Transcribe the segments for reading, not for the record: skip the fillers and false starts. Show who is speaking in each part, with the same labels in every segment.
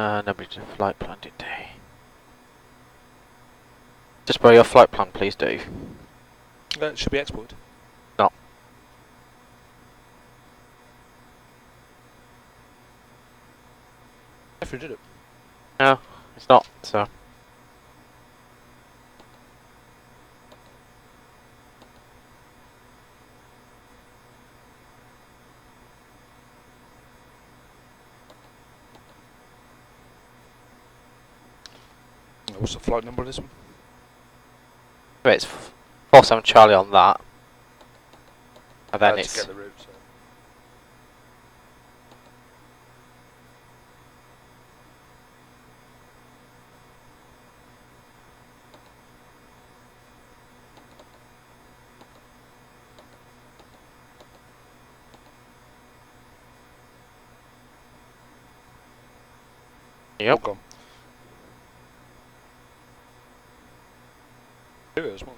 Speaker 1: Nobody did a flight plan, did they? Just borrow your flight plan, please, Dave.
Speaker 2: It should be exported.
Speaker 1: No.
Speaker 2: If you did it.
Speaker 1: No, it's not, so...
Speaker 2: What's the flight number of this one?
Speaker 1: Wait, it's 47 Charlie on that. And then
Speaker 2: To
Speaker 1: it's...
Speaker 2: get the route, so.
Speaker 1: Yep.
Speaker 2: All gone. Here it is, one.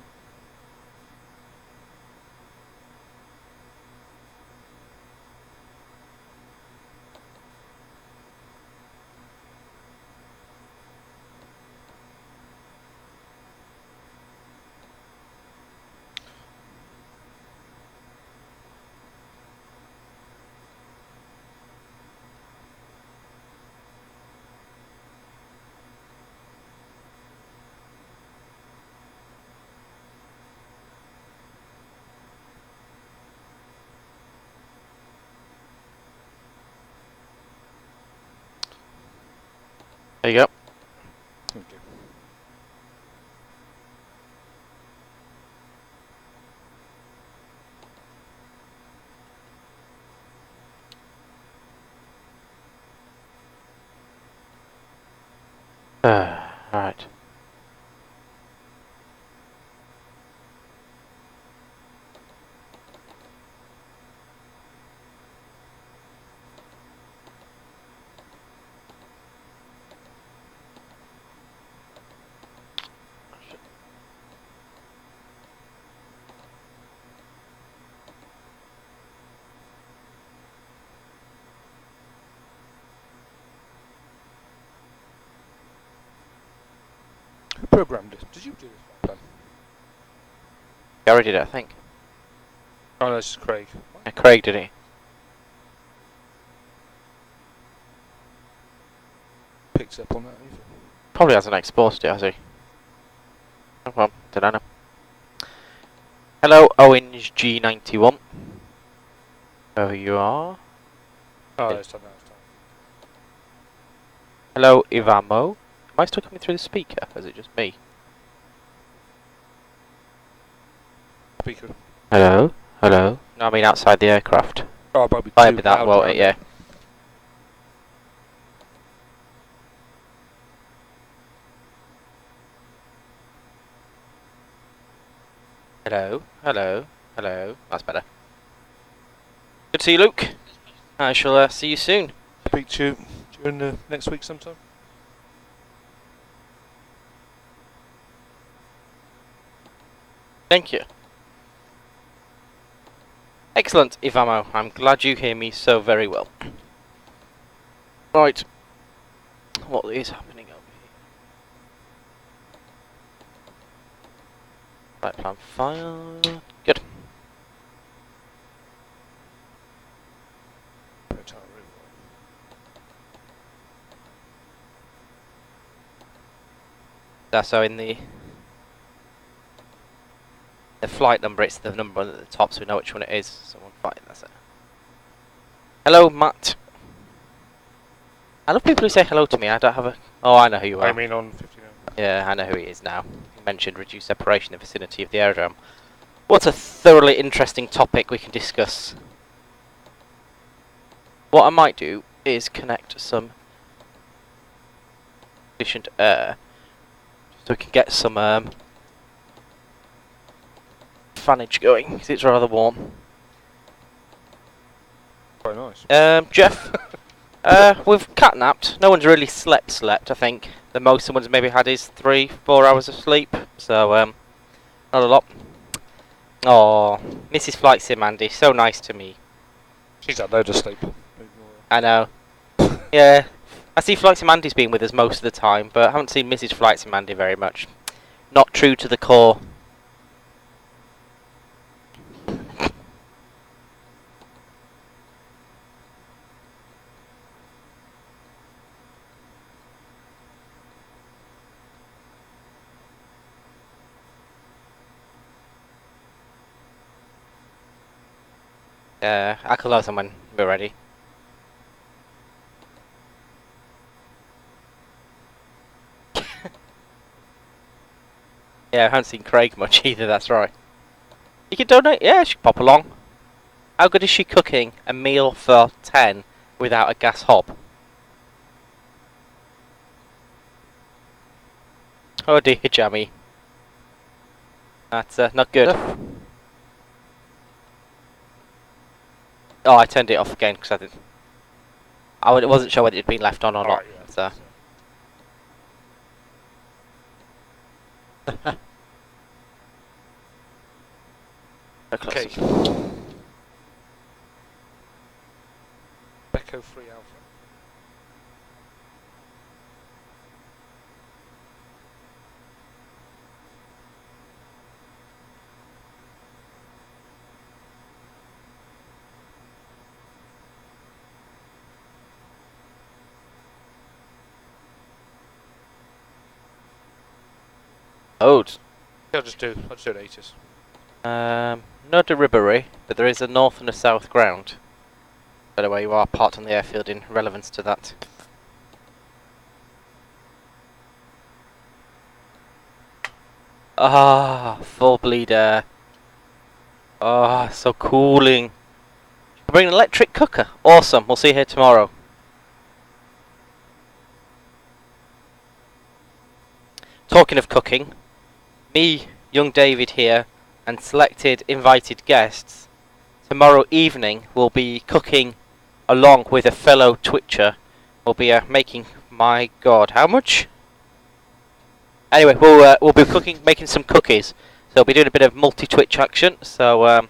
Speaker 1: There you go.
Speaker 2: Thank you.
Speaker 1: Alright.
Speaker 2: Who programmed it? Did you do this plan?
Speaker 1: I already did it, I think.
Speaker 2: Oh no, this is Craig.
Speaker 1: Craig did it.
Speaker 2: Picked up on that either.
Speaker 1: Probably hasn't exported it, has he? Oh well, did I know? Hello, Orange G91. Oh, you are?
Speaker 2: Oh,
Speaker 1: Hey.
Speaker 2: it's done now, it's done.
Speaker 1: Hello, Ivamo. Am I still coming through the speaker? Or is it just me?
Speaker 2: Speaker.
Speaker 1: Hello? Hello? No, I mean outside the aircraft.
Speaker 2: Oh, probably
Speaker 1: Might
Speaker 2: too
Speaker 1: be that,
Speaker 2: loud
Speaker 1: won't
Speaker 2: around
Speaker 1: it? Yeah. Hello? Hello? Hello? That's better. Good to see you, Luke. I shall see you soon.
Speaker 2: Speak to you during next week sometime.
Speaker 1: Thank you. Excellent, Ivamo. I'm glad you hear me so very well. Right. What is happening over here? Right, plan file. Good. So in the flight number, it's the number at the top, so we know which one it is. So 15, that's it. Hello, Matt. I love people who say hello to me. I don't have a... Oh, I know who you are.
Speaker 2: I mean on 59.
Speaker 1: Yeah, I know who he is now. He mentioned reduced separation in the vicinity of the aerodrome. What a thoroughly interesting topic we can discuss. What I might do is connect some efficient air, so we can get some fannage going, because it's rather warm.
Speaker 2: Quite nice.
Speaker 1: Jeff, we've catnapped. No one's really slept, I think. The most someone's maybe had is 3-4 hours of sleep, so, not a lot. Oh, Mrs. Flight Sim Andy, so nice to me.
Speaker 2: She's had loads of sleep.
Speaker 1: I know. Yeah, I see Flighty Mandy's been with us most of the time, but I haven't seen Mrs. Flighty Mandy very much. Not true to the core. I can love them when we're ready. Yeah, I haven't seen Craig much either, that's right. You can donate, yeah, she can pop along. How good is she cooking a meal for 10 without a gas hob? Oh dear, Jammy. That's not good. Oh, I turned it off again because I wasn't sure whether it had been left on or not.
Speaker 2: Yeah,
Speaker 1: So.
Speaker 2: Okay. Echo 3 Alpha.
Speaker 1: Oh.
Speaker 2: Yeah, I'll just do it 80s.
Speaker 1: No delivery, but there is a north and a south ground. By the way, you are parked on the airfield in relevance to that. Ah, full bleed air. Ah, so cooling. Bring an electric cooker. Awesome. We'll see you here tomorrow. Talking of cooking, me, young David here, and selected invited guests tomorrow evening will be cooking along with a fellow Twitcher. We'll be making, my God, how much? Anyway, we'll be making some cookies. So we'll be doing a bit of multi-Twitch action. So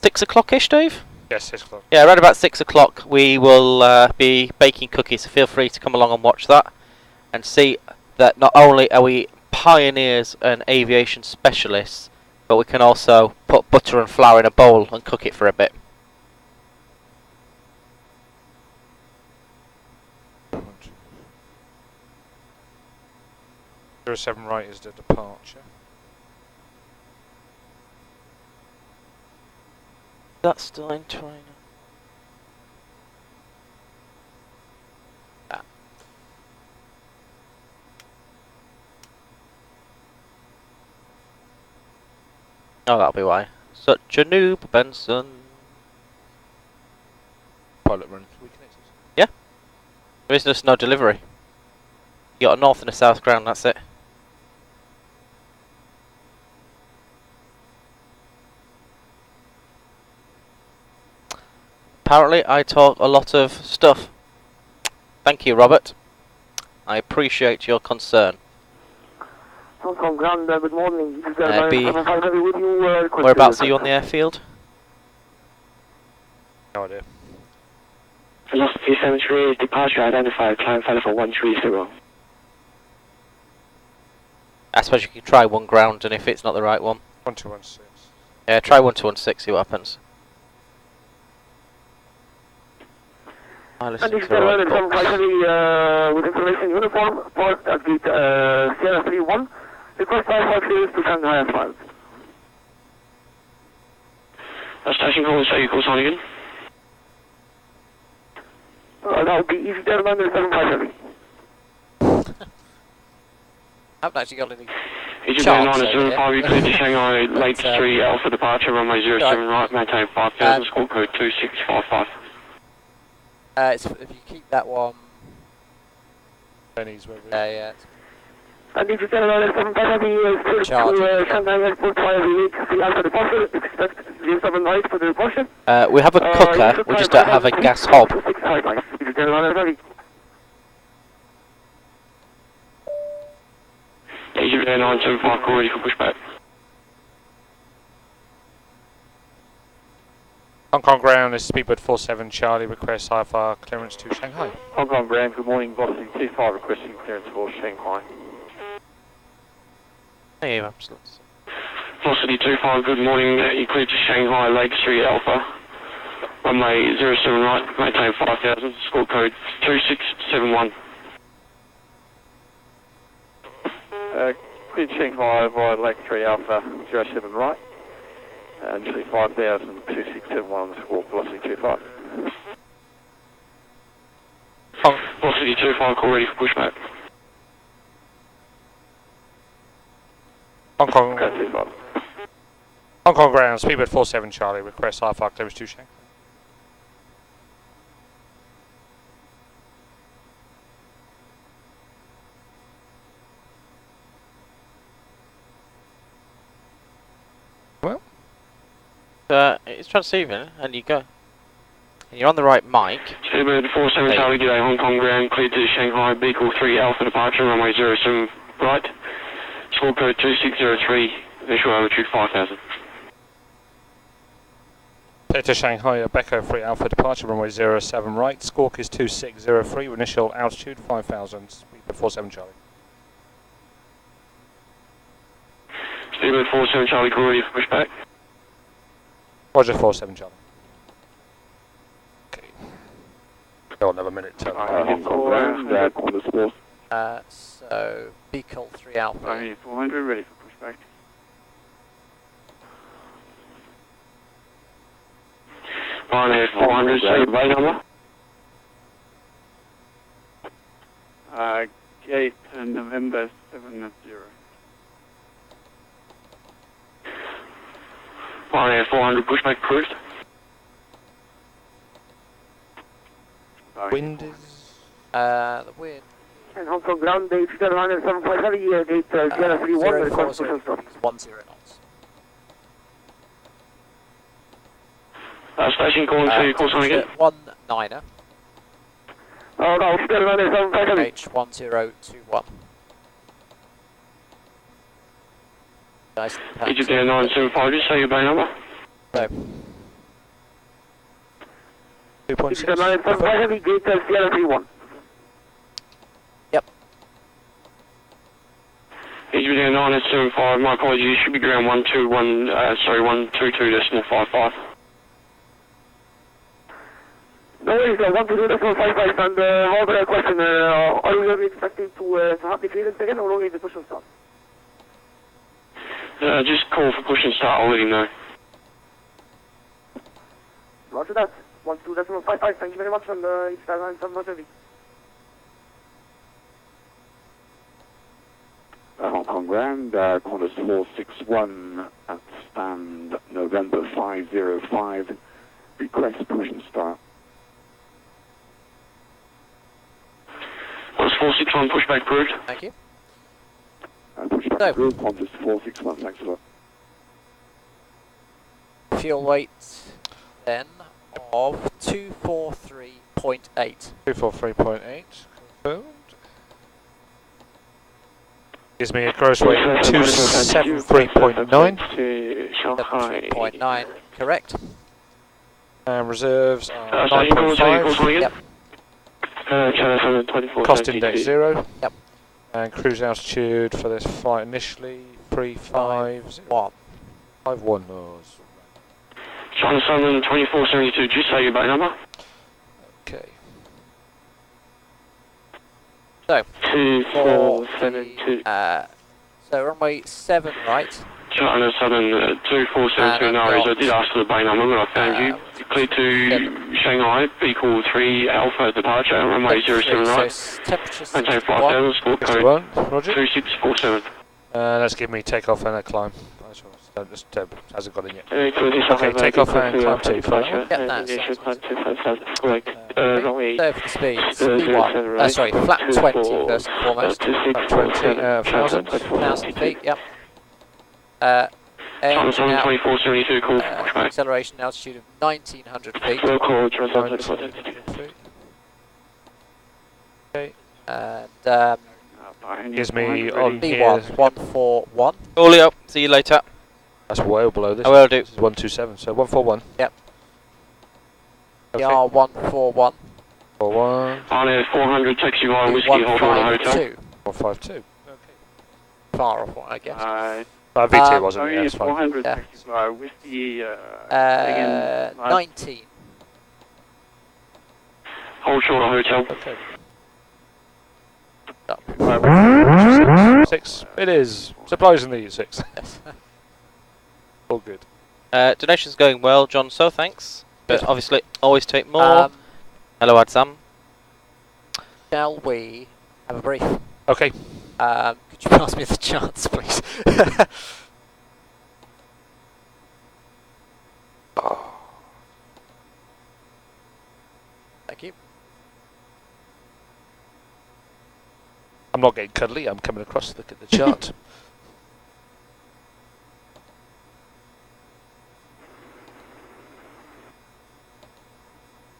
Speaker 1: 6 o'clock-ish, Dave?
Speaker 2: Yes, 6 o'clock.
Speaker 1: Yeah, around about 6 o'clock we will be baking cookies. So feel free to come along and watch that and see that not only are we pioneers and aviation specialists, but we can also put butter and flour in a bowl and cook it for a bit.
Speaker 2: 07 right is the departure.
Speaker 1: That's still in China. Oh, that'll be why. Such a noob, Benson.
Speaker 2: Pilot run.
Speaker 1: Yeah. There is just no delivery. You got a north and a south ground, that's it. Apparently, I talk a lot of stuff. Thank you, Robert. I appreciate your concern.
Speaker 3: From ground, good morning.
Speaker 1: Whereabouts are you on the airfield?
Speaker 2: No idea.
Speaker 3: Velocity 73, departure identified, climb flight for 130.
Speaker 1: I suppose you can try one ground, and if it's not the right one.
Speaker 2: 1216.
Speaker 1: Yeah, try 1216, see what happens. I listen to the right box.
Speaker 3: With information uniform, port at gate Sierra 31. Request 553 to Shanghai as well. Station call, so you call sign again? That would be Easy Airliner 757.
Speaker 1: I haven't actually got any
Speaker 3: Egypt
Speaker 1: chance
Speaker 3: Airliner
Speaker 1: over
Speaker 3: 75, you
Speaker 1: here.
Speaker 3: clear to Shanghai, late 3 Alpha departure, runway 07 right, maintain 5000, score code 2655.
Speaker 1: If you keep that one...
Speaker 2: Benny's where we
Speaker 1: yeah.
Speaker 3: And if you can allow 757 is to Shanghai Airport via VHHH Alpha departure, expect 07 right for the departure.
Speaker 1: We have a cooker, we just don't have a gas hob.
Speaker 3: If you can allow it ready. Egypt Airlines 75, call ready for pushback.
Speaker 2: Kong ground, this is Speedbird 47 Charlie, request IFR clearance to Shanghai.
Speaker 3: Hong Kong ground, good morning, Velocity 25 requesting clearance for Shanghai.
Speaker 1: Hey, absolutely.
Speaker 3: Velocity 25, good morning, you cleared to Shanghai, Lake Street Alpha. Runway 07 right, maintain 5000, score code 2671. Cleared Shanghai via Lake Street Alpha 07 right. Initially 5000, 2671, score velocity 25. Velocity 25, call ready for pushback.
Speaker 2: Hong Kong,
Speaker 3: Okay, 25.
Speaker 2: Hong Kong ground, Speedbird 47 Charlie, request IFR clearance to Shanghai.
Speaker 1: It's transceiving, and you go. And you're on the right mic.
Speaker 3: Speedbird 47
Speaker 1: Hey.
Speaker 3: Charlie, g'day, Hong Kong ground, cleared to Shanghai, vehicle 3 Alpha departure, runway 07 right. Score code 2603, initial altitude 5000.
Speaker 2: Clear to Shanghai, Echo 3 Alpha departure, runway 07 right, squawk is 2603, initial altitude 5000, Speedbird 47 Charlie.
Speaker 3: Speedbird 47 Charlie, call ready for pushback.
Speaker 2: Roger 47 Charlie. Okay. Go on, another minute.
Speaker 3: Hong Kong ground, on the sport.
Speaker 4: So, Beacon 3 Alpha.
Speaker 3: 400, ready for pushback. Ryanair 400, say bay number. Gate November 70. Ryanair 400, pushback approved.
Speaker 2: Wind is...
Speaker 4: The wind.
Speaker 3: And Hong Kong ground, they should run at 757, gate Sierra 31, request push and stop.
Speaker 4: 10 knots.
Speaker 3: Station calling to call sign again.
Speaker 4: 19er,
Speaker 3: Oh no, still run at 757.
Speaker 4: H1021. Guys,
Speaker 3: Egypt Air 975, just say your bay number.
Speaker 4: so,
Speaker 3: 6 run at 757, gate Sierra 31.
Speaker 4: Yep.
Speaker 3: Egypt Air 975, my apologies, you should be ground 122.55. No worries, 122.55 and another question, are you really expecting to have the clearance again or only the push and start? Just call for push and start, I'll let him know. Roger that, 122.55, thank you very much and it's that line 7
Speaker 5: Hong Kong ground, Qantas 461 at stand November 505, request push and start.
Speaker 3: Qantas 461, pushback approved.
Speaker 4: thank you.
Speaker 5: Pushback
Speaker 4: So-
Speaker 5: group, Qantas 461, thanks a lot.
Speaker 4: Fuel weight then of 243.8.
Speaker 2: 243.8, confirmed. Gives me a gross weight of 273.9.
Speaker 3: To Shanghai.
Speaker 4: 73.9, correct.
Speaker 2: And reserves are
Speaker 3: Station calling to call
Speaker 2: 9.5.
Speaker 3: sign again.
Speaker 4: Yep.
Speaker 3: Channel 724.
Speaker 2: Cost index 0.
Speaker 4: Yep.
Speaker 2: And cruise altitude for this flight initially 350.
Speaker 4: 1.
Speaker 2: 51 knots.
Speaker 3: Channel 72472, just say your bay number.
Speaker 2: Okay.
Speaker 4: So,
Speaker 3: 2472.
Speaker 4: so runway 7 right.
Speaker 3: Channel 72472, no worries, I did ask for the bay number, but I found you. Clear to Shanghai, vehicle 3 Alpha departure, runway 07 right.
Speaker 4: So temperature
Speaker 3: Maintain
Speaker 4: 61.
Speaker 3: 5000, score code
Speaker 2: 51, Roger.
Speaker 3: 2647.
Speaker 2: Let's give me takeoff and a climb. Just hasn't got in yet.
Speaker 3: Okay,
Speaker 2: take off and climb 2 final.
Speaker 4: Yep, that's
Speaker 3: correct. Runway
Speaker 4: So for the speeds, B1, sorry, flat 20 first and foremost.
Speaker 2: 20,000.
Speaker 4: feet, yep.
Speaker 3: Channel
Speaker 4: Engine out,
Speaker 3: 72472, call for pushback.
Speaker 4: acceleration altitude of 1900 feet.
Speaker 3: Roll call, Channel
Speaker 2: 900
Speaker 3: 72472.
Speaker 2: feet. Okay.
Speaker 4: And
Speaker 2: Gives me on here.
Speaker 4: B1, 141.
Speaker 1: All up. See you later.
Speaker 2: That's well below this.
Speaker 1: I will do.
Speaker 2: This is 127, so 141.
Speaker 4: Yep.
Speaker 2: Okay.
Speaker 4: PR141.
Speaker 2: 41.
Speaker 3: Arnair 400, taxi via whiskey, hold on a hotel.
Speaker 4: 152.
Speaker 2: 152. Okay.
Speaker 4: Far off one, I guess.
Speaker 2: V2 wasn't it? Yeah, it's fine.
Speaker 5: 400
Speaker 4: Yeah.
Speaker 5: taxi via whiskey, again,
Speaker 4: 19.
Speaker 3: Hold short of hotel.
Speaker 2: Okay.
Speaker 4: Up.
Speaker 2: 6. It is. Surprisingly, 6.
Speaker 4: Yes.
Speaker 2: All good.
Speaker 1: Donation's going well, John, so thanks. But obviously, always take more. Hello, Adzam.
Speaker 4: Shall we have a brief?
Speaker 2: Okay.
Speaker 4: Could you pass me the charts, please? Thank you.
Speaker 2: I'm not getting cuddly, I'm coming across to look at the chart.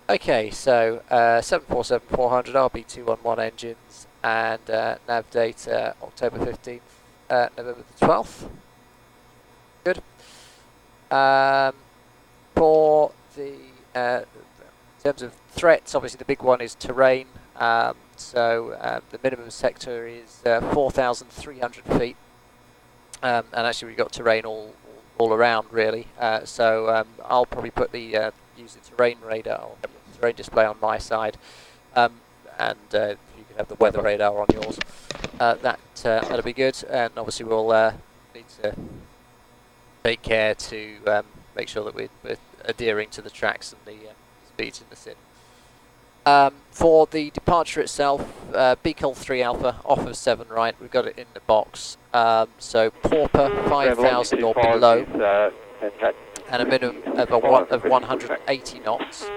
Speaker 4: Okay, so 747-400 RB211 engines and nav data October 15th, November the 12th. Good. For the in terms of threats, obviously the big one is terrain. So the minimum sector is 4,300 feet, and actually we've got terrain all around really. So I'll probably put the use the terrain radar or terrain display on my side, and you can have the weather radar on yours. That'll be good, and obviously we'll need to take care to make sure that we're adhering to the tracks and the speeds in the sim. For the departure itself, Beacon 3 Alpha off of 7 right, we've got it in the box. So Pauper 5,000 or below, and a minimum of 180 knots.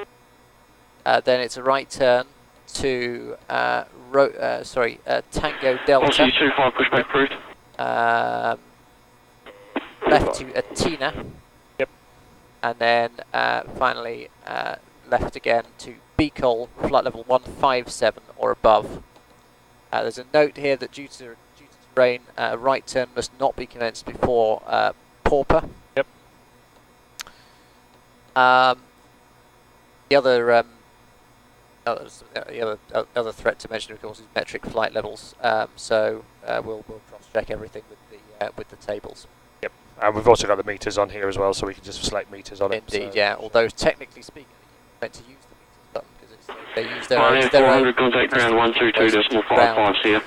Speaker 4: Then it's a right turn to Tango Delta.
Speaker 3: 25, pushback approved.
Speaker 4: Left to Atina.
Speaker 2: Yep.
Speaker 4: And then finally left again to Beacon, flight level 157 or above. There's a note here that due to terrain, right turn must not be commenced before Pauper.
Speaker 2: Yep.
Speaker 4: The other threat to mention, of course, is metric flight levels. So we'll cross-check everything with the tables.
Speaker 2: Yep. And we've also got the meters on here as well, so we can just select meters on it.
Speaker 4: Indeed,
Speaker 2: so
Speaker 4: yeah. Although technically speaking, you're meant to use the meters button because they use their
Speaker 3: Arnair
Speaker 4: own.
Speaker 3: 400, contact ground 122.55 here.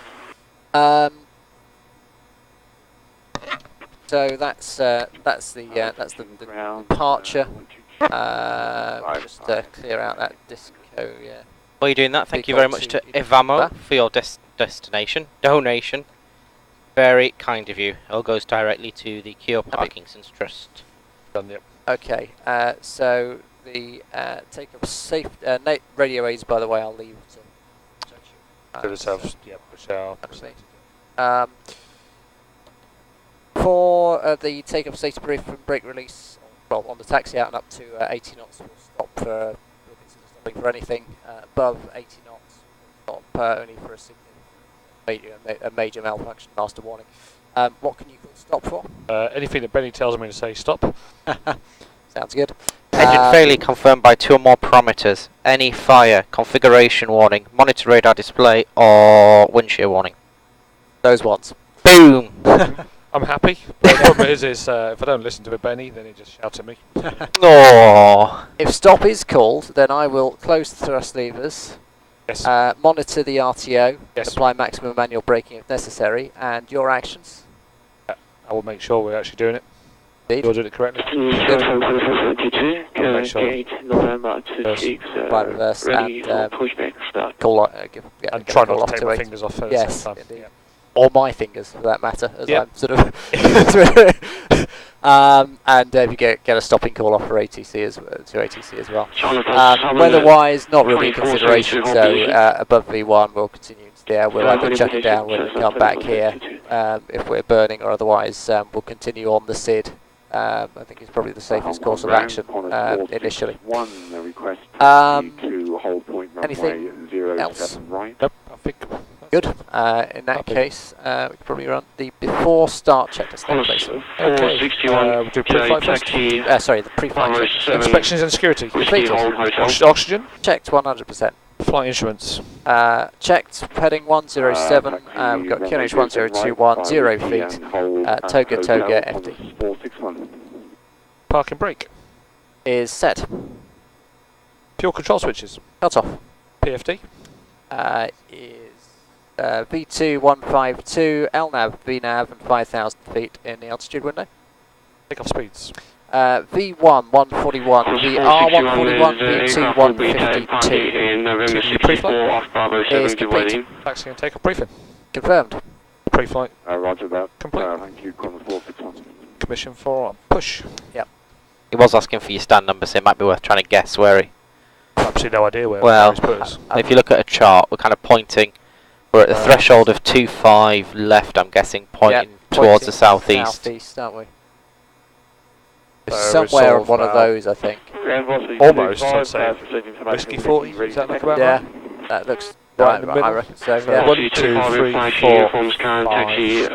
Speaker 4: So that's the departure. Just clear out that disco. Yeah.
Speaker 1: While you're doing that, thank you
Speaker 4: Beacon
Speaker 1: very much to
Speaker 4: 2
Speaker 1: Ivamo for your donation. Very kind of you. It all goes directly to the Kyo Parkinson's Trust.
Speaker 2: done, yep.
Speaker 4: Okay. So the take-off safe radio aids. By the way, I'll leave to.
Speaker 2: To the south, yep, which are
Speaker 4: Absolutely. For the take-off safety brief from brake release, well, on the taxi out and up to 80 knots, we'll stop for stopping for anything above 80 knots. We'll stop only for a major malfunction, master warning. What can you call stop for?
Speaker 2: anything that Benny tells me to say stop.
Speaker 4: Sounds good.
Speaker 1: Engine failure confirmed by 2 or more parameters. Any fire, configuration warning, monitor radar display, or windshield warning.
Speaker 4: Those ones.
Speaker 1: Boom!
Speaker 2: I'm happy. But the problem is if I don't listen to Benny, then he just shouts at me.
Speaker 1: Oh.
Speaker 4: If stop is called, then I will close the thrust levers,
Speaker 2: Yes.
Speaker 4: monitor the RTO,
Speaker 2: Yes.
Speaker 4: apply maximum manual braking if necessary, and your actions.
Speaker 2: I will make sure we're actually doing it.
Speaker 4: Indeed.
Speaker 2: You're doing it correctly.
Speaker 3: Good.
Speaker 2: Make sure.
Speaker 3: 8 November to 6.
Speaker 4: By reverse
Speaker 3: Ready
Speaker 4: and
Speaker 3: for pushback start.
Speaker 4: call
Speaker 2: And try
Speaker 4: call
Speaker 2: not
Speaker 4: off
Speaker 2: to take
Speaker 4: to
Speaker 2: my
Speaker 4: 80.
Speaker 2: fingers off at
Speaker 4: Yes,
Speaker 2: the same time.
Speaker 4: indeed.
Speaker 2: Yeah.
Speaker 4: Or my fingers, for that matter, as
Speaker 2: Yep.
Speaker 4: I'm sort of. And if you get a stopping call off for ATC to ATC as well. Weather-wise, not really a
Speaker 3: 24,
Speaker 4: consideration.
Speaker 3: 72
Speaker 4: So
Speaker 3: position.
Speaker 4: above V1, we'll continue to there. We'll either chuck it down when we come back here if we're burning, or otherwise we'll continue on the SID. I think it's probably the safest course of action initially.
Speaker 5: Request
Speaker 4: Um,
Speaker 5: to hold point
Speaker 4: anything
Speaker 5: runway 07
Speaker 4: else?
Speaker 5: right.
Speaker 2: Nope, I think that's
Speaker 4: Good. In that case, we could probably run the before start check to start place.
Speaker 2: Okay.
Speaker 3: 461,
Speaker 2: We'll do pre-flight first.
Speaker 3: taxi,
Speaker 4: Sorry, the pre-flight check.
Speaker 3: 7,
Speaker 2: Inspections and security.
Speaker 3: Whiskey Hold Hotel.
Speaker 2: Oxygen.
Speaker 4: Checked 100%.
Speaker 2: Flight instruments.
Speaker 4: Checked heading 107. We've got QNH 1021, 0 feet. Toga FD.
Speaker 5: 461.
Speaker 2: Parking brake.
Speaker 4: Is set.
Speaker 2: Fuel control switches.
Speaker 4: Cut off.
Speaker 2: PFD.
Speaker 4: Is V2152, LNAV, VNAV, and 5,000 feet in the altitude window.
Speaker 2: Takeoff speeds.
Speaker 4: V1 141, VR 141, V2 152.
Speaker 3: In November
Speaker 2: Continue pre-flight.
Speaker 3: 64, off Bravo 7,
Speaker 4: Is
Speaker 3: good
Speaker 4: complete.
Speaker 3: waiting.
Speaker 2: Taxi and takeoff briefing.
Speaker 4: Confirmed.
Speaker 2: Pre-flight.
Speaker 5: Roger that.
Speaker 2: Complete.
Speaker 5: Thank you, Connor 461.
Speaker 2: Commission for push.
Speaker 1: He was asking for your stand number, so it might be worth trying to guess where he...
Speaker 2: Absolutely no idea where
Speaker 1: Well,
Speaker 2: he's put us.
Speaker 1: if you look at a chart, we're kind of pointing... We're at the threshold of 25 left, I'm guessing, pointing towards the southeast.
Speaker 4: Southeast, aren't we?
Speaker 2: So
Speaker 4: Somewhere on
Speaker 2: resolve
Speaker 4: one of
Speaker 2: now.
Speaker 4: those, I think.
Speaker 2: Almost, I'd say. Whiskey 40, does that look about
Speaker 4: Yeah,
Speaker 2: right?
Speaker 4: that looks
Speaker 2: Right in the
Speaker 4: I
Speaker 2: middle.
Speaker 4: reckon so,
Speaker 2: So
Speaker 4: yeah.
Speaker 2: 1, 2, 3, 4,
Speaker 3: uniforms, current
Speaker 2: 5.
Speaker 3: taxi,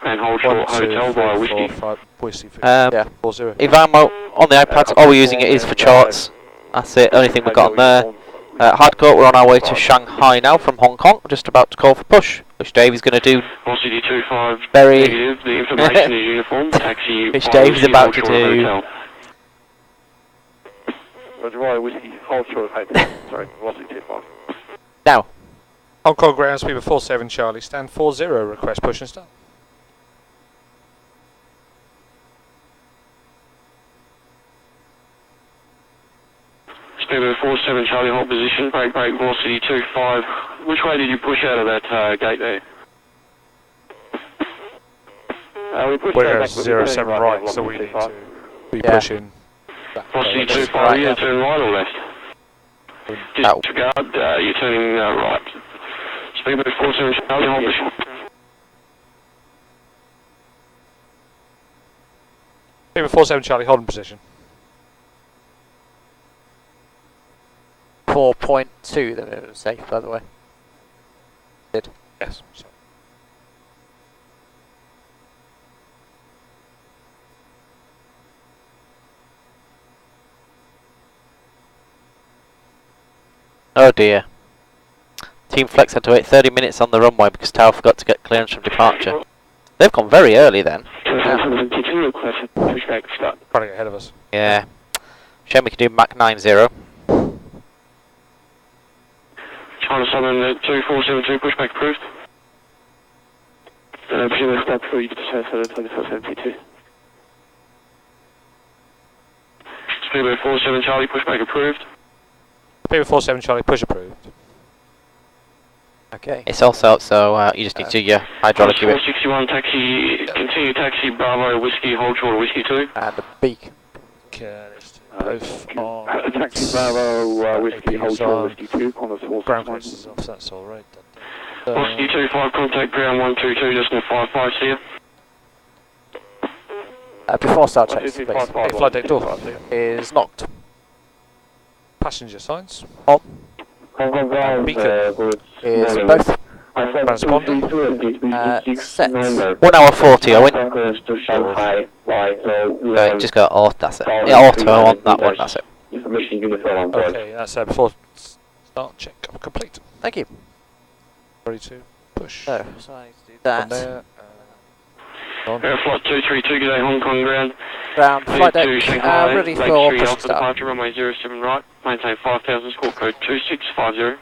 Speaker 3: and hold
Speaker 2: 1,
Speaker 3: short
Speaker 2: 2,
Speaker 3: hotel via
Speaker 2: 3, 4,
Speaker 3: Whiskey.
Speaker 2: 5. Whiskey
Speaker 4: Yeah.
Speaker 2: 4, 0.
Speaker 1: Ivamo, on the iPads, all we're using it is for charts. That's it, only thing we've got on there. Hardcore, we're on our way to Shanghai now from Hong Kong. We're just about to call for push, which Davey's going to do.
Speaker 3: Velocity 25,
Speaker 1: Very-
Speaker 3: negative, the information is uniform, taxi
Speaker 1: Which
Speaker 3: via
Speaker 1: Dave's
Speaker 3: Whiskey,
Speaker 1: about
Speaker 3: hold
Speaker 1: to
Speaker 3: short
Speaker 1: do.
Speaker 3: hotel.
Speaker 5: Roger, right, Whiskey, hold short hotel. Sorry, Velocity 25.
Speaker 1: Now,
Speaker 2: Hong Kong ground speed 47 Charlie. Stand 40. Request push and start.
Speaker 3: Speedbird 47 Charlie, hold position, brake, velocity 25. Which way did you push out of that gate there?
Speaker 5: We pushed
Speaker 2: We're
Speaker 5: back,
Speaker 2: 07 right, so we need to be
Speaker 4: Yeah.
Speaker 2: pushing.
Speaker 3: Velocity
Speaker 4: Just
Speaker 3: 25,
Speaker 4: right,
Speaker 3: you're
Speaker 4: yeah.
Speaker 3: turning right or left?
Speaker 1: Out.
Speaker 3: Disregard, you're turning right. Speedbird 47 Charlie, hold position.
Speaker 2: Speedbird 47 Charlie, holding position.
Speaker 4: 4.2, the minimum safe, by the way.
Speaker 2: Yes.
Speaker 1: oh dear. Team Flex had to wait 30 minutes on the runway because Tower forgot to get clearance from departure. They've gone very early then.
Speaker 3: Continue request, pushback, start.
Speaker 2: Trying to get ahead of us.
Speaker 1: Yeah. Shame we can do Mach 90.
Speaker 3: China Southern 2472, pushback approved. Presumably start for you to say 2472. Speedbird 47 Charlie, pushback approved.
Speaker 2: Speedbird 47 Charlie, push approved.
Speaker 4: Okay.
Speaker 1: It's all set, so you just need to do your hydraulic unit.
Speaker 3: 461 taxi, continue taxi, Bravo, Whiskey, hold short, Whiskey 2.
Speaker 4: And the beak.
Speaker 2: Okay, let's do both on.
Speaker 5: Taxi Bravo, Whiskey, hold
Speaker 2: APs
Speaker 5: short,
Speaker 2: on.
Speaker 5: Whiskey 2, Connor
Speaker 2: Ground
Speaker 5: 461.
Speaker 2: clearance off, that's alright.
Speaker 3: Whiskey 25, contact ground 122, decimal 55, see ya.
Speaker 4: Before start checks, please.
Speaker 2: Flight deck door.
Speaker 4: Is locked.
Speaker 2: Passenger signs.
Speaker 5: Hong Kong ground,
Speaker 2: Beacon.
Speaker 5: good.
Speaker 4: Is both.
Speaker 5: Transponder.
Speaker 4: Set.
Speaker 1: 1 hour 40, Owen.
Speaker 5: To Shanghai, right, so
Speaker 1: Just go auto, that's it. Yeah, auto on that one, that's it.
Speaker 5: information uniform on board.
Speaker 2: Okay, that's before start check complete.
Speaker 4: Thank you.
Speaker 2: Ready to push.
Speaker 4: So I need to do
Speaker 2: From
Speaker 4: that.
Speaker 2: there.
Speaker 3: Flight 232, good day, Hong Kong ground.
Speaker 4: Ground flight deck,
Speaker 3: to Shanghai,
Speaker 4: ready
Speaker 3: Lake
Speaker 4: for
Speaker 3: Street,
Speaker 4: push
Speaker 3: Alpha
Speaker 4: start.
Speaker 3: departure, runway 07 right, maintain 5000, score code 2650.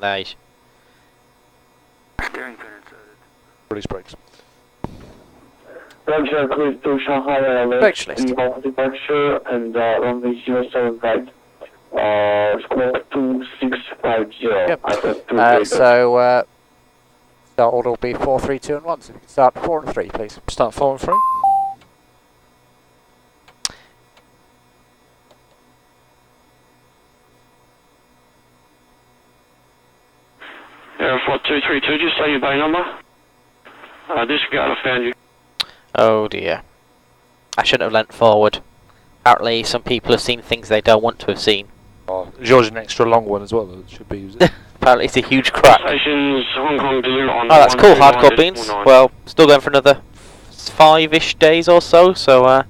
Speaker 1: Nice.
Speaker 2: Release brakes.
Speaker 5: Roger, cruise to Shanghai
Speaker 4: Specialist.
Speaker 5: departure and runway 07 right. Score 2650.
Speaker 4: Yep.
Speaker 5: I said 2
Speaker 4: So start order will be 4, 3, 2 and 1. So if you can start 4 and 3, please.
Speaker 2: Start 4 and 3.
Speaker 3: Flight 232, just say your bay number. Disregard, I found you.
Speaker 1: Oh dear. I shouldn't have leant forward. Apparently some people have seen things they don't want to have seen.
Speaker 2: Oh, yours is an extra long one as well. It should be.
Speaker 1: Apparently it's a huge crack.
Speaker 3: Stations, Hong Kong Blue on.
Speaker 1: Oh, that's cool,
Speaker 3: 129.9.
Speaker 1: hardcore beans. Well, still going for another 5-ish days or so, so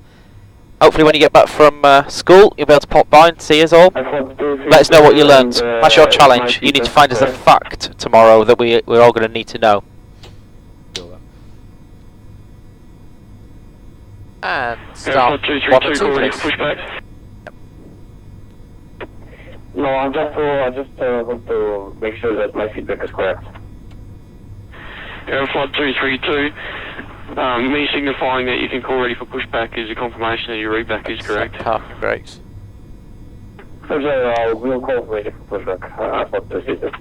Speaker 1: hopefully when you get back from school, you'll be able to pop by and see us all. Let us know what you learnt. That's your challenge. You need to find us a fact tomorrow that we're all going to need to know.
Speaker 4: And start 1 and 2, please.
Speaker 3: Pushback.
Speaker 5: No, I just want to make sure that my feedback is correct.
Speaker 3: Aeroflight 232, me signifying that you can call ready for pushback is a confirmation that your readback is correct.
Speaker 4: Parking brakes.
Speaker 5: So we'll call ready for pushback. That's what this is.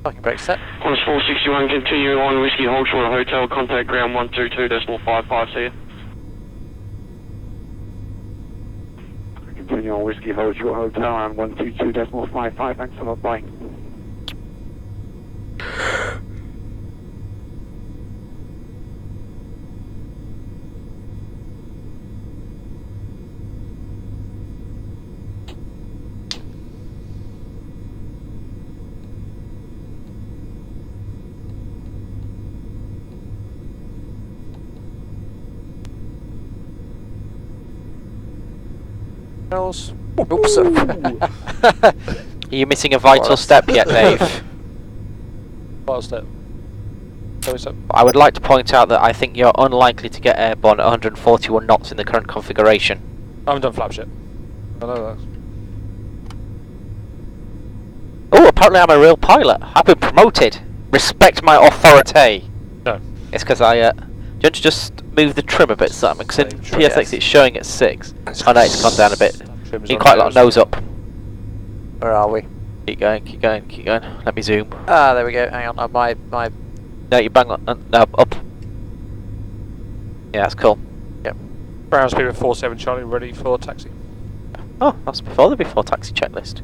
Speaker 4: Parking brakes set.
Speaker 3: Qantas 461, continue on Whiskey Hold Short Hotel, contact ground 122.55, see you.
Speaker 5: Continue on Whiskey Hold Short Hotel and 122.55, thanks a lot, bye.
Speaker 4: Oops.
Speaker 1: Are you missing a vital step yet, Dave?
Speaker 2: Vital step.
Speaker 1: I would like to point out that I think you're unlikely to get airborne at 141 knots in the current configuration.
Speaker 2: I haven't done flaps yet. I know that.
Speaker 1: Oh, apparently I'm a real pilot. I've been promoted. Respect my authority.
Speaker 2: No.
Speaker 1: It's because I, do you want to just move the trim a bit, Sam? Because in PSX it's showing at 6. Oh no, it's gone down a bit. You quite a lot of nose up.
Speaker 4: Where are we?
Speaker 1: Keep going, keep going, keep going. Let me zoom.
Speaker 4: Ah, there we go. Hang on. My
Speaker 1: No, you bang on. No, up. Yeah, that's cool.
Speaker 4: Yep.
Speaker 2: Brown Speedway 47 Charlie, ready for taxi.
Speaker 1: Oh, that's before the before taxi checklist.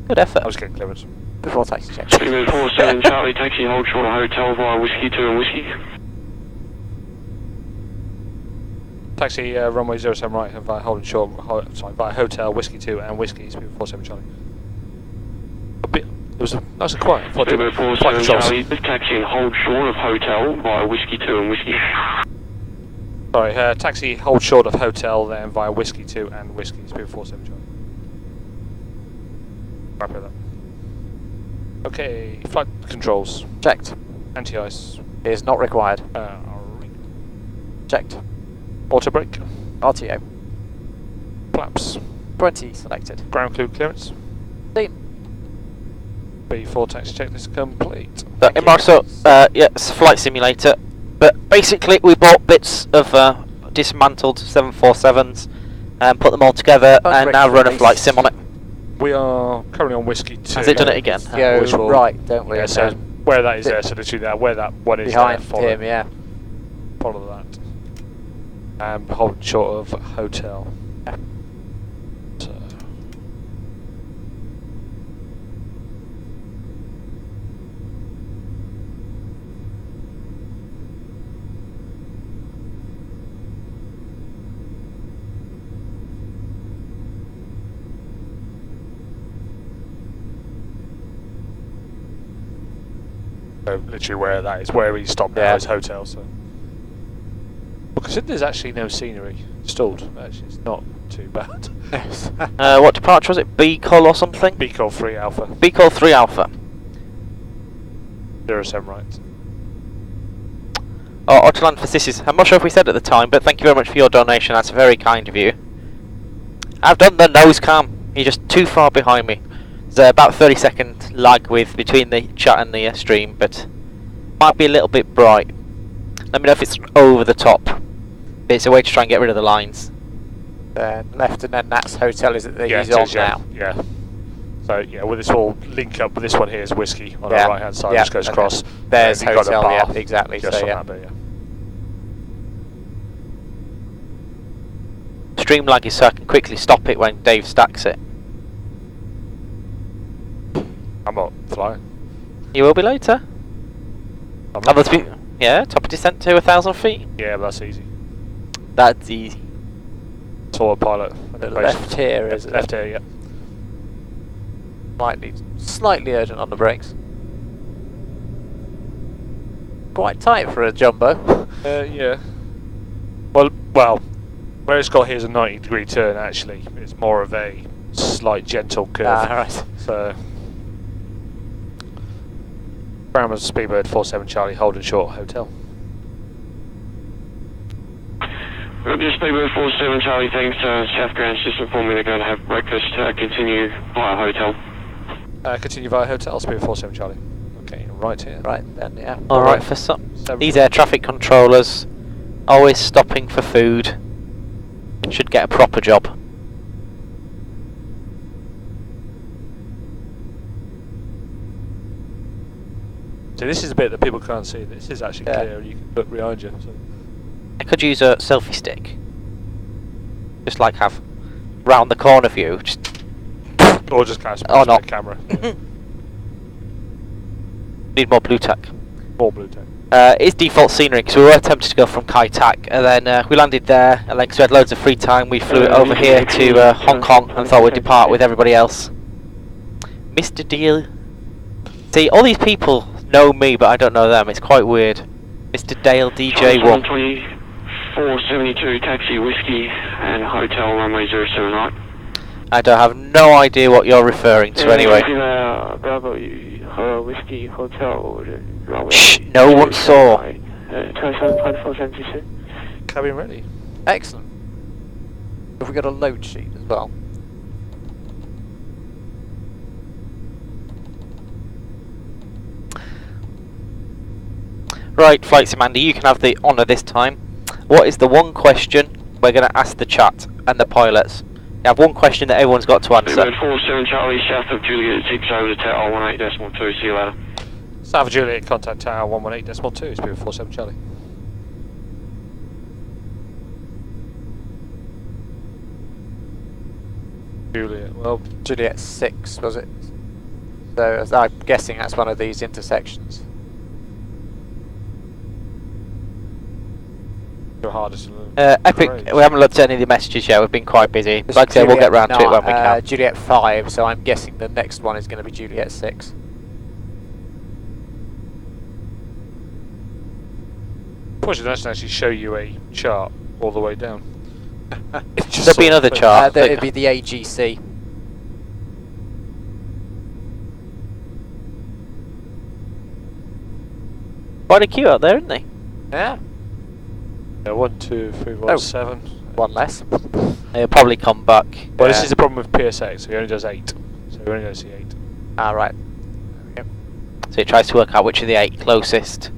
Speaker 1: Good effort.
Speaker 2: I was getting clearance.
Speaker 4: before taxi check.
Speaker 3: Speedway 47 Charlie, taxi Hold Short Hotel via Whiskey 2 and Whiskey.
Speaker 2: Taxi runway 07 right via Holden Short, via Hotel Whiskey 2 and Whiskey Speedway 47 Charlie. A bit. It was nice and quiet.
Speaker 3: Speedway 47 Charlie, taxi Hold Short of Hotel via Whiskey 2 and Whiskey.
Speaker 2: Sorry, taxi Hold Short of Hotel, then via Whiskey 2 and Whiskey Speedway 47 Charlie. Right with that. Okay, flight controls.
Speaker 4: Checked.
Speaker 2: Anti-ice.
Speaker 4: Is not required. Checked.
Speaker 2: Auto brake.
Speaker 4: RTO.
Speaker 2: Flaps.
Speaker 4: 20 selected.
Speaker 2: Ground crew clearance.
Speaker 4: Seen.
Speaker 2: B4 taxi checklist complete.
Speaker 1: But in Marso, yeah, it's a flight simulator. But basically, we bought bits of dismantled 747s and put them all together, and now run a flight sim on it.
Speaker 2: We are currently on Whiskey 2.
Speaker 1: Has it done it again?
Speaker 4: Go
Speaker 2: Which will-
Speaker 4: right, don't we?
Speaker 2: Yeah,
Speaker 4: and
Speaker 2: so
Speaker 4: then
Speaker 2: where that is there, so literally there, where that one is
Speaker 4: behind
Speaker 2: there, follow,
Speaker 4: him, yeah.
Speaker 2: follow that. And hold short of hotel. So. So literally where that is, where he stopped now is hotel. So because there's actually no scenery installed, actually it's not too bad.
Speaker 1: What departure was it? B call or something?
Speaker 2: B call 3 Alpha.
Speaker 1: B call 3 Alpha.
Speaker 2: 07 right.
Speaker 1: Oh, Autoland Facilities. I'm not sure if we said at the time, but thank you very much for your donation. That's very kind of you. I've done the nose cam. You're just too far behind me. There's about 30-second lag between the chat and the stream, but might be a little bit bright. Let me know if it's over the top. It's a way to try and get rid of the lines.
Speaker 4: Then left, and then that's hotel. Is it that
Speaker 2: Yeah,
Speaker 4: he's
Speaker 2: it
Speaker 4: on
Speaker 2: is, yeah.
Speaker 4: now?
Speaker 2: Yeah. So yeah, with this all link up, but this one here is Whiskey on
Speaker 4: Yeah.
Speaker 2: the right hand side,
Speaker 4: Yeah,
Speaker 2: just goes
Speaker 4: and
Speaker 2: across.
Speaker 4: There's
Speaker 2: You've got a
Speaker 4: hotel.
Speaker 2: bar
Speaker 4: Yeah, exactly.
Speaker 2: just
Speaker 4: So
Speaker 2: on
Speaker 4: yeah.
Speaker 2: that bit, yeah.
Speaker 1: Stream lag is so I can quickly stop it when Dave stacks it.
Speaker 2: I'm not flying.
Speaker 1: You will be later.
Speaker 2: I'm not.
Speaker 1: Yeah, top of descent to 1,000 feet.
Speaker 2: Yeah, but that's easy.
Speaker 1: That's easy.
Speaker 2: Autopilot.
Speaker 4: The left here
Speaker 2: Yeah,
Speaker 4: is it?
Speaker 2: left here, yeah.
Speaker 4: slightly urgent on the brakes. Quite tight for a jumbo.
Speaker 2: Yeah. Well, where it's got here is a 90-degree turn. Actually, it's more of a slight gentle curve.
Speaker 4: Right.
Speaker 2: So, Brahma's Speedbird 47 Charlie, Holden Short Hotel.
Speaker 3: Just Speedbird 47 Charlie, thanks. South Grounds just informed me they're going to have breakfast. Continue via hotel.
Speaker 2: Continue via hotel, Speedbird 47 Charlie. Okay, right here.
Speaker 4: Right then, yeah.
Speaker 1: Alright, for some. These air traffic controllers, always stopping for food, should get a proper job.
Speaker 2: So this is a bit that people can't see. This is actually
Speaker 4: Yeah.
Speaker 2: clear, and you can look behind you. So.
Speaker 1: I could use a selfie stick. Just like have round the corner view. Just
Speaker 2: Or just kind of
Speaker 1: Oh,
Speaker 2: smash
Speaker 1: no.
Speaker 2: the camera.
Speaker 1: need more blue tack.
Speaker 2: More blue tack.
Speaker 1: It's default scenery because we were tempted to go from Kai Tak, and then we landed there, and then 'cause we had loads of free time, we flew over here to Hong Kong and thought we'd depart with everybody else. Mr. Deal. See, all these people know me, but I don't know them. It's quite weird. Mr. Dale DJ1.
Speaker 3: 12472 taxi whiskey and hotel runway 07 right.
Speaker 1: I don't have no idea what you're referring to anyway.
Speaker 3: Bravo whiskey hotel runway.
Speaker 1: Shh, no one saw.
Speaker 3: 27.472.
Speaker 2: Cabin ready.
Speaker 4: Excellent. Have we got a load sheet as well?
Speaker 1: Right, Flight Commander, you can have the honour this time. What is the one question we're going to ask the chat and the pilots? You have one question that everyone's got to answer.
Speaker 3: Speedbird 47 Charlie, south of Juliet 6 over to Tower 18.2, see you later.
Speaker 2: South of Juliet, contact Tower 118.2, Speedbird 47 Charlie. Juliet, well,
Speaker 4: Juliet 6, was it? So I'm guessing that's one of these intersections.
Speaker 2: your hardest to learn.
Speaker 1: Epic,
Speaker 2: Great.
Speaker 1: we haven't looked at any of the messages yet, we've been quite busy. Like I said, we'll get round to it when we can.
Speaker 4: Juliet 5, so I'm guessing the next one is going to be Juliet 6.
Speaker 2: Unfortunately, it doesn't actually show you a chart all the way down. It's just
Speaker 1: There'll be
Speaker 2: sort of
Speaker 1: another
Speaker 2: thing.
Speaker 1: chart.
Speaker 4: It'd be the AGC.
Speaker 1: Quite a queue out there, isn't they?
Speaker 4: Yeah,
Speaker 2: Yeah, 1, 2, 3, 4,
Speaker 4: Oh.
Speaker 2: 7.
Speaker 4: one less.
Speaker 1: They'll probably come back.
Speaker 2: Well, this
Speaker 4: Yeah.
Speaker 2: is the problem with PSX, so he only does 8. So we only going to see 8.
Speaker 4: Ah, right. Yep.
Speaker 1: So it tries to work out which of the 8 closest.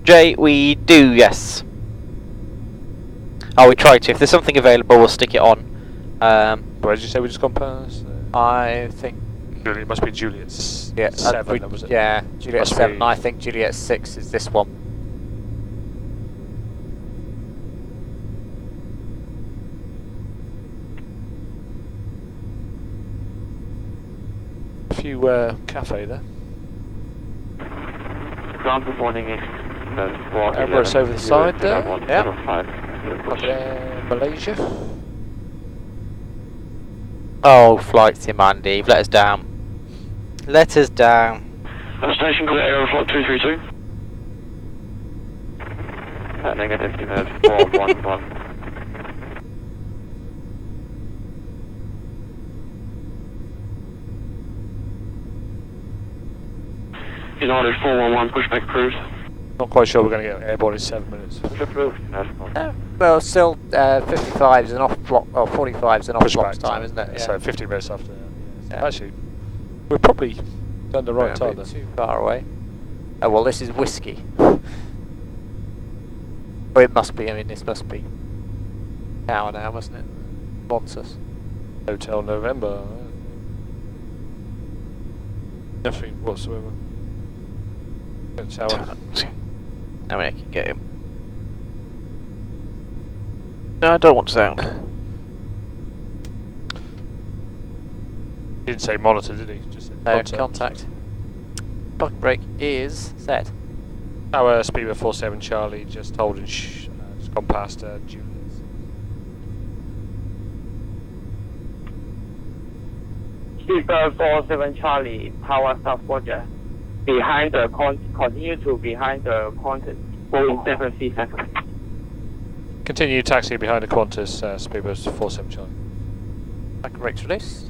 Speaker 1: Jay, we do, yes. Oh, we try to. If there's something available, we'll stick it on.
Speaker 2: Where did you say we just gone past?
Speaker 4: I think.
Speaker 2: Juliet, it must be Juliet's
Speaker 4: Yeah,
Speaker 2: 7, that was it?
Speaker 4: Yeah, Juliet
Speaker 2: Must
Speaker 4: 7.
Speaker 2: be-
Speaker 4: I think Juliet 6 is this one.
Speaker 2: A few cafe there.
Speaker 3: Ground good morning is
Speaker 2: Everest over the side there.
Speaker 4: Yep.
Speaker 2: Malaysia.
Speaker 1: Oh, Flight Sim Andy, you've let us down. Let us down.
Speaker 3: Station clear Aeroflot 232. Negative, unit 411. United 411, pushback approved.
Speaker 2: Not quite sure we're going to get airborne in 7 minutes.
Speaker 3: Approved.
Speaker 4: Well, still 55 is an off block, or 45 is an off block
Speaker 2: Pushback
Speaker 4: time, isn't it?
Speaker 2: So 15 minutes after.
Speaker 4: Yeah.
Speaker 2: Actually, we're probably done the right
Speaker 4: Don't
Speaker 2: time
Speaker 4: be
Speaker 2: then.
Speaker 4: too far away. Oh well, this is whiskey. Well, it must be. I mean, this must be Tower now, mustn't it? Wants us.
Speaker 2: Hotel November. Nothing whatsoever. Tower.
Speaker 1: I mean, I can get him. No, I don't want sound.
Speaker 2: Didn't say monitor, did he? Just said
Speaker 4: No
Speaker 2: contact.
Speaker 4: contact. Parking brake is set.
Speaker 2: Our Speedbird 47 Charlie just holding just gone past Juliet's.
Speaker 6: Speaker 47 Charlie, Tower South Roger. Behind the continue to behind the Qantas, Boeing 737.
Speaker 2: Continue taxi behind the Qantas, speedbird 47 Charlie.
Speaker 4: Back correct release.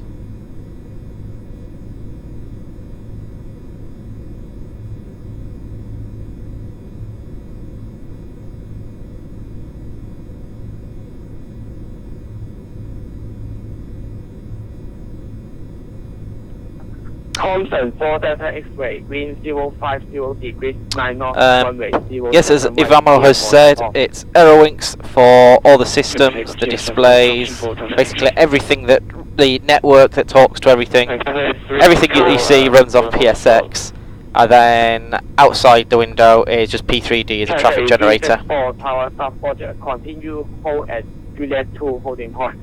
Speaker 6: Thompson 4 Delta X-ray, wind 050 degrees, 9 knots, runway 0.
Speaker 1: Yes, as Ivamo has said, it's Aerowinks for all the systems, the displays, basically everything that the network that talks to everything. Everything you see runs off PSX, and then outside the window is just P3D as a traffic generator.
Speaker 6: Tower South Roger, continue hold at Juliet 2 holding point.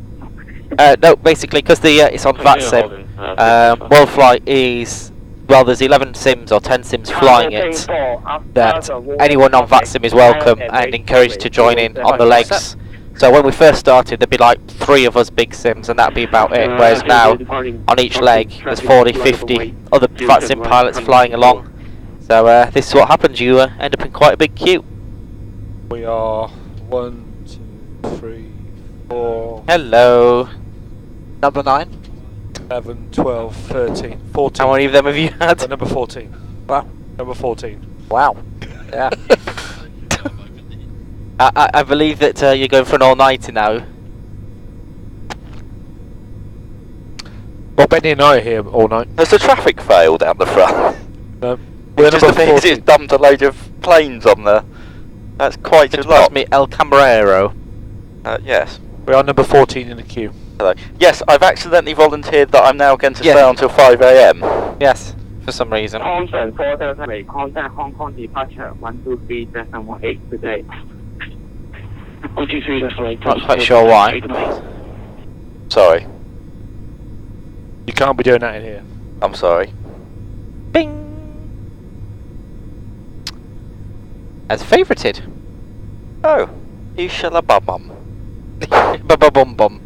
Speaker 1: No, basically, because it's on VATSIM, Worldflight is, well, there's 11 sims or 10 sims flying it, that anyone on VATSIM is welcome and encouraged to join in on the legs. So when we first started, there'd be like 3 of us big sims, and that'd be about it, whereas now, on each leg, there's 40, 50 other VATSIM pilots flying along. So this is what happens, you end up in quite a big queue.
Speaker 2: We are 1, 2, 3, 4.
Speaker 1: Hello.
Speaker 4: Number 9.
Speaker 2: 11, 12, 13, 14.
Speaker 1: How many of them have you had?
Speaker 2: Number 14.
Speaker 4: Wow.
Speaker 2: Number 14.
Speaker 4: Wow. Yeah.
Speaker 1: I believe that you're going for an all-nighter now.
Speaker 2: Well, Benny and I are here all night.
Speaker 7: There's a traffic fail down the front.
Speaker 2: No.
Speaker 7: It just appears it's dumped a load of planes on there. That's quite a lot.
Speaker 1: Me El Camarero.
Speaker 7: Yes.
Speaker 2: We are number 14 in the queue.
Speaker 7: Hello. Yes, I've accidentally volunteered that I'm now going to
Speaker 1: Yeah.
Speaker 7: stay until 5 AM.
Speaker 1: Yes, for some reason.
Speaker 6: Thompson 4 Delta X-ray, contact Hong Kong departure 123.18 today.
Speaker 3: 123.18.
Speaker 1: Not quite sure why.
Speaker 7: Sorry.
Speaker 2: You can't be doing that in here.
Speaker 7: I'm sorry.
Speaker 1: Bing! As favorited.
Speaker 7: Oh, you shalabum.
Speaker 1: Bum.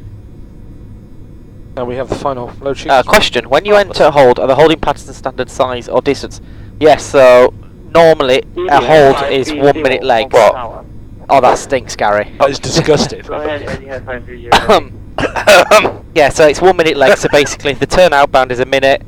Speaker 2: Now we have the final load sheet.
Speaker 1: Question: when you enter hold, are the holding patterns standard size or distance? Yes. So normally a hold is 1 minute legs.
Speaker 7: What?
Speaker 1: Oh, that stinks, Gary.
Speaker 2: That is disgusting.
Speaker 6: Go ahead, Eddie has time for you.
Speaker 1: Yeah. So it's 1 minute legs. So basically, the turn outbound is a minute.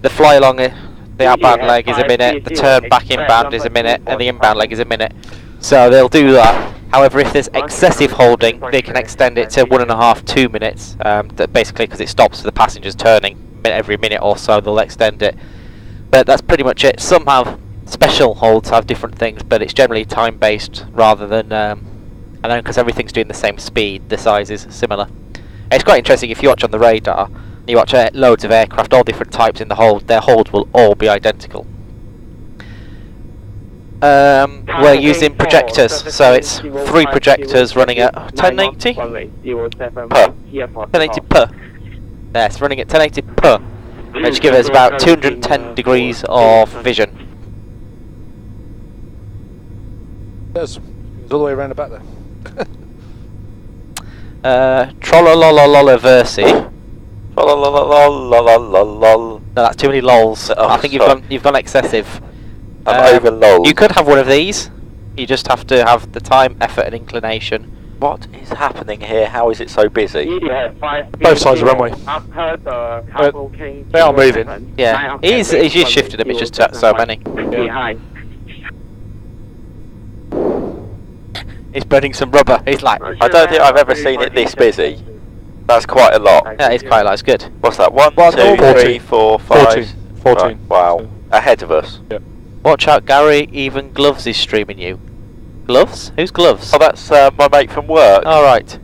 Speaker 1: The fly along the outbound leg is a minute. The turn back inbound is a minute, and the inbound leg is a minute. So they'll do that. However, if there's excessive holding, they can extend it to 1.5, 2 minutes. That basically, because it stops the passengers turning every minute or so, they'll extend it. But that's pretty much it. Some have special holds, have different things, but it's generally time-based rather than. And then because everything's doing the same speed, the size is similar. It's quite interesting if you watch on the radar. You watch loads of aircraft, all different types in the hold. Their holds will all be identical. We're using projectors, so it's 3 projectors running at 1080 per. 1080 per. Yes, running at 1080 per, which gives us about 210 degrees of vision.
Speaker 2: It's all the way around the back there.
Speaker 1: Trollolololola versi.
Speaker 7: Lol.
Speaker 1: No, that's too many lols.
Speaker 7: Oh,
Speaker 1: I think you've gone excessive.
Speaker 7: I'm over lol.
Speaker 1: You could have one of these. You just have to have the time, effort, and inclination.
Speaker 7: What is happening here? How is it so busy?
Speaker 2: Both sides of the runway. They are moving.
Speaker 1: Yeah, he's just shifted them. It's just so many.
Speaker 6: Behind.
Speaker 1: He's burning some rubber. He's like,
Speaker 7: I don't think I've ever seen it this busy. That's quite a lot.
Speaker 1: yeah, it's quite like, it's good.
Speaker 7: What's that? 1, 2, 3, 4, 5.
Speaker 2: 14.
Speaker 7: Right, wow. Ahead of us.
Speaker 1: Watch out, Gary. Even Gloves is streaming you. Gloves? Who's Gloves?
Speaker 7: Oh, that's my mate from work.
Speaker 1: All right.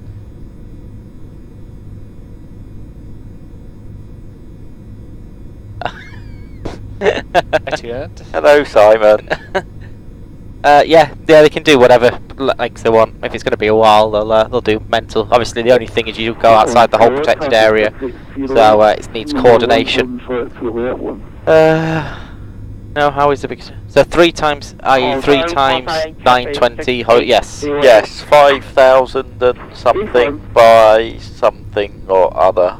Speaker 2: Etihad.
Speaker 7: Hello, Simon.
Speaker 1: Yeah, they can do whatever like they want. If it's going to be a while, they'll do mental. Obviously, the only thing is you go outside the whole protected area, so it needs coordination. No, how is the big? So 3 times, i.e. 3 times 920. Yes.
Speaker 7: Yes, 5,000 and something by something or other.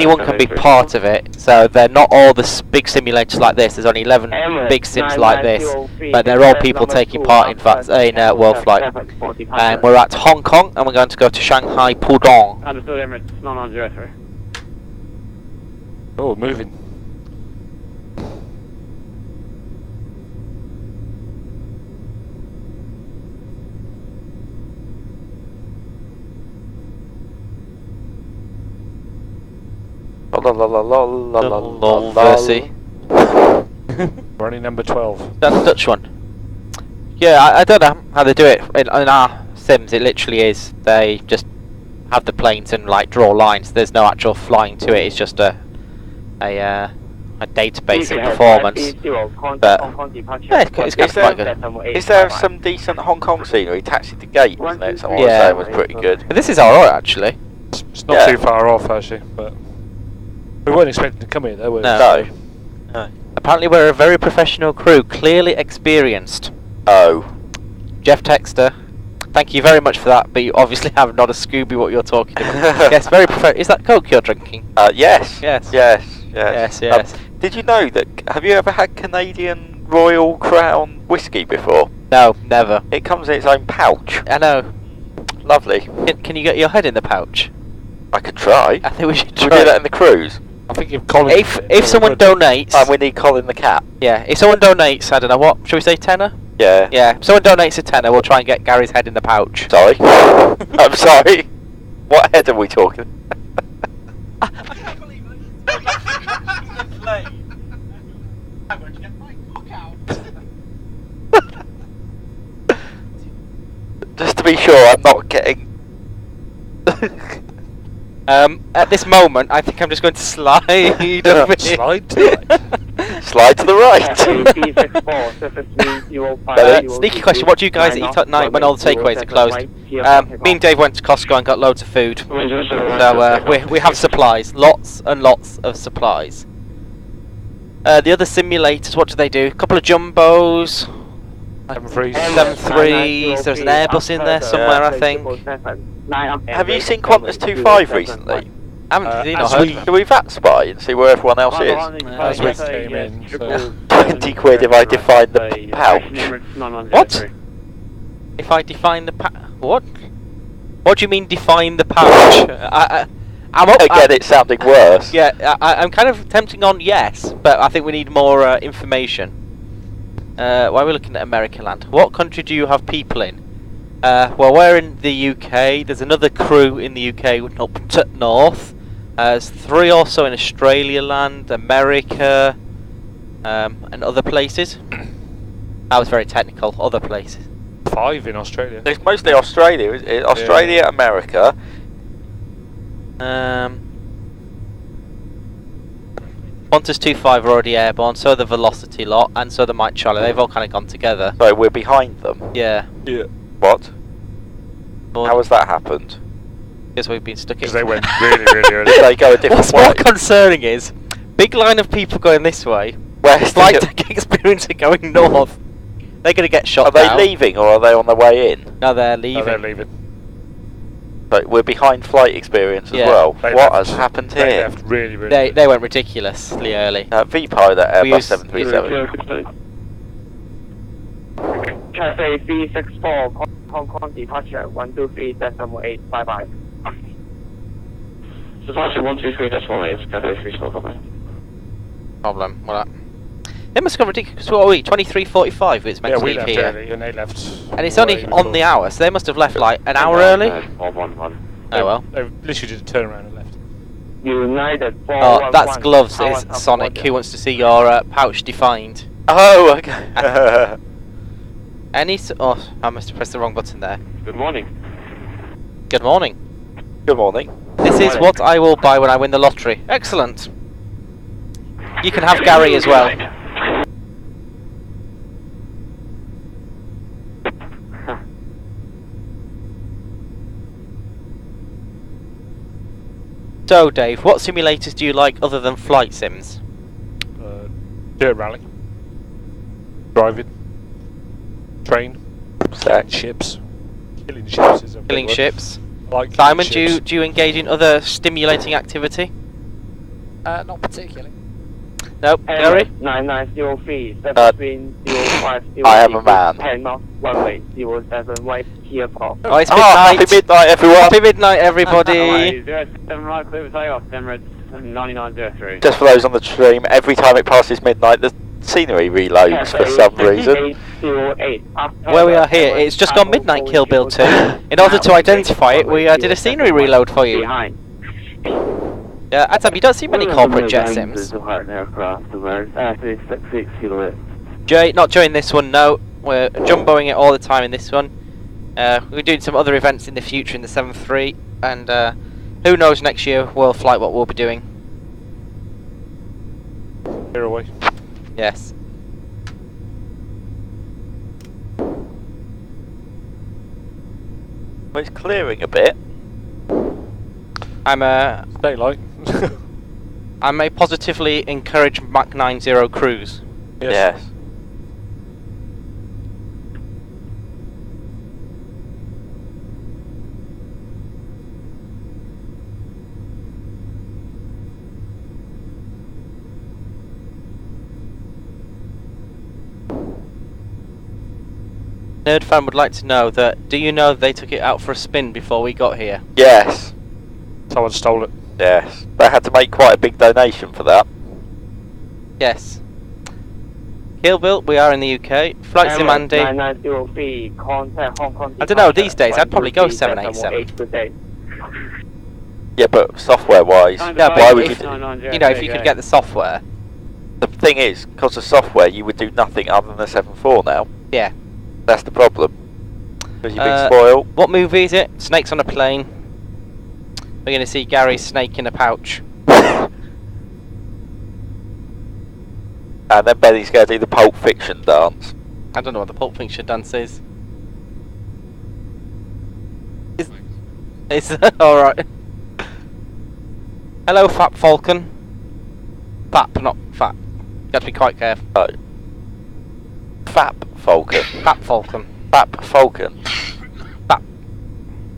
Speaker 1: anyone can be part of it. So they're not all the big simulators like this. There's only 11 big sims like this, but they're all people taking part in Worldflight. And we're at Hong Kong, and we're going to go to Shanghai Pudong.
Speaker 6: Understood, Emirates 993.
Speaker 2: Oh, moving.
Speaker 1: Versi.
Speaker 2: Running number 12.
Speaker 1: That's the Dutch one. Yeah, I don't know how they do it. In our sims, it literally is. They just have the planes and like draw lines. There's no actual flying to it. It's just a database of performance. But yeah, it's quite good.
Speaker 7: Is there some decent Hong Kong scenery? Taxi to Gate, isn't it? Someone was
Speaker 1: Yeah.
Speaker 7: saying was pretty good.
Speaker 1: But this is alright actually.
Speaker 2: It's not
Speaker 7: Yeah.
Speaker 2: too far off, actually, but we weren't expecting to come here, though, were we?
Speaker 1: No.
Speaker 7: No.
Speaker 1: Apparently we're a very professional crew, clearly experienced.
Speaker 7: Oh.
Speaker 1: Jeff Texter, thank you very much for that, but you obviously have not a Scooby what you're talking about. Yes, very professional. Is that Coke you're drinking?
Speaker 7: Yes.
Speaker 1: Yes.
Speaker 7: Yes.
Speaker 1: Yes, yes.
Speaker 7: Did you know that? Have you ever had Canadian Royal Crown whiskey before?
Speaker 1: No, never.
Speaker 7: It comes in its own pouch.
Speaker 1: I know.
Speaker 7: Lovely.
Speaker 1: Can you get your head in the pouch?
Speaker 7: I could try.
Speaker 1: I think we should
Speaker 7: Should
Speaker 1: try.
Speaker 7: we do that in the cruise?
Speaker 2: I think if Colin...
Speaker 1: If someone donates...
Speaker 7: And we need Colin the cat.
Speaker 1: Yeah, if someone donates, I don't know, what, should we say tenner?
Speaker 7: Yeah.
Speaker 1: Yeah, if someone donates a tenner, we'll try and get Gary's head in the pouch.
Speaker 7: Sorry. I'm sorry. What head are we talking? Just to be sure, I'm not getting.
Speaker 1: At this moment, I think I'm just going to slide a bit.
Speaker 2: Slide to the right.
Speaker 7: Slide to the right.
Speaker 1: Sneaky question, what do you guys eat at night when all the takeaways are closed? Me and Dave went to Costco and got loads of food. So we have supplies, lots and lots of supplies. The other simulators, what do they do? A couple of jumbos, 7.3s, there's an Airbus in there somewhere, I think.
Speaker 7: Have you seen Qantas 2.5 recently?
Speaker 1: I haven't seen or heard.
Speaker 7: Should we VAT spy and see where everyone else is?
Speaker 2: As we came in, so...
Speaker 7: 20 quid if I define the pouch.
Speaker 1: What? If I define the what? What do you mean define the pouch? I'm up.
Speaker 7: Again, it's sounding worse.
Speaker 1: Yeah, I'm kind of tempting on yes, but I think we need more information. Why are we looking at American land? What country do you have people in? Well, we're in the UK. There's another crew in the UK up to north. There's 3 also in Australia land, America, and other places. That was very technical. Other places.
Speaker 2: 5 in Australia.
Speaker 7: It's mostly Australia. Australia, America.
Speaker 1: Qantas 25 are already airborne, so the Velocity lot, and so the Mike Charlie. They've all kind of gone together.
Speaker 7: So we're behind them.
Speaker 1: Yeah.
Speaker 2: Yeah.
Speaker 7: What? How has that happened?
Speaker 1: Because we've been stuck in.
Speaker 2: Because they went really, really early.
Speaker 7: Did they go a different
Speaker 1: What's
Speaker 7: way?
Speaker 1: more concerning is, big line of people going this way.
Speaker 7: Where's
Speaker 1: Flight
Speaker 7: the-
Speaker 1: deck experience are going north. They're going to get shot
Speaker 7: Are they
Speaker 1: down.
Speaker 7: leaving or are they on their way in?
Speaker 1: No, they're leaving.
Speaker 2: No, they're leaving.
Speaker 7: But we're behind flight experience as
Speaker 1: Yeah.
Speaker 7: well.
Speaker 2: They
Speaker 7: What
Speaker 2: left.
Speaker 7: has happened
Speaker 2: They
Speaker 7: here?
Speaker 2: left really, really
Speaker 1: They
Speaker 2: early.
Speaker 1: they went ridiculously early.
Speaker 7: V-Pilot
Speaker 1: We
Speaker 7: Airbus
Speaker 1: use-
Speaker 7: 737.
Speaker 6: Cathay 364, Hong Kong departure 123.855.
Speaker 3: Departure 123.8, Cathay 364, copy.
Speaker 1: Problem. Well, they must have gone ridiculous. What are we? 23:45. It's meant
Speaker 2: Yeah,
Speaker 1: to
Speaker 2: we
Speaker 1: leave
Speaker 2: left
Speaker 1: here,
Speaker 2: early and they left.
Speaker 1: and it's only
Speaker 2: way
Speaker 1: on the
Speaker 2: before.
Speaker 1: hour, so they must have left like an hour early.
Speaker 3: 411.
Speaker 1: Oh well.
Speaker 2: They literally did a turnaround and left.
Speaker 6: United
Speaker 1: Oh,
Speaker 6: 411.
Speaker 1: that's gloves.
Speaker 6: Power
Speaker 1: It's
Speaker 6: South
Speaker 1: Sonic.
Speaker 6: Georgia.
Speaker 1: Who wants to see your pouch defined?
Speaker 7: Oh, okay.
Speaker 1: Oh, I must have pressed the wrong button there.
Speaker 3: Good morning.
Speaker 1: Good morning.
Speaker 7: Good morning.
Speaker 1: This is what I will buy when I win the lottery. Excellent. You can have Gary as well. So, Dave, what simulators do you like other than flight sims?
Speaker 2: Dirt rally. Driving. Train.
Speaker 7: Stack.
Speaker 2: Ships. Killing ships is a big
Speaker 1: Killing
Speaker 2: word.
Speaker 1: ships.
Speaker 2: I like killing
Speaker 1: Simon,
Speaker 2: ships.
Speaker 1: do you engage in other stimulating activity?
Speaker 4: Not particularly.
Speaker 1: Nope. Gary?
Speaker 6: 9903,
Speaker 7: Uh,
Speaker 6: 73050.
Speaker 7: I am a man.
Speaker 6: 10 knots, runway 07 right, here for.
Speaker 1: Oh, it's
Speaker 7: Oh,
Speaker 1: midnight.
Speaker 7: happy midnight, everyone.
Speaker 1: Happy midnight, everybody.
Speaker 3: 07 right, clear for takeoff, Emirates 9903.
Speaker 7: Just for those on the stream, every time it passes midnight, the scenery reloads for some reason.
Speaker 6: 808.
Speaker 1: Where we are here, it's just gone midnight, Kill Bill 2. In order to identify it, we did a scenery reload for you.
Speaker 6: Behind.
Speaker 1: Atam, you don't see many corporate jet sims. Jay, not during this one, no. We're jumboing it all the time in this one. We're doing some other events in the future in the 7.3, and who knows next year, Worldflight, what we'll be doing.
Speaker 2: Clear away.
Speaker 1: Yes.
Speaker 7: Well, it's clearing a bit.
Speaker 1: I may positively encourage Mach 90 cruise.
Speaker 7: Yes.
Speaker 1: Nerd fan would like to know that, do you know they took it out for a spin before we got here?
Speaker 7: Yes.
Speaker 2: Someone stole it.
Speaker 7: Yes. They had to make quite a big donation for that.
Speaker 1: Yes. Kill Bill, we are in the UK. Flight Sim Andy.
Speaker 6: 9903, contact Hong Kong.
Speaker 1: I don't know, these days I'd probably go 787.
Speaker 6: Good day.
Speaker 7: Yeah, but software-wise,
Speaker 1: Yeah,
Speaker 7: why
Speaker 1: but
Speaker 7: would
Speaker 1: if,
Speaker 7: you?
Speaker 1: you know, if you could get the software.
Speaker 7: The thing is, because of software, you would do nothing other than the 7.4 now.
Speaker 1: Yeah.
Speaker 7: That's the problem. Because you've been spoiled.
Speaker 1: What movie is it? Snakes on a Plane. We're going to see Gary's snake in a pouch.
Speaker 7: And then Betty's going to do the Pulp Fiction dance.
Speaker 1: I don't know what the Pulp Fiction dance is. It's alright. Hello, Fat Falcon. Fap, not fat. You have to be quite careful.
Speaker 7: Oh. Fap Falcon.
Speaker 1: Fat Falcon.
Speaker 7: Fap Falcon.
Speaker 1: Fap.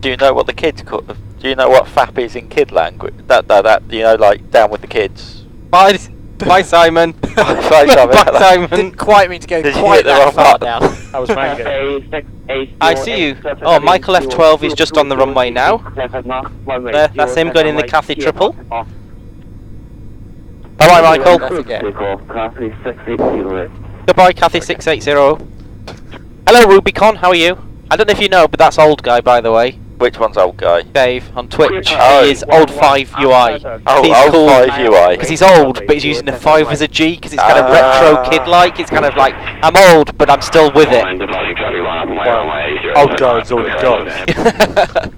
Speaker 7: Do you know what the kids call? Do you know what fap is in kid language? That you know, like down with the kids.
Speaker 1: Bye, bye Simon.
Speaker 7: Bye, Simon.
Speaker 1: Bye, Simon.
Speaker 4: Didn't quite mean to go
Speaker 7: Did you
Speaker 4: quite
Speaker 7: hit the
Speaker 4: that
Speaker 7: wrong
Speaker 4: far
Speaker 7: button?
Speaker 4: down.
Speaker 2: That was Mango.
Speaker 1: I see you. Oh, Michael F12 is just on the runway now. There, that's him going in the Cathay triple. Bye bye, Michael.
Speaker 4: Don't forget.
Speaker 1: Goodbye, Cathay 680. Hello, Rubicon. How are you? I don't know if you know, but that's old guy, by the way.
Speaker 7: Which one's old guy?
Speaker 1: Dave on Twitch.
Speaker 7: Oh.
Speaker 1: He is old 5 UI.
Speaker 7: Oh,
Speaker 1: He's
Speaker 7: old
Speaker 1: cool
Speaker 7: 5 UI.
Speaker 1: because he's old, but he's using the 5 as a G because it's kind of retro kid-like. It's kind of like, I'm old, but I'm still with it.
Speaker 2: Old guy's old guy.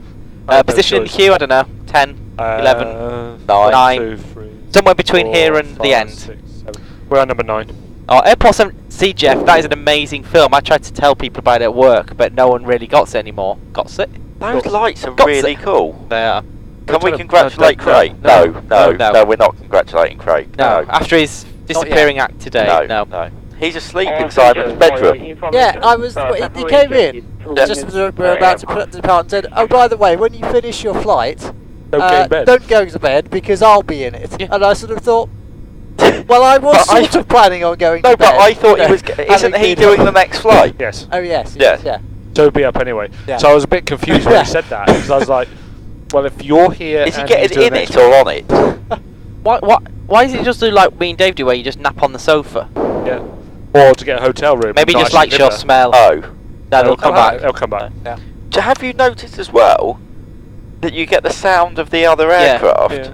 Speaker 1: Position in the queue, I don't know, 10, 11, 9.
Speaker 2: 2, 3,
Speaker 1: Somewhere between
Speaker 2: 4,
Speaker 1: here and
Speaker 2: 5,
Speaker 1: the end.
Speaker 2: 6, 7. We're at number 9.
Speaker 1: Oh, Airport 7. See, Jeff, that is an amazing film. I tried to tell people about it at work, but no one really got it anymore. Got it?
Speaker 7: Those lights are
Speaker 1: Got
Speaker 7: really
Speaker 1: it.
Speaker 7: cool.
Speaker 1: They are.
Speaker 7: Can we
Speaker 2: No,
Speaker 7: congratulate
Speaker 2: no,
Speaker 7: Craig?
Speaker 1: no,
Speaker 7: No, we're not congratulating Craig.
Speaker 1: No,
Speaker 7: No,
Speaker 1: after his disappearing act today, no.
Speaker 7: He's asleep in Simon's bedroom.
Speaker 4: Yeah, I was. He came in just as we were about to depart and said, "Oh, by the way, when you finish your flight,
Speaker 2: Don't go in bed.
Speaker 4: don't go to bed because I'll be in it."
Speaker 1: Yeah.
Speaker 4: And I sort of thought, well, I was
Speaker 7: But
Speaker 4: sort of planning on going
Speaker 7: No,
Speaker 4: to bed.
Speaker 7: but I thought he was.
Speaker 4: Having
Speaker 7: Isn't he
Speaker 4: been-
Speaker 7: doing the next flight?
Speaker 2: Yes.
Speaker 4: Oh yes.
Speaker 7: Yeah.
Speaker 4: Yeah.
Speaker 2: So he'll be up anyway.
Speaker 4: Yeah.
Speaker 2: So I was a bit confused when he said that because I was like, well, if you're here,
Speaker 7: Is he
Speaker 2: and he's
Speaker 7: getting
Speaker 2: doing
Speaker 7: in
Speaker 2: next
Speaker 7: it or on it?
Speaker 1: Why is it just do like me and Dave do, where you just nap on the sofa?
Speaker 2: Yeah. Or to get a hotel room.
Speaker 1: Maybe he
Speaker 2: and
Speaker 1: just
Speaker 2: not
Speaker 1: likes
Speaker 2: actually
Speaker 1: your
Speaker 2: live
Speaker 1: smell.
Speaker 7: Oh.
Speaker 1: That'll come back.
Speaker 2: They'll come back.
Speaker 4: Yeah.
Speaker 7: Have you noticed as well that you get the sound of the other
Speaker 1: Yeah.
Speaker 7: aircraft,
Speaker 2: Yeah.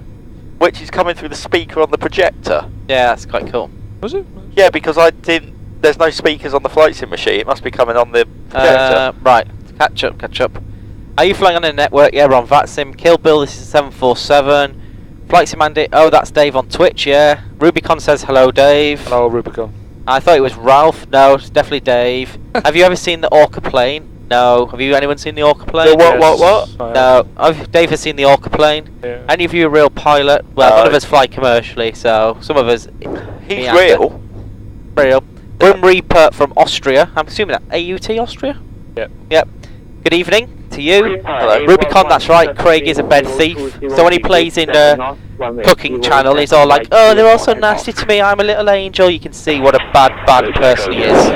Speaker 7: which is coming through the speaker on the projector?
Speaker 1: Yeah, that's quite cool.
Speaker 2: Was it?
Speaker 7: Yeah, because I didn't. There's no speakers on the flight sim machine. It must be coming on the projector.
Speaker 1: Right, catch up. Are you flying on a network? Yeah, we're on VATSIM. Kill Bill, this is 747. Flight Sim Andy, oh, that's Dave on Twitch, yeah. Rubicon says hello, Dave.
Speaker 2: Hello, Rubicon.
Speaker 1: I thought it was Ralph. No, it's definitely Dave. Have you ever seen the Orca plane? No. Have you anyone seen the Orca plane?
Speaker 7: The what?
Speaker 2: I am.
Speaker 1: No. Dave has seen the Orca plane.
Speaker 2: Yeah.
Speaker 1: Any of you a real pilot? Well, none of us fly commercially, so some of us.
Speaker 7: He's
Speaker 1: me and
Speaker 7: real.
Speaker 1: Real. Grim Reaper from Austria. I'm assuming that AUT Austria?
Speaker 2: Yep.
Speaker 1: Yep. Good evening to you.
Speaker 7: Hello.
Speaker 1: Rubicon, that's right. Craig is a bed thief. So when he plays in the cooking channel, he's all like, oh, they're all so nasty to me. I'm a little angel. You can see what a bad person he is.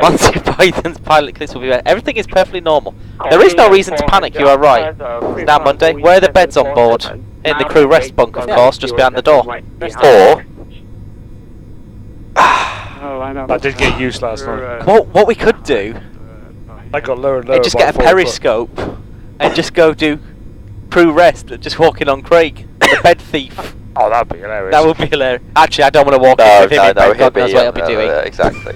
Speaker 1: Monty Python's pilot clips will be better. Everything is perfectly normal. There is no reason to panic, you are right. It's now Monday. Where are the beds on board? In the crew rest bunk, of course, just behind the door.
Speaker 7: Or
Speaker 2: I did get used last night.
Speaker 1: What we could do
Speaker 2: I got lower and lower.
Speaker 1: is just
Speaker 2: by
Speaker 1: get a
Speaker 2: 4
Speaker 1: periscope and just go do crew rest, just walking on Craig, the bed thief.
Speaker 2: Oh, that'd be hilarious.
Speaker 1: That would be hilarious. Actually, I don't want to walk in
Speaker 7: no,
Speaker 1: with him in bed. God knows what he'll be doing.
Speaker 7: exactly.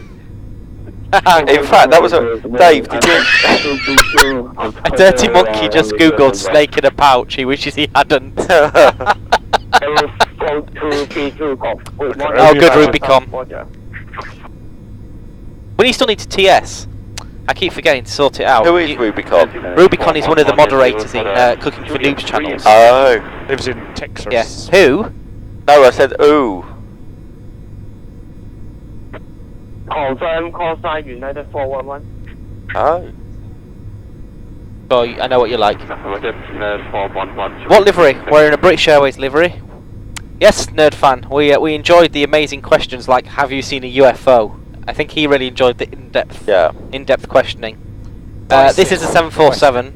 Speaker 7: In fact, that was a Dave. Did you?
Speaker 1: A dirty monkey just googled snake in a pouch. He wishes he hadn't. Oh, good Rubicon. We still need to TS. I keep forgetting to sort it out.
Speaker 7: Who is Rubicon?
Speaker 1: Rubicon is one of the moderators in Cooking for Noobs channels.
Speaker 7: Oh.
Speaker 2: Lives in Texas.
Speaker 1: Yes. Who?
Speaker 7: No, I said ooh.
Speaker 6: Confirm call sign United 411.
Speaker 7: Oh.
Speaker 1: Oh, I know what you like.
Speaker 3: What
Speaker 1: What livery? We're in a British Airways livery. Yes, nerd fan. We enjoyed the amazing questions like, have you seen a UFO? I think he really enjoyed the in-depth questioning. This is a 747.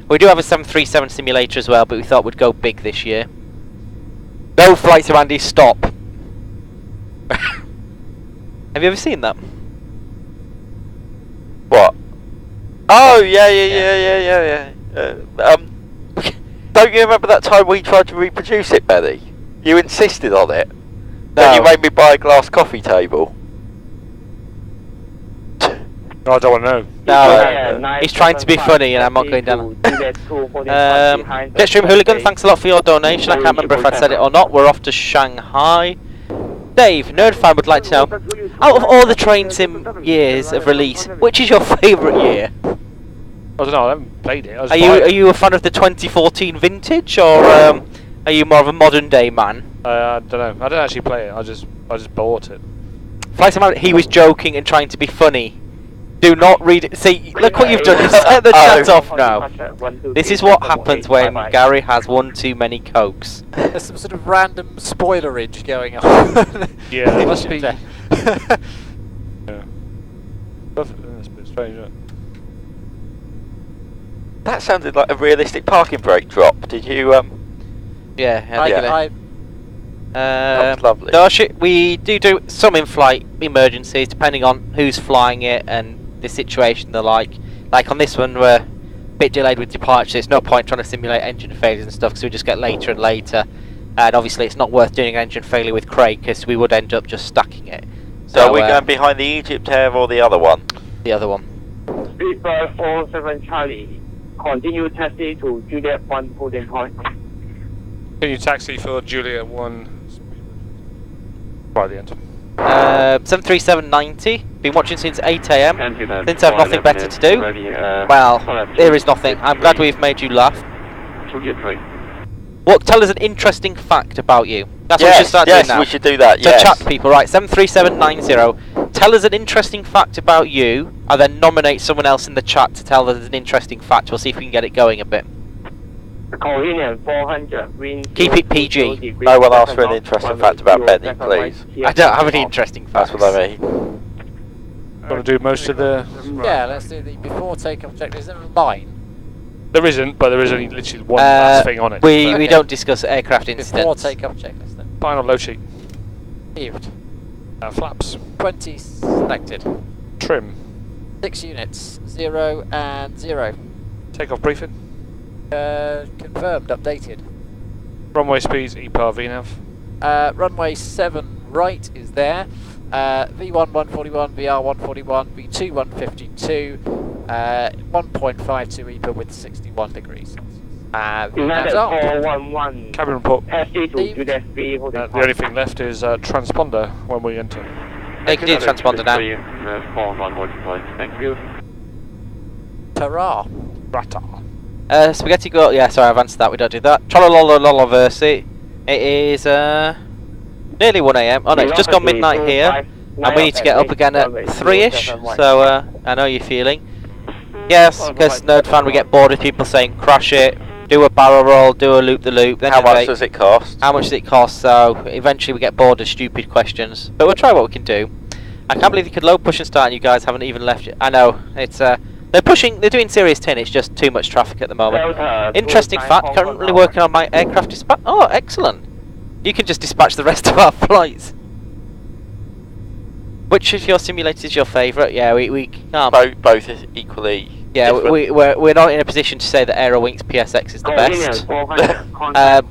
Speaker 1: We do have a 737 simulator as well, but we thought we'd go big this year. No flights of Andy, stop. Have you ever seen that?
Speaker 7: What? Oh yeah. Don't you remember that time we tried to reproduce it, Betty? You insisted on it. Then you made me buy a glass coffee table.
Speaker 2: No, I don't want to know.
Speaker 1: No, he's trying to be funny and I'm not going down. Jetstream Hooligan, thanks a lot for your donation. I can't remember if I said it or not. We're off to Shanghai. Dave, Nerdfan would like to know, out of all the train sim years of release, which is your favourite year?
Speaker 2: I don't know. I haven't played it.
Speaker 1: Are you a fan of the 2014 vintage, or are you more of a modern day man?
Speaker 2: I don't know. I didn't actually play it. I just bought it.
Speaker 1: Flight Sim, he was joking and trying to be funny. Do not read it. See, look what you've done. You've set the chat off now. This is what happens when Gary has one too many cokes.
Speaker 4: There's some sort of random spoilerage going on.
Speaker 2: Yeah, it must be.
Speaker 4: Yeah.
Speaker 2: Yeah. That's a bit strange, isn't it?
Speaker 7: That sounded like a realistic parking brake drop. Did you?
Speaker 1: Yeah,
Speaker 7: That was lovely.
Speaker 1: No, we do some in-flight emergencies, depending on who's flying it and the situation they're like. Like on this one, we're bit delayed with departure. There's no point trying to simulate engine failures and stuff because we just get later and later. And obviously it's not worth doing an engine failure with Craig because we would end up just stacking it.
Speaker 7: So are we going behind the Egypt Air or the other one?
Speaker 1: The other one.
Speaker 6: Reaper 47 Charlie, continue taxi to Juliet 1 Pudong Point.
Speaker 2: Can you taxi for Juliet 1? Right at the end.
Speaker 1: 73790. Been watching since 8 AM. Since I have nothing better to do. Well, there is nothing. I'm glad we've made you laugh. What? Tell us an interesting fact about you. That's what we should start doing now.
Speaker 7: Yes, we should do that.
Speaker 1: So chat people, right? 73790. Tell us an interesting fact about you, and then nominate someone else in the chat to tell us an interesting fact. We'll see if we can get it going a bit.
Speaker 6: Convenient 400. Wind
Speaker 1: Keep it PG.
Speaker 7: No one asked for an interesting fact about Benny, please.
Speaker 1: I don't have any interesting facts.
Speaker 7: That's what I mean.
Speaker 2: Want to do most of the...
Speaker 4: Yeah, let's do the before takeoff checklist. Is there a line?
Speaker 2: There isn't, but there is only literally one last thing on it.
Speaker 1: We
Speaker 4: Okay.
Speaker 1: don't discuss aircraft incidents.
Speaker 4: Before takeoff checklist then.
Speaker 2: Final load sheet.
Speaker 4: Received.
Speaker 2: Flaps.
Speaker 4: 20 selected.
Speaker 2: Trim.
Speaker 4: 6 units. 0 and 0.
Speaker 2: Takeoff briefing.
Speaker 4: Confirmed, updated.
Speaker 2: Runway speeds, EPAR, VNAV.
Speaker 4: Runway 7 right is there. V1 141, VR 141, V2 152, 1.52 EPA with 61 degrees.
Speaker 6: United 411.
Speaker 2: Cabin report.
Speaker 6: Taxi to Juliet 3 Pudong
Speaker 2: The
Speaker 6: Point.
Speaker 2: only thing left is transponder when we enter.
Speaker 1: They can do the transponder now.
Speaker 3: Thank you.
Speaker 4: Ta-ra!
Speaker 2: Rata.
Speaker 1: Spaghetti go. Yeah, sorry, I've answered that. We don't do that. Trollolololoversi. It is nearly 1 AM. Oh no, it's just gone midnight here, and we need to get up again at 3ish. So I know you're feeling. Yes, because Nerd Fan, we get bored with people saying crash it, do a barrel roll, do a loop the loop. Then
Speaker 7: How much does it cost?
Speaker 1: How much does it cost? So eventually we get bored of stupid questions, but we'll try what we can do. I can't believe you could load, push and start, and you guys haven't even left yet. I know it's they're pushing. They're doing Series 10. It's just too much traffic at the moment. Interesting fact. Currently working on my aircraft dispatch. Oh, excellent. You can just dispatch the rest of our flights. Which of your simulators is your favourite? Yeah, we can't.
Speaker 7: Both is equally.
Speaker 1: Yeah,
Speaker 7: different.
Speaker 1: we're not in a position to say that Aerowings PSX is the best.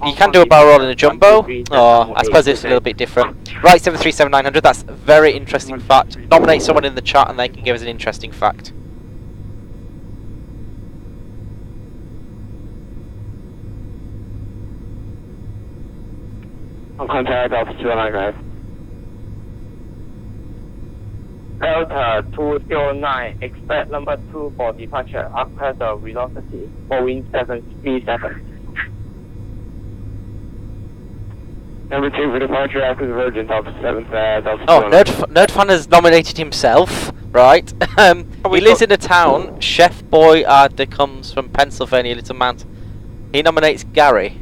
Speaker 1: You can do a barrel roll in a jumbo, or I suppose it's a little bit different. Right, 737-900. That's a very interesting fact. Nominate someone in the chat, and they can give us an interesting fact.
Speaker 3: On contact Alpha 209.
Speaker 6: Delta 209, expect number 2 for departure after the velocity, Boeing 737.
Speaker 3: Number 2 for departure after the Virgin, Delta 7, Delta
Speaker 1: Oh,
Speaker 3: 209.
Speaker 1: Nerdfan has nominated himself, right? He lives in a town. Chef Boyardee comes from Pennsylvania, Little Mountain. He nominates Gary.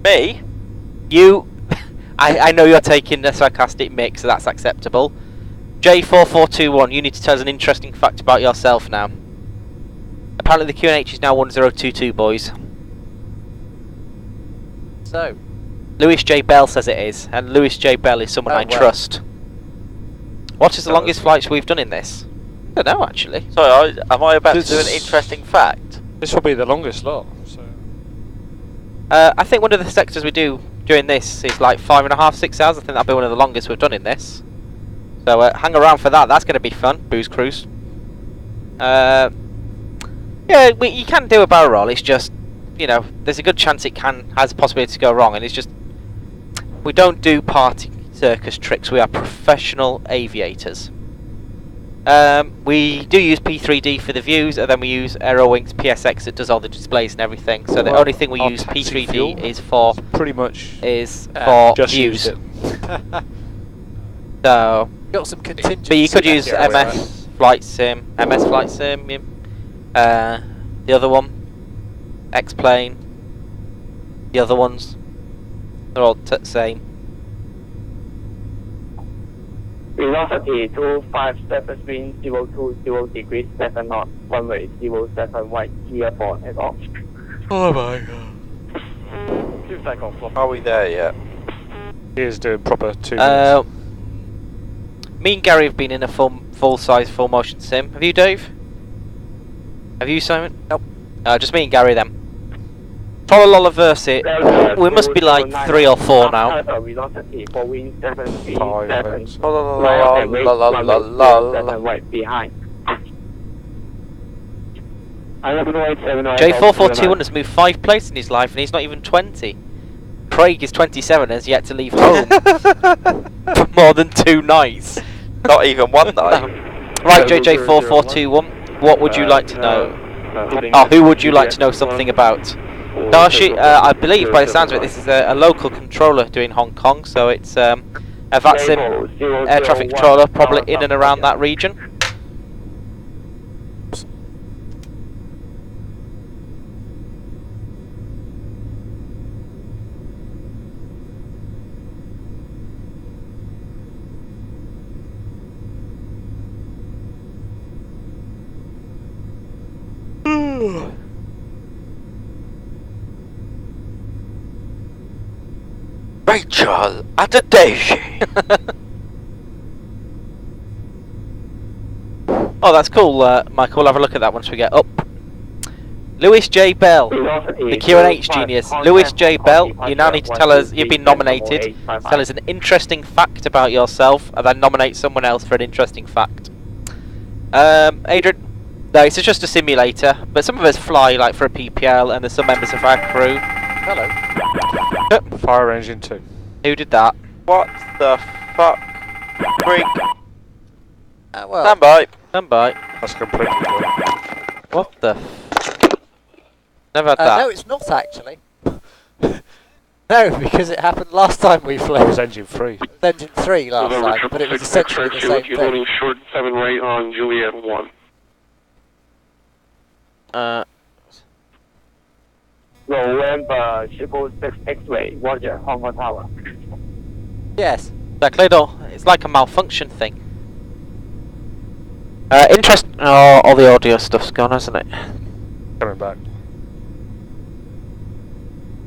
Speaker 7: Me?
Speaker 1: You, I know you're taking a sarcastic mix, so that's acceptable. J4421, you need to tell us an interesting fact about yourself now. Apparently the QNH is now 1022, boys.
Speaker 4: So,
Speaker 1: Lewis J. Bell says it is, and Lewis J. Bell is someone I trust. What is the longest flights we've done in this? I don't know, actually.
Speaker 7: Sorry, am I about to do an interesting fact?
Speaker 2: This will be the longest lot. So.
Speaker 1: I think one of the sectors we do during this is like 5.5, 6 hours. I think that'll be one of the longest we've done in this. So hang around for that. That's going to be fun. Booze Cruise. Yeah, you can do a barrel roll. It's just, you know, there's a good chance it has a possibility to go wrong, and it's just we don't do party circus tricks. We are professional aviators. We do use P3D for the views, and then we use Aerowings PSX that does all the displays and everything. So the only thing we use P3D is for
Speaker 2: pretty much
Speaker 1: for
Speaker 2: just
Speaker 1: views.
Speaker 2: used it.
Speaker 1: So.
Speaker 4: got some contingency.
Speaker 1: But you could use MS Flight Sim, the other one, X-Plane, the other ones, they're all same.
Speaker 6: Velocity 257 wind 020 degrees 7 knot, runway 07 white, clear for takeoff.
Speaker 7: Oh my god.
Speaker 6: 2 takeoff.
Speaker 7: Are we there yet?
Speaker 2: He is doing proper 2 minutes.
Speaker 1: Me and Gary have been in a full-size, full-motion sim. Have you, Dave? Have you, Simon?
Speaker 4: Nope.
Speaker 1: Just me and Gary then. Trollolola versus. We must be like 3 or 4 now.
Speaker 6: Velocity for wind 737.
Speaker 2: Five.
Speaker 6: Right and wait, runway 07 behind.
Speaker 1: J4421 has moved 5 places in his life and he's not even 20. Craig is 27 and has yet to leave home for more than 2 nights.
Speaker 7: Not even one night.
Speaker 1: Right, JJ4421, what would you like to know? Oh, who would you like to know something about? Darshi, I believe by the sounds of it, this is a local controller doing Hong Kong, so it's a VATSIM air traffic controller, probably in and around that region.
Speaker 7: Rachel at the Daisy.
Speaker 1: Oh, that's cool, Michael. We'll have a look at that once we get up. Lewis J. Bell, the Q&H genius. Lewis J. Bell, you now need to tell us, you've been nominated. Tell us an interesting fact about yourself, and then nominate someone else for an interesting fact. Adrian? No, it's just a simulator, but some of us fly like for a PPL, and there's some members of our crew. Hello.
Speaker 2: Fire engine 2.
Speaker 1: Who did that?
Speaker 7: What the fuck? Freak.
Speaker 4: Well,
Speaker 7: Stand by.
Speaker 1: Stand by.
Speaker 2: That's completely good.
Speaker 1: What the Never had that.
Speaker 4: no, it's not actually. No, because it happened last time we flew.
Speaker 2: It was engine 3.
Speaker 4: It was engine 3 last time, but it was essentially the same
Speaker 3: You're
Speaker 4: thing.
Speaker 3: holding short 7 right on Juliet 1.
Speaker 6: November 606 X-ray, Roger, Hong Kong Tower.
Speaker 4: Yes.
Speaker 1: Exactly, though. It's like a malfunction thing. Oh, all the audio stuff's gone, hasn't it?
Speaker 2: Coming back.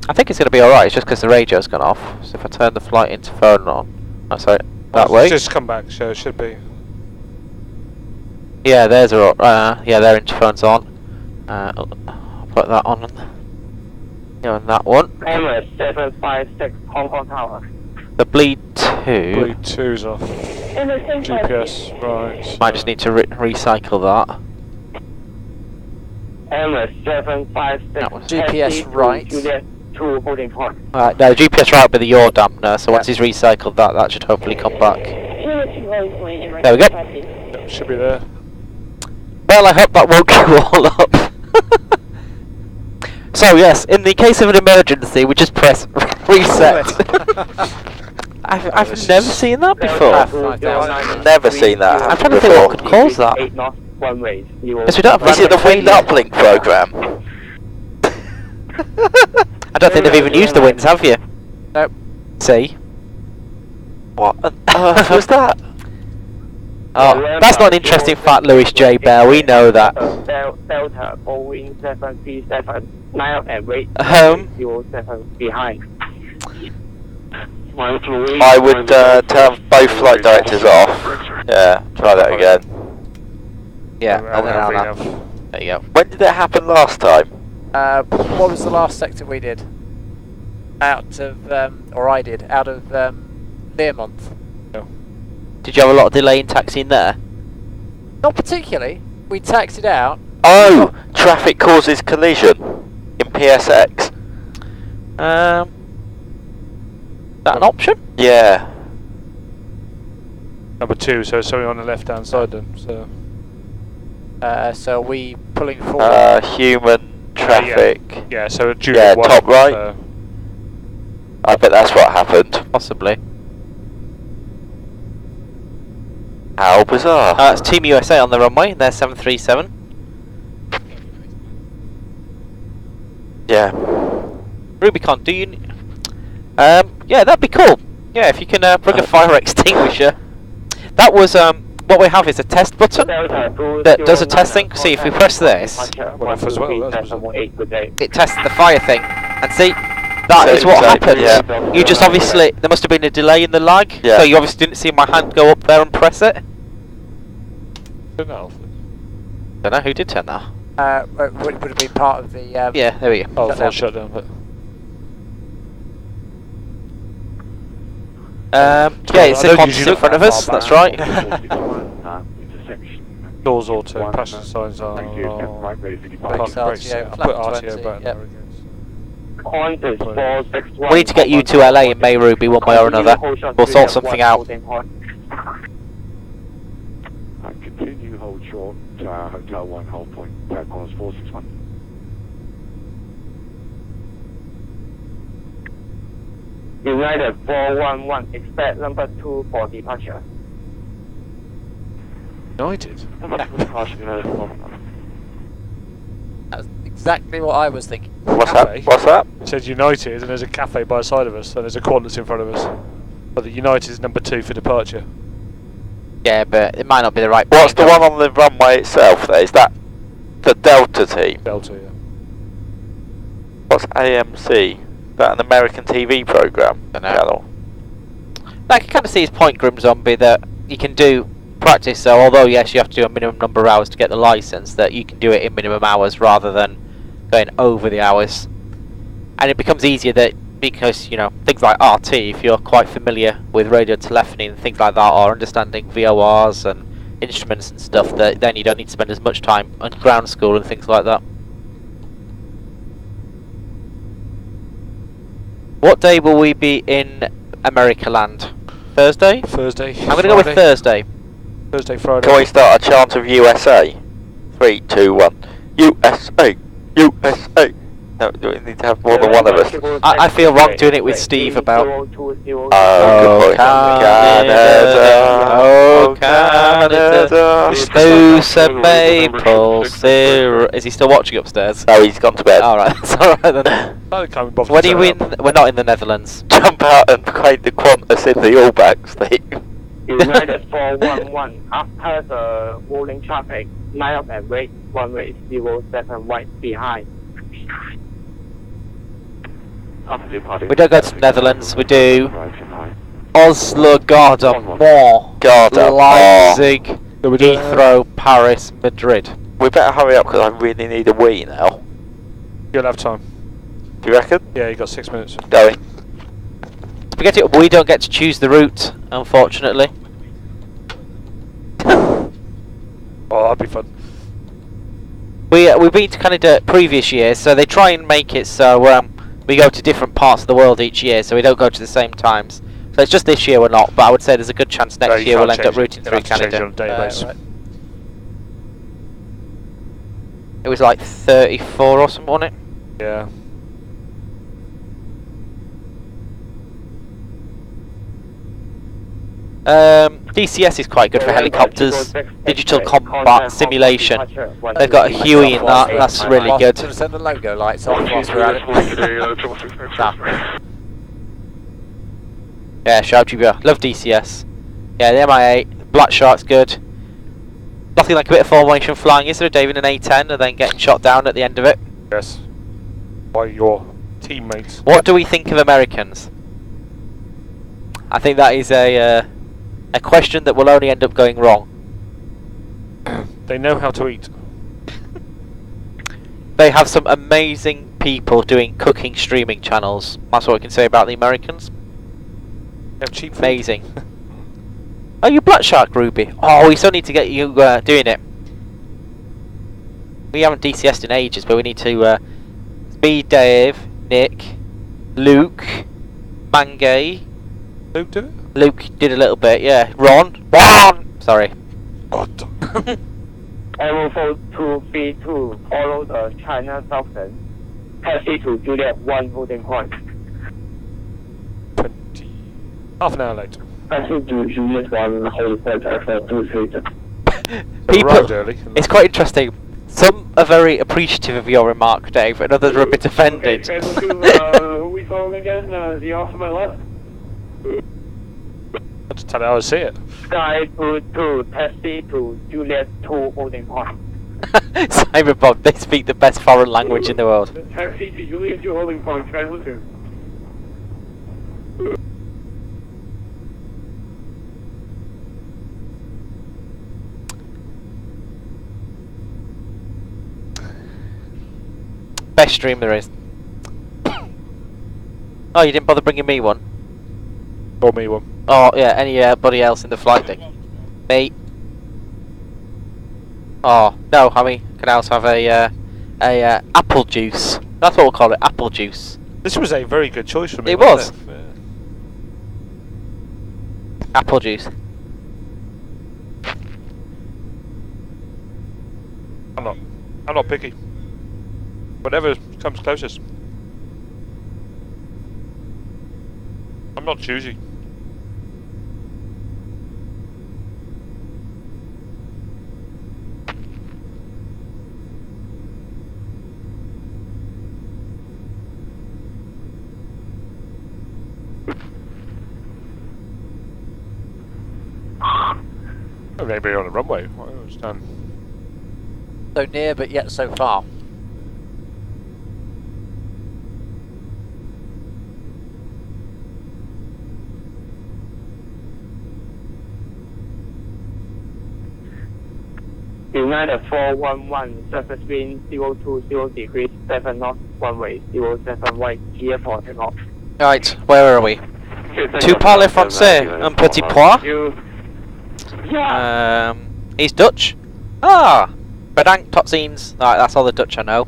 Speaker 1: I think it's going to be alright, it's just because the radio's gone off. So if I turn the flight interphone on... Oh, sorry, that way?
Speaker 2: Just come back, so it should be.
Speaker 1: Yeah, their interphone's on. I'll put that on. On that one.
Speaker 6: Emirates 756 Hong Kong Tower.
Speaker 1: The bleed 2.
Speaker 2: Bleed 2's off. GPS, right.
Speaker 1: Might just need to recycle that.
Speaker 6: Emirates 756
Speaker 1: That was
Speaker 4: GPS right.
Speaker 6: Juliet 2 holding point.
Speaker 1: Right, no, GPS right will be the yaw dampener, so once he's recycled that, that should hopefully come back. There we go.
Speaker 2: Yep, should be there.
Speaker 1: Well, I hope that won't go all up. So yes, in the case of an emergency, we just press reset. I've never seen that before.
Speaker 7: Never seen that
Speaker 1: I'm
Speaker 7: happen
Speaker 1: trying to think what
Speaker 7: before.
Speaker 1: could cause that.
Speaker 6: 8 knots, 1 way.
Speaker 1: Because we don't have
Speaker 7: Is it the
Speaker 1: random
Speaker 7: Wind Uplink program?
Speaker 1: I don't think they've even used the winds, have you?
Speaker 4: Nope.
Speaker 1: See?
Speaker 7: What on earth was that?
Speaker 1: Oh, that's not an interesting fact, Lewis J. Bell. We know that.
Speaker 6: Delta Boeing 737 9 and wait 07 behind.
Speaker 7: I would turn both flight directors off. Yeah, try that again.
Speaker 1: Yeah,
Speaker 2: Well,
Speaker 1: and then
Speaker 2: fair
Speaker 1: I'll
Speaker 2: enough.
Speaker 1: there you go.
Speaker 7: When did it happen last time?
Speaker 4: What was the last sector we did? Out of, or I did, out of Learmonth.
Speaker 1: Did you have a lot of delay in taxiing there?
Speaker 4: Not particularly. We taxied out.
Speaker 7: Oh, traffic causes collision in PSX.
Speaker 1: Is that an option?
Speaker 7: Yeah.
Speaker 2: Number 2, so something on the left hand side then. So.
Speaker 4: So are we pulling forward?
Speaker 7: Human traffic.
Speaker 2: Yeah, so Juliet
Speaker 7: Yeah,
Speaker 2: 1.
Speaker 7: top right.
Speaker 2: So
Speaker 7: I bet that's what happened.
Speaker 1: Possibly.
Speaker 7: How bizarre.
Speaker 1: It's Team USA on the runway. They're 737.
Speaker 7: Yeah.
Speaker 1: Rubicon, do you... yeah, that'd be cool. Yeah, if you can bring a fire extinguisher. That was, what we have is a test button that does a testing. See, if we press this, it tests the fire thing. And see, that is what happened.
Speaker 7: Yeah.
Speaker 1: You just obviously, there must have been a delay in the lag.
Speaker 7: Yeah.
Speaker 1: So you obviously didn't see my hand go up there and press it.
Speaker 2: Don't know.
Speaker 1: Don't know, who did turn that?
Speaker 4: would have been part of the.
Speaker 1: Yeah, there we go.
Speaker 2: Oh, full
Speaker 4: Shutdown.
Speaker 2: shutdown, but.
Speaker 1: Yeah, it's
Speaker 2: I
Speaker 1: a
Speaker 2: don't usually
Speaker 1: Qantas in
Speaker 2: look
Speaker 1: front of
Speaker 2: that
Speaker 1: us,
Speaker 2: far
Speaker 1: that's
Speaker 2: back.
Speaker 1: right.
Speaker 5: Intersection.
Speaker 2: Doors auto,
Speaker 5: One,
Speaker 2: passenger signs are.
Speaker 5: Thank you. Captain Wright, ready for departure.
Speaker 4: Brakes,
Speaker 2: Brakes,
Speaker 4: RTO,
Speaker 2: I'll
Speaker 4: flap
Speaker 2: put RTO
Speaker 4: 20,
Speaker 2: back
Speaker 4: yep.
Speaker 2: there again.
Speaker 6: Qantas 461.
Speaker 1: We need to get you to LA in May, Ruby, one way or another. We'll sort something out.
Speaker 5: Continue hold short, Hotel 1, hold point, Qantas 461.
Speaker 6: United 411, expect number 2 for departure.
Speaker 2: United?
Speaker 4: That's exactly what I was thinking.
Speaker 7: What's
Speaker 2: Cafe?
Speaker 7: that? What's that?
Speaker 2: It says United, and there's a cafe by the side of us, and there's a Qantas in front of us. But the United is number 2 for departure.
Speaker 1: Yeah, but it might not be the right.
Speaker 7: What's the
Speaker 1: plane.
Speaker 7: one on the runway itself there? Is that the Delta team?
Speaker 2: Delta, yeah.
Speaker 7: What's AMC? Is that an American TV program? Channel?
Speaker 1: I can kind of see his point, Grim Zombie, that you can do practice. So although yes, you have to do a minimum number of hours to get the license, that you can do it in minimum hours rather than going over the hours. And it becomes easier that because you know things like RT, if you're quite familiar with radio telephony and things like that, or understanding VORs and instruments and stuff, that then you don't need to spend as much time on ground school and things like that. What day will we be in America land? Thursday?
Speaker 2: Thursday.
Speaker 1: I'm gonna go with Thursday.
Speaker 2: Thursday, Friday.
Speaker 7: Can we start a chant of USA? 3, 2, 1. USA! USA! No, do we need to have more than one of us?
Speaker 1: I feel wrong doing it with Steve about.
Speaker 7: Oh, good point.
Speaker 1: Oh, Canada. Spruce and maple syrup. Is he still watching upstairs?
Speaker 7: No, he's gone to bed.
Speaker 1: Alright, that's alright then.
Speaker 2: I can't bother
Speaker 1: When
Speaker 2: to
Speaker 1: are
Speaker 2: turn
Speaker 1: we
Speaker 2: up.
Speaker 1: in? We're not in the Netherlands.
Speaker 7: Jump out and create the Qantas in the All Blacks team.
Speaker 6: United 411, after the rolling traffic, line up and wait, runway 07 right behind.
Speaker 1: We don't go to the Netherlands, we do Oslo, Garda, Mont,
Speaker 7: Garda,
Speaker 1: Leipzig,
Speaker 2: So we're doing
Speaker 1: Heathrow, Paris, Madrid.
Speaker 7: We better hurry up because I really need a wee now.
Speaker 2: You'll have time.
Speaker 7: Do you reckon?
Speaker 2: Yeah, you got 6 minutes.
Speaker 7: Going.
Speaker 1: Forget it, we don't get to choose the route, unfortunately.
Speaker 2: Oh, that'd be fun.
Speaker 1: We've been to Canada previous years, so they try and make it so we go to different parts of the world each year, so we don't go to the same times. So it's just this year we're not, but I would say there's a good chance
Speaker 2: No,
Speaker 1: next
Speaker 2: you
Speaker 1: year we'll
Speaker 2: can't
Speaker 1: end up
Speaker 2: change it.
Speaker 1: routing
Speaker 2: You'll
Speaker 1: through
Speaker 2: have to change it
Speaker 1: Canada.
Speaker 2: on a database.
Speaker 4: Right.
Speaker 1: It was like 34 or something, wasn't it?
Speaker 2: Yeah.
Speaker 1: DCS is quite good for helicopters. Digital combat simulation. They've got a Huey in that. That's really good.
Speaker 4: Should have sent the logo lights off whilst we're at it. Nah.
Speaker 1: Yeah, shout you, love DCS. Yeah, the MI8, Black Shark's good. Nothing like a bit of formation flying, is there, Dave, in an A10 and then getting shot down at the end of it?
Speaker 2: Yes. By your teammates.
Speaker 1: What do we think of Americans? I think that is a question that will only end up going wrong.
Speaker 2: They know how to eat.
Speaker 1: They have some amazing people doing cooking streaming channels. That's what we can say about the Americans.
Speaker 2: They have cheap food.
Speaker 1: Amazing. Oh, you Black Shark, Ruby. Oh, we still need to get you doing it. We haven't DCS'd in ages, but we need to Speed Dave, Nick, Luke, Mangay.
Speaker 2: Luke did it?
Speaker 1: Luke did a little bit, yeah. Ron! Sorry.
Speaker 2: What?
Speaker 6: Aero 4232, follow the China Southern, taxi to Juliet 1 holding point.
Speaker 2: 20. Half an hour late.
Speaker 6: Taxi to Juliet 1 holding point, Alpha 232.
Speaker 1: People,
Speaker 2: arrived early.
Speaker 1: it's quite interesting. Some are very appreciative of your remark, Dave, and others are a bit offended.
Speaker 6: We calling again, the off my left.
Speaker 2: I'll just tell you how I see it.
Speaker 6: Sky 22, taxi to Juliet 2 holding point.
Speaker 1: Simon Bob, they speak the best foreign language in the world.
Speaker 6: Taxi to Juliet 2 holding point, translator.
Speaker 1: best stream there is. Oh, you didn't bother bringing me one?
Speaker 2: Or me one.
Speaker 1: Oh, yeah, anybody else in the flight deck? Me. Oh, no, I mean, can I also have a apple juice? That's what we'll call it, apple juice.
Speaker 2: This was a very good choice for me.
Speaker 1: It
Speaker 2: wasn't
Speaker 1: was.
Speaker 2: it?
Speaker 1: Apple juice.
Speaker 2: I'm not picky. Whatever comes closest. I'm not choosy. Oh, maybe on the runway. I don't understand.
Speaker 4: So near, but yet so far.
Speaker 6: United 411, surface wind 020 degrees, 7 knots, runway 07 right, clear for takeoff.
Speaker 1: Right, where are we? Tu parles français un petit peu?
Speaker 6: Yeah.
Speaker 1: He's Dutch. Ah! Bedankt tot ziens. Alright, that's all the Dutch I know.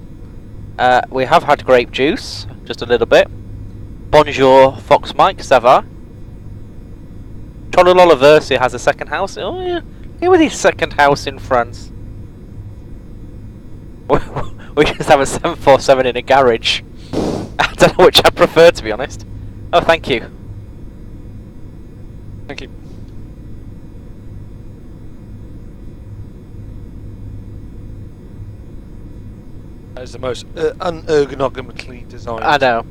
Speaker 1: We have had grape juice, just a little bit. Bonjour, Fox Mike, ça va? Trololola Versi has a second house. Oh yeah, here with his second house in France. We just have a 747 in a garage. I don't know which I prefer, to be honest. Oh, thank you.
Speaker 2: Thank you. That is the most unergonomically designed
Speaker 1: I know.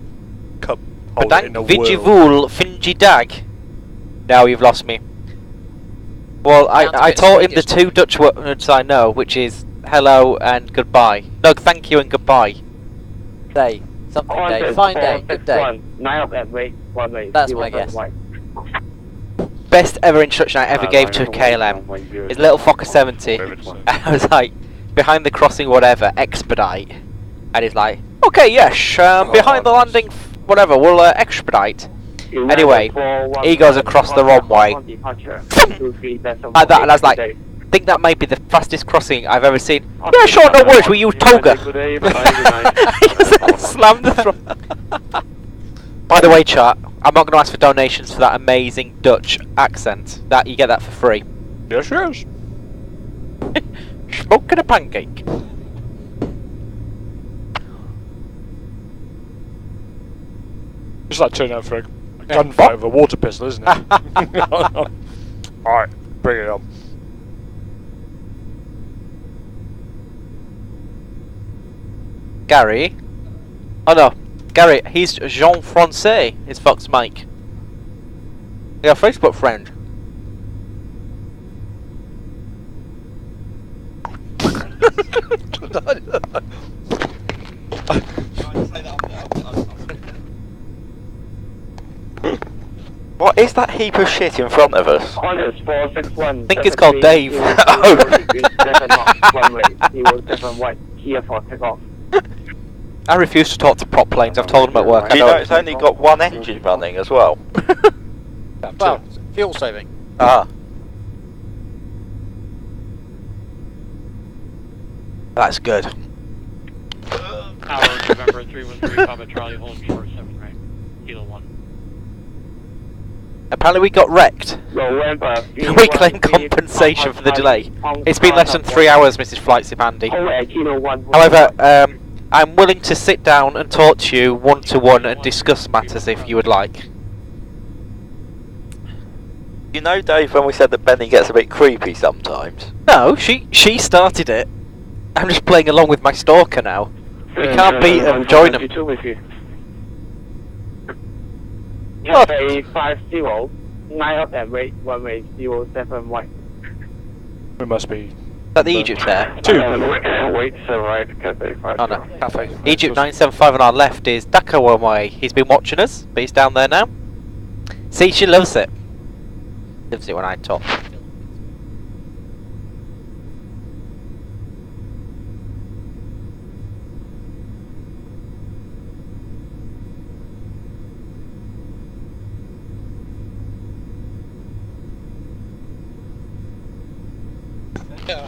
Speaker 2: cup holder in
Speaker 1: Bedankt
Speaker 2: the world.
Speaker 1: Vigivul Finji Dag. Now you've lost me. Well,
Speaker 4: Sounds a
Speaker 1: I
Speaker 4: bit
Speaker 1: taught him the
Speaker 4: Swedish.
Speaker 1: two Dutch words I know, which is hello and goodbye. No, thank you and goodbye.
Speaker 4: Day. Something day. Fine day. Good day.
Speaker 6: 9 up and wait, runway
Speaker 4: That's my
Speaker 6: 07
Speaker 4: guess.
Speaker 6: right.
Speaker 1: Best ever instruction I ever gave to a KLM. His little Fokker 70. I was like, behind the crossing whatever, expedite. And he's like, okay, yes, behind the landing, whatever, we'll expedite. Anyway, he goes across the runway. Like that, and I was like, I think that might be the fastest crossing I've ever seen. Yeah, sure, no worries, we use toga. Slammed the throttle. By the way, chat, I'm not going to ask for donations for that amazing Dutch accent. That you get that for free.
Speaker 2: Yes, yes.
Speaker 1: Smoking a pancake.
Speaker 2: It's like turning out for a gunfight with a water pistol, isn't it? Alright, bring it on.
Speaker 1: Gary? Oh no, Gary, he's Jean Francais, is Fox Mike. You're a Facebook friend.
Speaker 7: What is that heap of shit in front of us?
Speaker 6: Qantas 461.
Speaker 1: I think it's called Dave.
Speaker 6: 7 knots, runway 07 right, clear for takeoff.
Speaker 1: I refuse to talk to prop planes, I've told him at work.
Speaker 7: Do you know it's only got one engine running as well?
Speaker 4: Well, fuel saving.
Speaker 7: Ah.
Speaker 1: That's good.
Speaker 8: Tower, November 313, Papa Charlie, hold short 7 right, Kilo 1.
Speaker 1: Apparently we got wrecked.
Speaker 6: November
Speaker 1: We claim compensation for the delay. It's been less than 3 hours, Mrs. Flight Sim Andy. However, I'm willing to sit down and talk to you one-to-one and discuss matters if you would like.
Speaker 7: You know, Dave, when we said that Benny gets a bit creepy sometimes?
Speaker 1: No, she started it. I'm just playing along with my stalker now. You can't beat him, join him.
Speaker 6: Have a 50, 9 up and wait, runway 07 right.
Speaker 2: We must be.
Speaker 1: Is that the Egypt Air?
Speaker 3: Wait, 7 right, Cafe 5.
Speaker 1: Oh no.
Speaker 2: Cafe.
Speaker 1: Egypt 975 on our left is Dakar one way. He's been watching us, but he's down there now. See, she loves it. Loves it when I talk.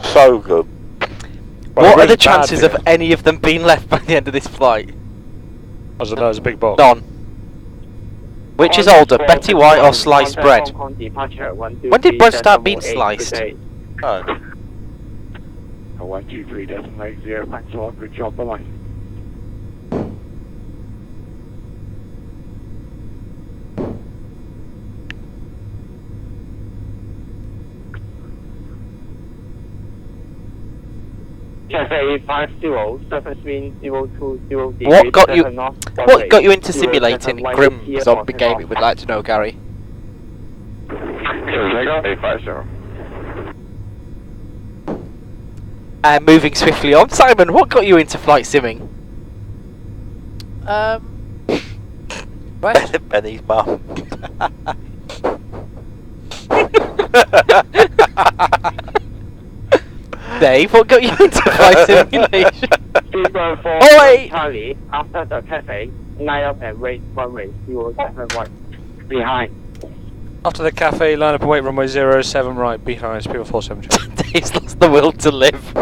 Speaker 7: So good.
Speaker 2: Well,
Speaker 1: What are
Speaker 2: really
Speaker 1: the
Speaker 2: bad
Speaker 1: chances of
Speaker 2: beer.
Speaker 1: any of them being left by the end of this flight?
Speaker 2: I don't know, it's a big box.
Speaker 1: None. Which is older, Betty White or sliced bread? When did bread start being sliced?
Speaker 7: Oh.
Speaker 5: 123.80, thanks a lot, good job, bye-bye.
Speaker 6: Cafe 50,
Speaker 1: What got you into simulating grim
Speaker 4: Zombie gaming, we'd like to know, Gary.
Speaker 1: And moving swiftly on, Simon, what got you into flight simming?
Speaker 4: Right.
Speaker 7: Benny's mum.
Speaker 1: Dave, what got you into flight simulation?
Speaker 6: Oh wait! Charlie, after the cafe, line up and wait runway 071 behind.
Speaker 2: After the cafe, line up and wait runway 07 right, behind, people 47.
Speaker 1: Dave's lost the will to live.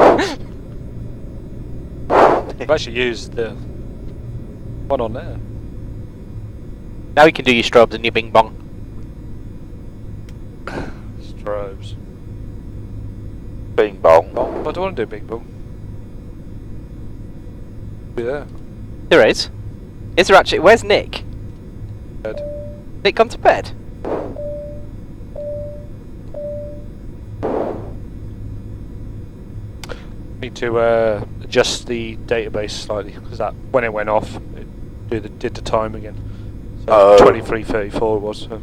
Speaker 2: I've actually used the one on there.
Speaker 1: Now you can do your strobes and your bing bong.
Speaker 2: Strobes.
Speaker 7: Bing bong.
Speaker 2: Oh, but I don't want to do big bong. Yeah.
Speaker 1: There is. Is there actually? Where's Nick?
Speaker 2: Good.
Speaker 1: Nick gone to bed?
Speaker 2: Need to adjust the database slightly because that when it went off, it did the time again. So 23:34 it was. So.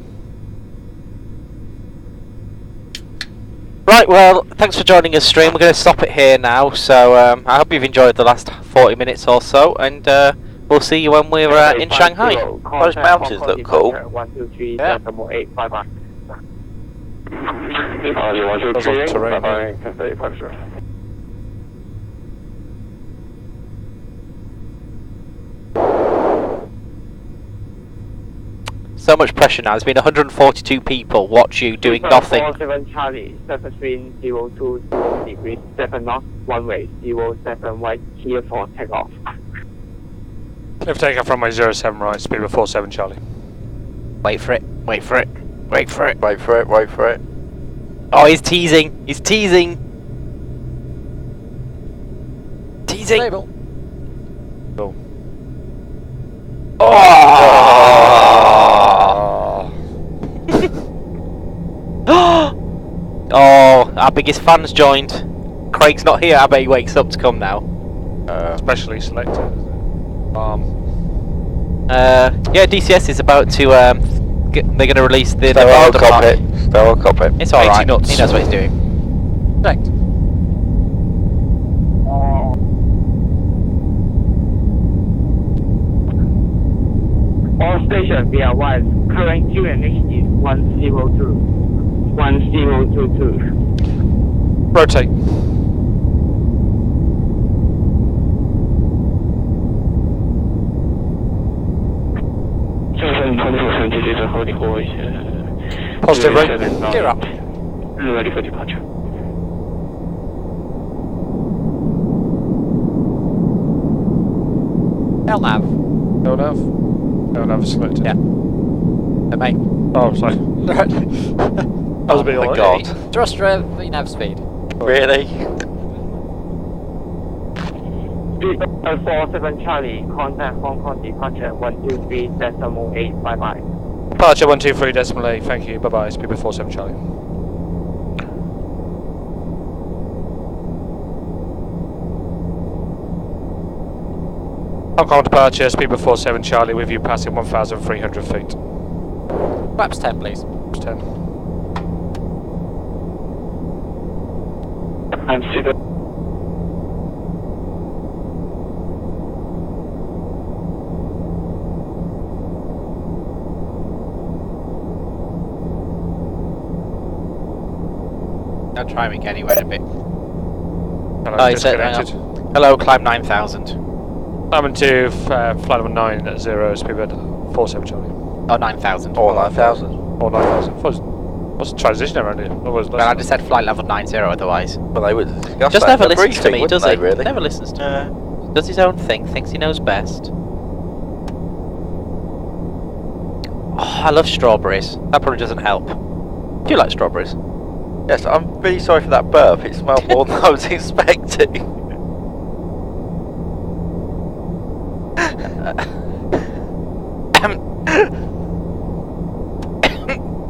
Speaker 1: Right, well, thanks for joining us, stream. We're going to stop it here now, so I hope you've enjoyed the last 40 minutes or so, and we'll see you when we're in Shanghai.
Speaker 7: Those mountains look cool.
Speaker 6: 123,
Speaker 1: Yeah.
Speaker 6: 8, bye-bye.
Speaker 2: That's on terrain.
Speaker 1: So much pressure now. There's been 142 people watch you doing nothing.
Speaker 6: 47 Charlie, 730 degrees, 7 knots, one way, 07 right, clear for takeoff.
Speaker 2: If takeoff from my 07 right, speed of 47 Charlie.
Speaker 1: Wait for it. Wait for it. Wait for it.
Speaker 7: Wait for it, wait for it.
Speaker 1: Oh, he's teasing. He's teasing. Teasing.
Speaker 4: Stable.
Speaker 2: Cool.
Speaker 1: Oh, our biggest fan's joined. Craig's not here. I bet he wakes up to come now.
Speaker 2: Specially selected.
Speaker 1: Yeah, DCS is about to. They're going to release the.
Speaker 7: They'll cop it. They'll cop it.
Speaker 1: It's alright.
Speaker 2: 80 knots.
Speaker 1: He knows what he's doing.
Speaker 4: Correct.
Speaker 6: All stations via wires, current QNH is 102. 1022.
Speaker 2: Rotate. Positive, right?
Speaker 4: Gear up.
Speaker 3: Ready for departure.
Speaker 4: LNAV.
Speaker 2: LNAV. LNAV selected.
Speaker 4: Yeah. Mate.
Speaker 2: Oh, sorry. That was a bit
Speaker 7: Oh my
Speaker 2: odd.
Speaker 7: god.
Speaker 4: Thrust rev, VNAV speed.
Speaker 7: Really?
Speaker 6: 47 Charlie, contact Hong Kong departure 123.8, bye-bye.
Speaker 2: Departure 123.8, thank you, bye bye, speed of 47 Charlie. Hong Kong departure, speed of 47 Charlie, with you passing 1,300 feet.
Speaker 4: Flaps 10, please.
Speaker 2: 10.
Speaker 3: And see the
Speaker 1: I'll try him again. He went a bit.
Speaker 2: Hello,
Speaker 1: Oh, he said,
Speaker 2: disconnected.
Speaker 1: Hello, climb 9,000.
Speaker 2: Climbing to flight number 90, speed of 47 Charlie.
Speaker 1: Oh, 9,000.
Speaker 7: Or 9,000.
Speaker 2: Or 9,000. What's the transition around here?
Speaker 1: Well, I just said flight level 90 otherwise.
Speaker 7: Well, they would discuss
Speaker 1: Just
Speaker 7: that
Speaker 1: never
Speaker 7: in the
Speaker 1: listens to
Speaker 7: briefing,
Speaker 1: me,
Speaker 7: wouldn't
Speaker 1: does
Speaker 7: they,
Speaker 1: he?
Speaker 7: really?
Speaker 1: Never listens to me. Does his own thing, thinks he knows best. Oh, I love strawberries. That probably doesn't help. Do you like strawberries?
Speaker 7: Yes, I'm really sorry for that burp. It smelled more than I was expecting.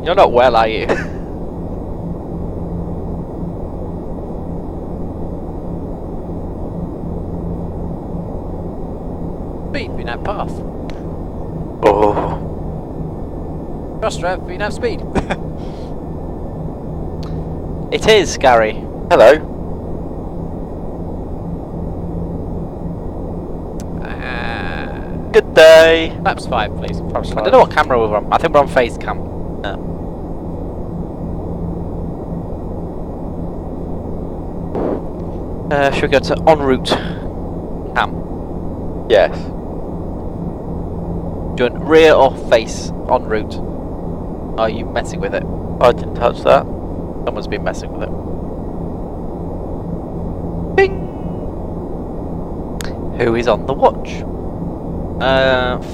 Speaker 1: You're not well, are you?
Speaker 4: Speed, VNAV path.
Speaker 7: Oh.
Speaker 4: Crossrev, VNAV speed.
Speaker 1: It is, Gary.
Speaker 7: Hello. Good day.
Speaker 4: Flaps 5, please.
Speaker 1: I don't know what camera we're on. I think we're on phase cam. Should we go to en route cam?
Speaker 7: Yes.
Speaker 1: Do you want rear or face en route? Are you messing with it?
Speaker 7: I didn't touch that.
Speaker 1: Someone's been messing with it. Bing! Who is on the watch?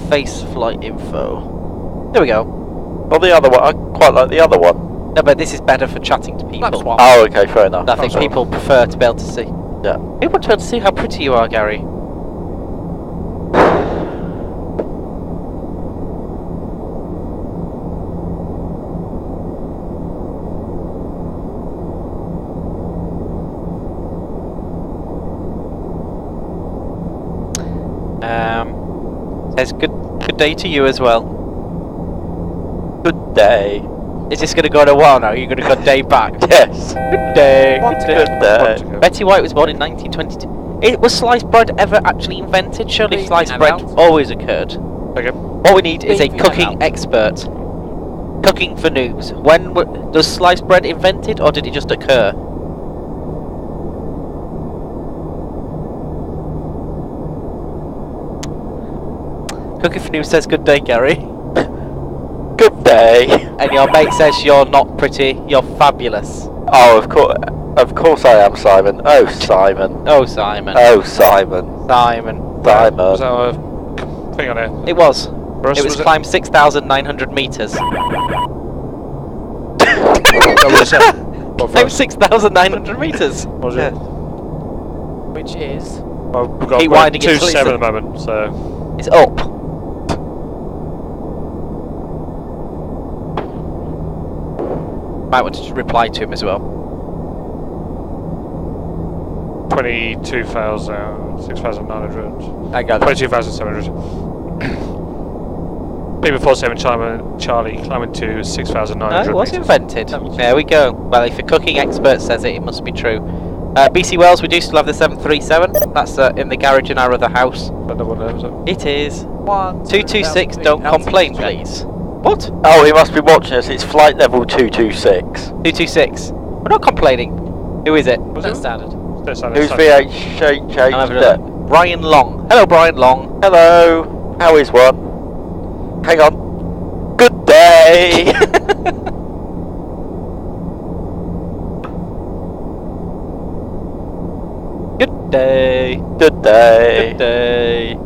Speaker 1: Face flight info. There we go.
Speaker 7: Well, the other one, I quite like the other one.
Speaker 1: No, but this is better for chatting to people.
Speaker 4: Flaps 1.
Speaker 7: Oh, okay, fair enough.
Speaker 1: I think people prefer to be able to see.
Speaker 7: Yeah.
Speaker 1: People want to be able to see how pretty you are, Gary. Says good day to you as well.
Speaker 7: Good day.
Speaker 1: Is this going to go on a while now? Are you going to go day back?
Speaker 7: Yes.
Speaker 1: Good day.
Speaker 4: One to
Speaker 1: Good day.
Speaker 7: Good day.
Speaker 1: Betty White was born in 1922. Was sliced bread ever actually invented? Surely
Speaker 4: Please,
Speaker 1: sliced
Speaker 4: and
Speaker 1: bread
Speaker 4: out.
Speaker 1: always occurred.
Speaker 2: Okay.
Speaker 1: What we need is a
Speaker 4: Please, and
Speaker 1: cooking
Speaker 4: out.
Speaker 1: expert. Cooking for noobs. When was sliced bread invented, or did it just occur? Cooking for noobs says good day, Gary.
Speaker 7: Good day.
Speaker 1: And your mate says you're not pretty, you're fabulous.
Speaker 7: Oh, of course I am, Simon. Oh, Simon.
Speaker 1: Oh, Simon.
Speaker 7: Oh, Simon.
Speaker 1: Simon.
Speaker 2: Was
Speaker 7: Simon.
Speaker 2: that a thing on here?
Speaker 1: It was.
Speaker 2: For us,
Speaker 1: It was climb 6,900 metres.
Speaker 2: That was it. What for
Speaker 1: Climb
Speaker 2: us?
Speaker 1: 6,900 metres.
Speaker 2: What was
Speaker 7: Yeah.
Speaker 2: it?
Speaker 4: Which is...
Speaker 2: Well, we've got
Speaker 1: Keep
Speaker 2: we're
Speaker 1: winding it
Speaker 2: 2-7
Speaker 1: till it's
Speaker 2: at the moment, so...
Speaker 1: It's up. Might want to reply to him as well.
Speaker 2: 22,000, 6,900,
Speaker 4: I got that.
Speaker 2: 22,700. P47 Charlie climbing to 6,900.
Speaker 1: No, it was
Speaker 2: meters.
Speaker 1: invented. There we go. Well, if a cooking expert says it, it must be true. BC Wells, we do still have the 737. That's in the garage in our other house.
Speaker 2: But no one knows it.
Speaker 1: It is.
Speaker 4: 1,
Speaker 1: 226, don't complain, please. What?
Speaker 7: Oh, he must be watching us. It's flight level 226.
Speaker 1: 226. We're not complaining. Who is it?
Speaker 2: Was
Speaker 4: That's
Speaker 2: it?
Speaker 4: standard.
Speaker 2: That's standard,
Speaker 7: Who's
Speaker 2: standard.
Speaker 1: I'm having a
Speaker 7: VHHH-ZSPD?
Speaker 1: look. Brian Long. Hello, Brian Long.
Speaker 7: Hello. How is one? Hang on. Good day.
Speaker 1: Good day.
Speaker 7: Good day.
Speaker 1: Good day.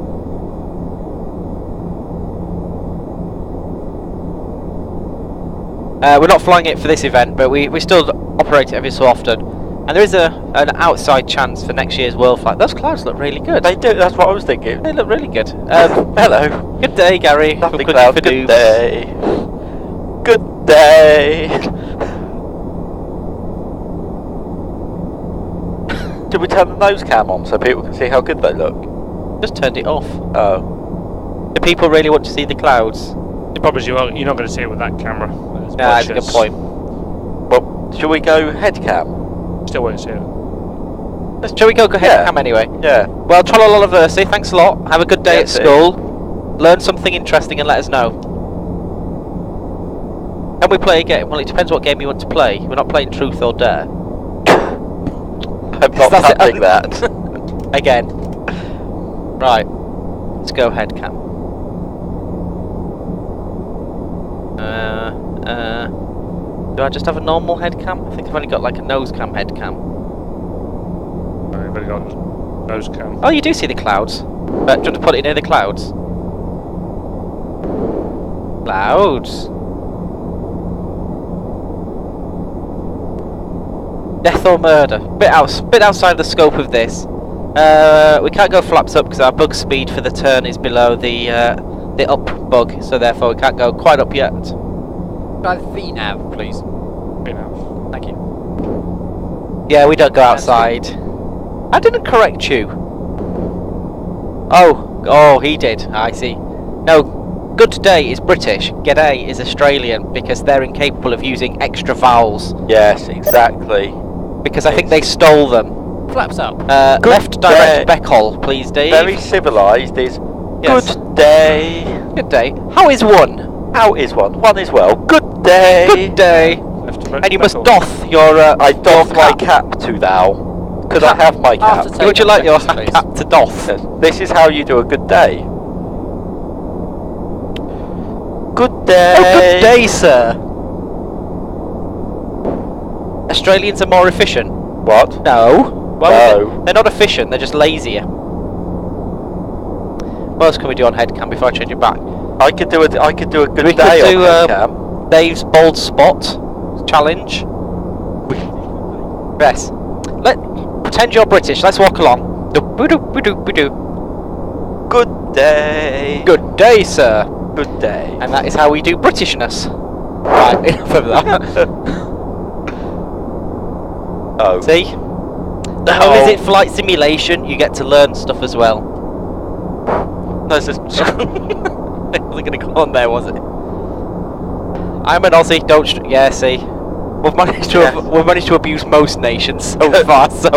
Speaker 1: We're not flying it for this event, but we still operate it every so often. And there is an outside chance for next year's Worldflight. Those clouds look really good.
Speaker 7: They do. That's what I was thinking.
Speaker 1: They look really good.
Speaker 7: Hello.
Speaker 1: Good day, Gary.
Speaker 7: Lovely
Speaker 1: We're cooking
Speaker 7: cloud.
Speaker 1: for
Speaker 7: Good
Speaker 1: noobs.
Speaker 7: day. Good day. Did we turn the nose cam on so people can see how good they look?
Speaker 1: Just turned it off.
Speaker 7: Oh.
Speaker 1: Do people really want to see the clouds?
Speaker 2: The problem is you're not going to see it with that camera. It's
Speaker 1: Yeah, that's a good
Speaker 2: bullshit.
Speaker 1: point.
Speaker 7: Well, shall we go head cam?
Speaker 2: Still won't see it.
Speaker 1: Shall we go ahead
Speaker 7: Yeah.
Speaker 1: and come anyway?
Speaker 7: Yeah.
Speaker 1: Well, Trolloloversi, thanks a lot. Have a good day
Speaker 7: Yeah,
Speaker 1: at
Speaker 7: see.
Speaker 1: school. Learn something interesting and let us know. Can we play a game? Well, it depends what game you want to play. We're not playing Truth or Dare.
Speaker 7: I'm not
Speaker 1: That's it.
Speaker 7: touching that.
Speaker 1: Again. Right. Let's go head cam. Do I just have a normal head cam? I think I've only got like a nose cam head cam.
Speaker 2: I've only got nose cam.
Speaker 1: Oh, you do see the clouds. But do you want to put it near the clouds? Clouds. Death or murder? Bit outside the scope of this. We can't go flaps up because our bug speed for the turn is below the up bug, so therefore we can't go quite up yet.
Speaker 4: Try the VNav, please.
Speaker 2: VNav.
Speaker 4: Thank you.
Speaker 1: Yeah, we don't go outside. I didn't correct you. Oh, he did. I see. No, good day is British. G'day is Australian because they're incapable of using extra vowels.
Speaker 7: Yes, exactly.
Speaker 1: Because I think they stole them.
Speaker 4: Flaps up.
Speaker 1: Left direct Beckle, please, Dave.
Speaker 7: Very civilised is
Speaker 1: Yes.
Speaker 7: good day.
Speaker 1: Good day. How is one?
Speaker 7: How is one? One is well. Good day.
Speaker 1: Good day. And you must doff your.
Speaker 7: I doff
Speaker 1: your
Speaker 7: my
Speaker 1: cap.
Speaker 7: cap to thou. Could I have my cap?
Speaker 4: After
Speaker 1: Would you like your
Speaker 4: please.
Speaker 1: cap to doff?
Speaker 7: Yes. This is how you do a good day. Good day.
Speaker 1: Oh, good day, sir. Australians are more efficient.
Speaker 7: What?
Speaker 1: No. Well,
Speaker 7: No.
Speaker 1: they're not efficient. They're just lazier. What else can we do on headcam before I change it back?
Speaker 7: I could do a good
Speaker 1: We
Speaker 7: day
Speaker 1: could do
Speaker 7: on headcam.
Speaker 1: Dave's bold spot challenge. Yes. Pretend you're British. Let's walk along.
Speaker 7: Good day.
Speaker 1: Good day, sir.
Speaker 7: Good day.
Speaker 1: And that is how we do Britishness. Right, enough of that.
Speaker 7: Oh.
Speaker 1: See? Not only is it flight simulation, you get to learn stuff as well.
Speaker 7: No, it's just
Speaker 1: It wasn't going to go on there, was it? I'm an Aussie. Don't. Yeah, see, we've managed to abuse most nations so far. So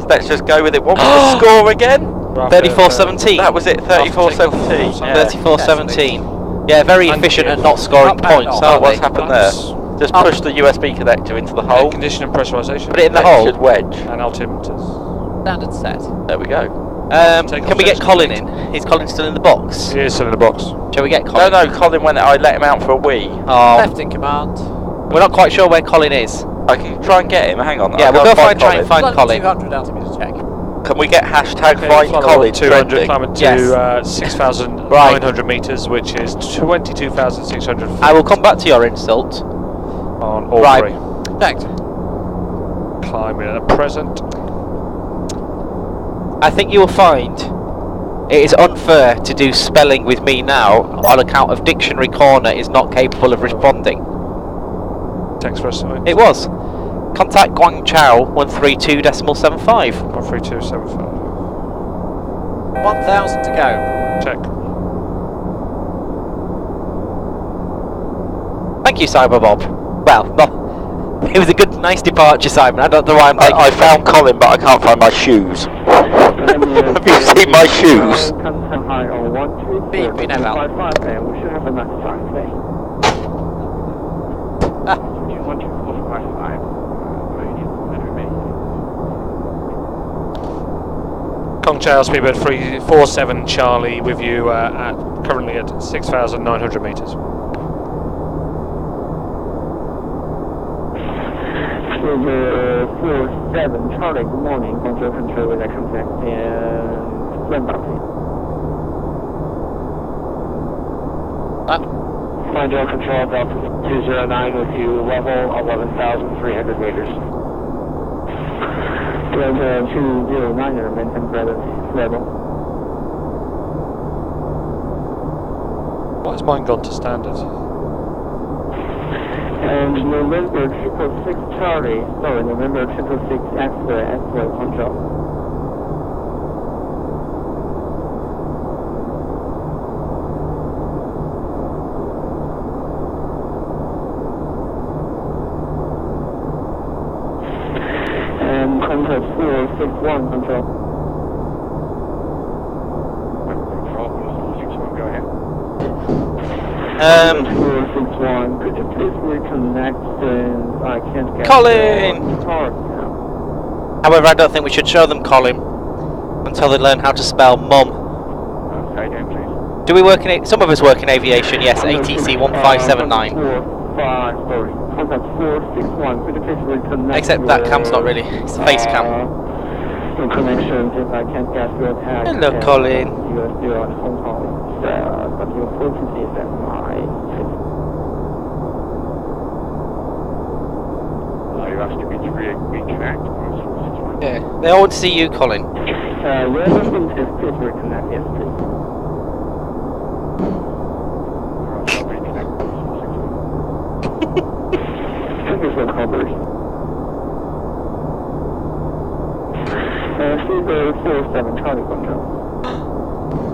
Speaker 7: let's just go with it. What was the score again?
Speaker 1: 34-17.
Speaker 7: That was it. 34-17. Yeah.
Speaker 1: 34-17. Yeah, very efficient at not scoring
Speaker 4: Not bad,
Speaker 1: points.
Speaker 4: not
Speaker 1: Aren't
Speaker 7: What's
Speaker 1: they?
Speaker 7: happened there? Just push the USB connector into the hole.
Speaker 2: Condition and pressurisation.
Speaker 1: Put it in the
Speaker 7: Then
Speaker 1: hole.
Speaker 7: you should wedge.
Speaker 2: And altimeters.
Speaker 4: Standard set.
Speaker 7: There we go.
Speaker 2: Take
Speaker 1: Can
Speaker 2: off
Speaker 1: we get
Speaker 2: those
Speaker 1: Colin in? Is Colin still in the box?
Speaker 2: He is still in the box.
Speaker 1: Shall we get
Speaker 7: No,
Speaker 1: Colin?
Speaker 7: no, Colin went. I let him out for a wee.
Speaker 1: Oh,
Speaker 4: Left in command.
Speaker 1: we're not quite sure where Colin is.
Speaker 7: I can try and get him. Hang on.
Speaker 1: Yeah,
Speaker 7: I'll
Speaker 1: we'll go try and
Speaker 7: Colin.
Speaker 1: find Colin.
Speaker 4: 200 altimeter check.
Speaker 7: Can we get hashtag
Speaker 2: Okay,
Speaker 7: find
Speaker 2: follow
Speaker 7: Colin
Speaker 2: 200,
Speaker 7: trending?
Speaker 2: climb it to
Speaker 1: Yes.
Speaker 2: 6,900 metres, which is 22,600 feet
Speaker 1: I will come back to your insult.
Speaker 2: on all
Speaker 1: Right.
Speaker 2: three.
Speaker 4: Checked.
Speaker 2: Climbing at present.
Speaker 1: I think you will find it is unfair to do spelling with me now on account of Dictionary Corner is not capable of responding.
Speaker 2: Text press sign.
Speaker 1: It was. Contact Guangzhou 132.75.
Speaker 2: 13275.
Speaker 4: 1,000 to go.
Speaker 2: Check.
Speaker 1: Thank you, Cyber Bob. Well, it was a good, nice departure, Simon. I don't know why I'm taking
Speaker 7: I found Colin, but I can't find my shoes. Have you seen my shoes?
Speaker 6: Shanghai on 123.
Speaker 4: Beep, we know that.
Speaker 6: 55, and we should have a nice time today. 12455.
Speaker 2: Guangzhou speedbird 347 Charlie with you at currently at 6,900 metres.
Speaker 6: Silver 47 Charlie, good morning. Control control with that contact and land bound. Find your control Delta 209 with you, level 11,300 meters. Delta 209, maintain present level.
Speaker 2: Why has mine gone to standard?
Speaker 6: And November 666 Charlie, sorry, November 666 X-ray control. And contact 461 control. Control 461, go ahead. 461, could you please reconnect since I can't get
Speaker 1: Colin!
Speaker 6: the start now.
Speaker 1: However, I don't think we should show them Colin until they learn how to spell mum.
Speaker 6: Okay, then please.
Speaker 1: Do we work in? Some of us work in aviation. Yes, ATC 1579.
Speaker 6: 4, 5, sorry. contact 461. Could you please reconnect?
Speaker 1: Except that cam's not really. It's a face cam.
Speaker 6: Your connection, if I can't get your tag.
Speaker 1: Hello, Colin.
Speaker 6: You are still at Hong Kong, but your frequency is at my.
Speaker 5: You asked me to reconnect.
Speaker 1: Yeah. They all want to see you, Colin.
Speaker 6: Where the route is, please reconnect, yes, please. Thank you for the coverage. 47 Charlie control.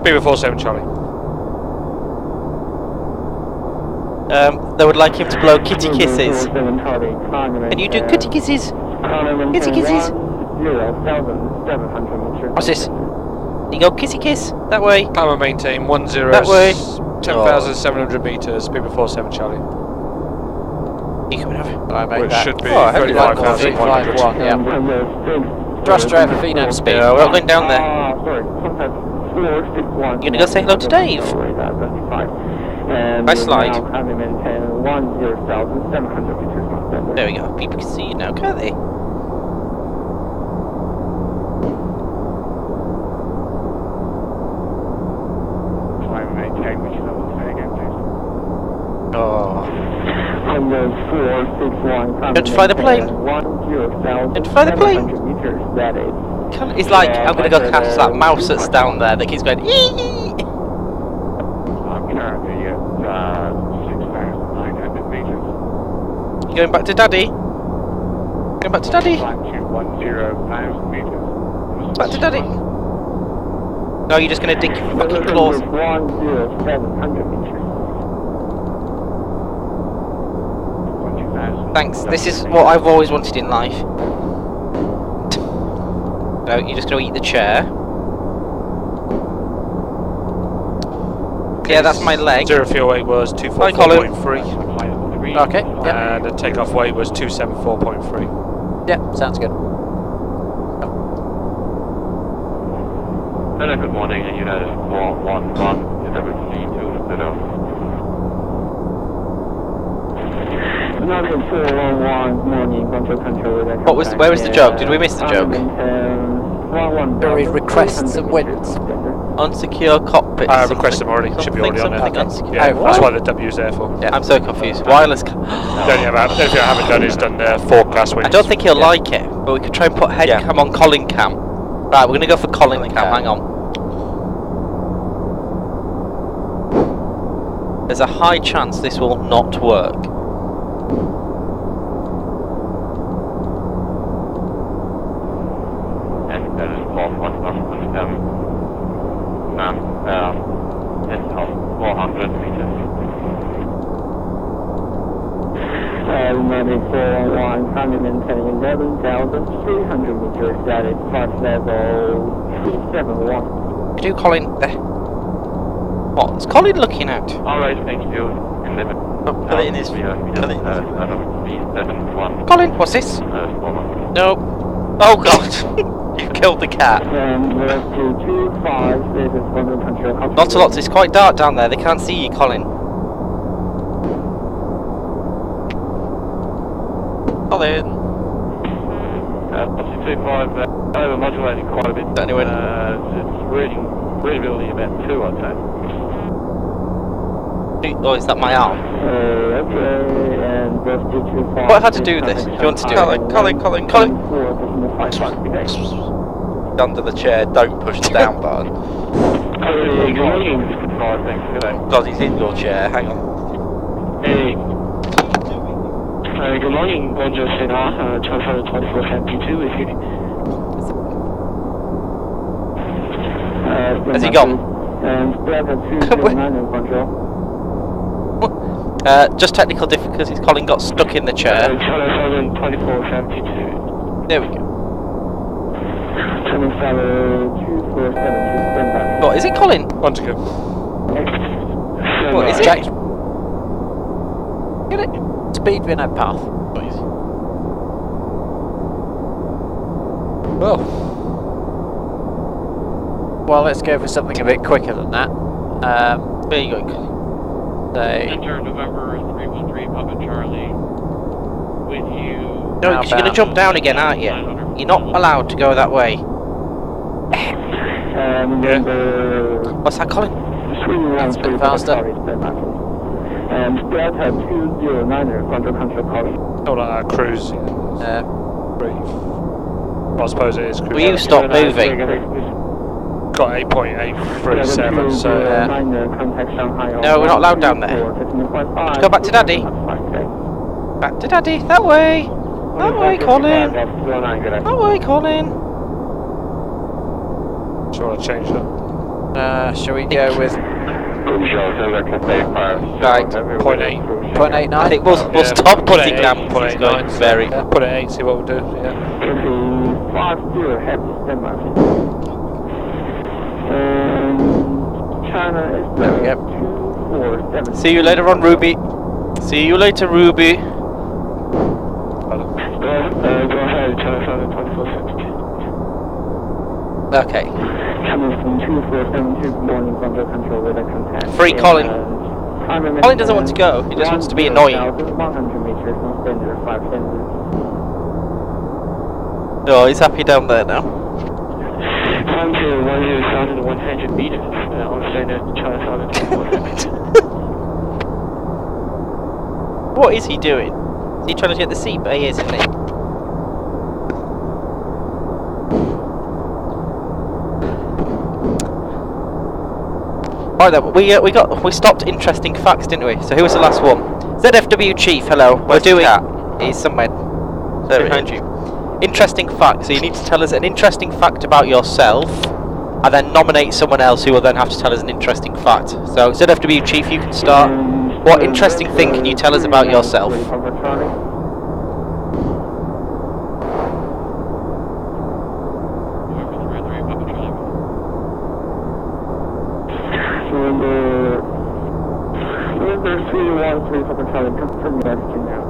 Speaker 2: Beaver 47 Charlie.
Speaker 1: They would like him to blow kitty kisses.
Speaker 6: 47 Charlie.
Speaker 1: Can you do kitty kisses? Kitty kisses?
Speaker 6: 0,700 meters.
Speaker 1: What's this? You go kissy kiss that way.
Speaker 2: Climber maintain 10
Speaker 1: That way.
Speaker 2: 10,700 meters. Beaver 47 Charlie.
Speaker 1: You coming over?
Speaker 4: I made
Speaker 2: Which
Speaker 4: that.
Speaker 2: should be
Speaker 1: Oh, I hope you like
Speaker 2: 35,100.
Speaker 4: 351, yeah. Thrust driver Phenom speed.
Speaker 1: Yeah, we're not going down there.
Speaker 6: Sorry, contact 461.
Speaker 1: You gonna go say hello to Dave? Nice slide. There we go. People can see you now, can't they?
Speaker 5: Climb maintain, which level say again, please?
Speaker 1: Oh.
Speaker 6: Don't
Speaker 1: fly the plane.
Speaker 6: Don't
Speaker 1: fly the plane.
Speaker 6: Meters, that is.
Speaker 1: It's like I'm gonna go catch that mouse that's down there that keeps going. Ee!
Speaker 5: I'm currently at 6,900 meters.
Speaker 1: You going back to Daddy? Going back to Daddy?
Speaker 5: Climb to 10,000 meters.
Speaker 1: Back to Daddy? No, you're just gonna dig your fucking claws.
Speaker 6: 10700 meters.
Speaker 1: Thanks. This is what I've always wanted in life. No, you're just gonna eat the chair. Yeah, that's my leg.
Speaker 2: Zero fuel weight was 244.3.
Speaker 4: Okay, yeah.
Speaker 2: And the takeoff weight was 274.3.
Speaker 4: Yeah, sounds good.
Speaker 3: Hello, good morning, United 411, WC2, Pudong.
Speaker 6: United 411, morning, control.
Speaker 1: Where was the joke? Did we miss the joke?
Speaker 4: Very requests and wins.
Speaker 1: Unsecure cockpit.
Speaker 2: I requested them already. Should be already on there.
Speaker 1: Unsecure.
Speaker 2: Yeah, that's why the W is there for.
Speaker 4: Yeah.
Speaker 1: I'm so confused. Wireless.
Speaker 2: The only thing I haven't done is done forecast winds.
Speaker 1: I don't think he'll like it, but we could try and put head cam on Colin cam. Right, we're gonna go for Colin cam. Hang on. There's a high chance this will not work.
Speaker 3: It's off 400 meters.
Speaker 6: United 411, climbing maintain 11,300 meters, that is flight level 371.
Speaker 1: Do Colin there. What's Colin looking at?
Speaker 3: Alright, thank you.
Speaker 1: Oh, put it in his.
Speaker 3: Colin,
Speaker 1: what's this? No. Oh god! You killed the cat. Not a lot, it's quite dark down there, they can't see you, Colin. Colin!
Speaker 3: 25, over-modulating quite a bit.
Speaker 1: Anyway.
Speaker 3: It's readability about 2, I'd say.
Speaker 1: Oh, is that my arm?
Speaker 6: What
Speaker 1: What had to do with this? Do you want to do it? Colin!
Speaker 7: Under the chair, don't push the down button. God, he's in your chair, hang on.
Speaker 3: Hey. Good morning, bonjour, Shanghai, 1224 MP2 with you.
Speaker 1: Has he gone? Just technical difficulties. Colin got stuck in the chair.
Speaker 3: 1224 MP2.
Speaker 1: There we go. What is it, Colin?
Speaker 2: On to go.
Speaker 1: What is it?
Speaker 4: Jack. Get it? Speed within path. Well, let's go for something a bit quicker than that.
Speaker 1: There you go, Colin.
Speaker 4: Say
Speaker 8: Enter November 313, Papa Charlie. with you.
Speaker 1: No, because you're going to jump down again, aren't you? You're not allowed to go that way.
Speaker 2: Yeah.
Speaker 1: What's that, Colin?
Speaker 4: That's a bit faster.
Speaker 6: Delta 209er, control caution.
Speaker 2: Oh, like our cruise. Yeah. Brief. Well, I suppose it is cruise.
Speaker 1: Will you stop moving?
Speaker 2: Got 8.837, so...
Speaker 6: Contact Shanghai.
Speaker 1: No, we're not allowed down there. Let's go back to Daddy. Back to Daddy. That way. That way, Colin. That way, Colin.
Speaker 2: Do you want to change that?
Speaker 4: Shall we go with
Speaker 1: Right.
Speaker 2: 0.8.
Speaker 4: 0.89?
Speaker 1: I think we'll
Speaker 2: Yeah,
Speaker 1: stop
Speaker 2: put it
Speaker 1: putting
Speaker 2: at
Speaker 1: down.
Speaker 2: 8, put it at 9.
Speaker 1: Very.
Speaker 2: Put it at 8, see what we'll do. Yeah.
Speaker 6: China is
Speaker 4: There we go.
Speaker 6: 247.
Speaker 1: See you later on, Ruby. See you later, Ruby.
Speaker 3: Go ahead, China 2470.
Speaker 1: Okay.
Speaker 6: Coming from 2472, good morning, under control with a contact.
Speaker 1: Free Colin.
Speaker 6: Colin
Speaker 1: Colin doesn't want to go. He just wants to be annoying.
Speaker 6: 100 meters from center, 5 centimeters.
Speaker 1: Oh, he's happy down there now.
Speaker 3: Time to 1,100 meters. I'm staying at China 2470.
Speaker 1: What is he doing? Is he trying to get the seat? But he is, isn't he? Right then, we stopped interesting facts, didn't we? So who was the last one? ZFW Chief, hello.
Speaker 7: Where's the cat?
Speaker 1: He's somewhere
Speaker 7: There he
Speaker 1: behind
Speaker 7: is.
Speaker 1: you. Interesting fact. So you need to tell us an interesting fact about yourself, and then nominate someone else who will then have to tell us an interesting fact. So ZFW Chief, you can start. What interesting thing can you tell us about yourself?
Speaker 6: Number 313 for Charlie, confirm your attitude now.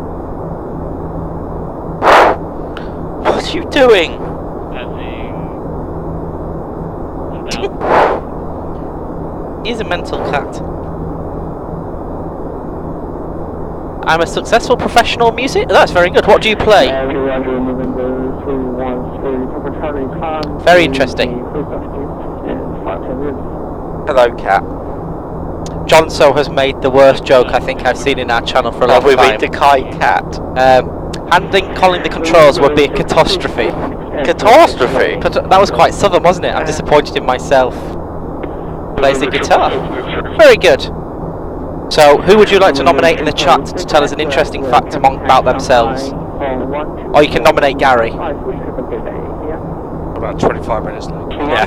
Speaker 1: What are you doing? He's a mental cat. I'm a successful professional music. That's very good. What do you play? Very interesting.
Speaker 7: Hello, cat.
Speaker 1: Johnso has made the worst joke I think I've seen in our channel for a long
Speaker 7: Have we
Speaker 1: time.
Speaker 7: been to Kai Cat?
Speaker 1: Handing Colin the controls would be a catastrophe.
Speaker 7: Catastrophe?
Speaker 1: That was quite southern, wasn't it? I'm disappointed in myself. Plays the guitar. Very good. So, who would you like to nominate in the chat to tell us an interesting fact about themselves? Or you can nominate Gary.
Speaker 2: About 25 minutes late.
Speaker 1: Yeah.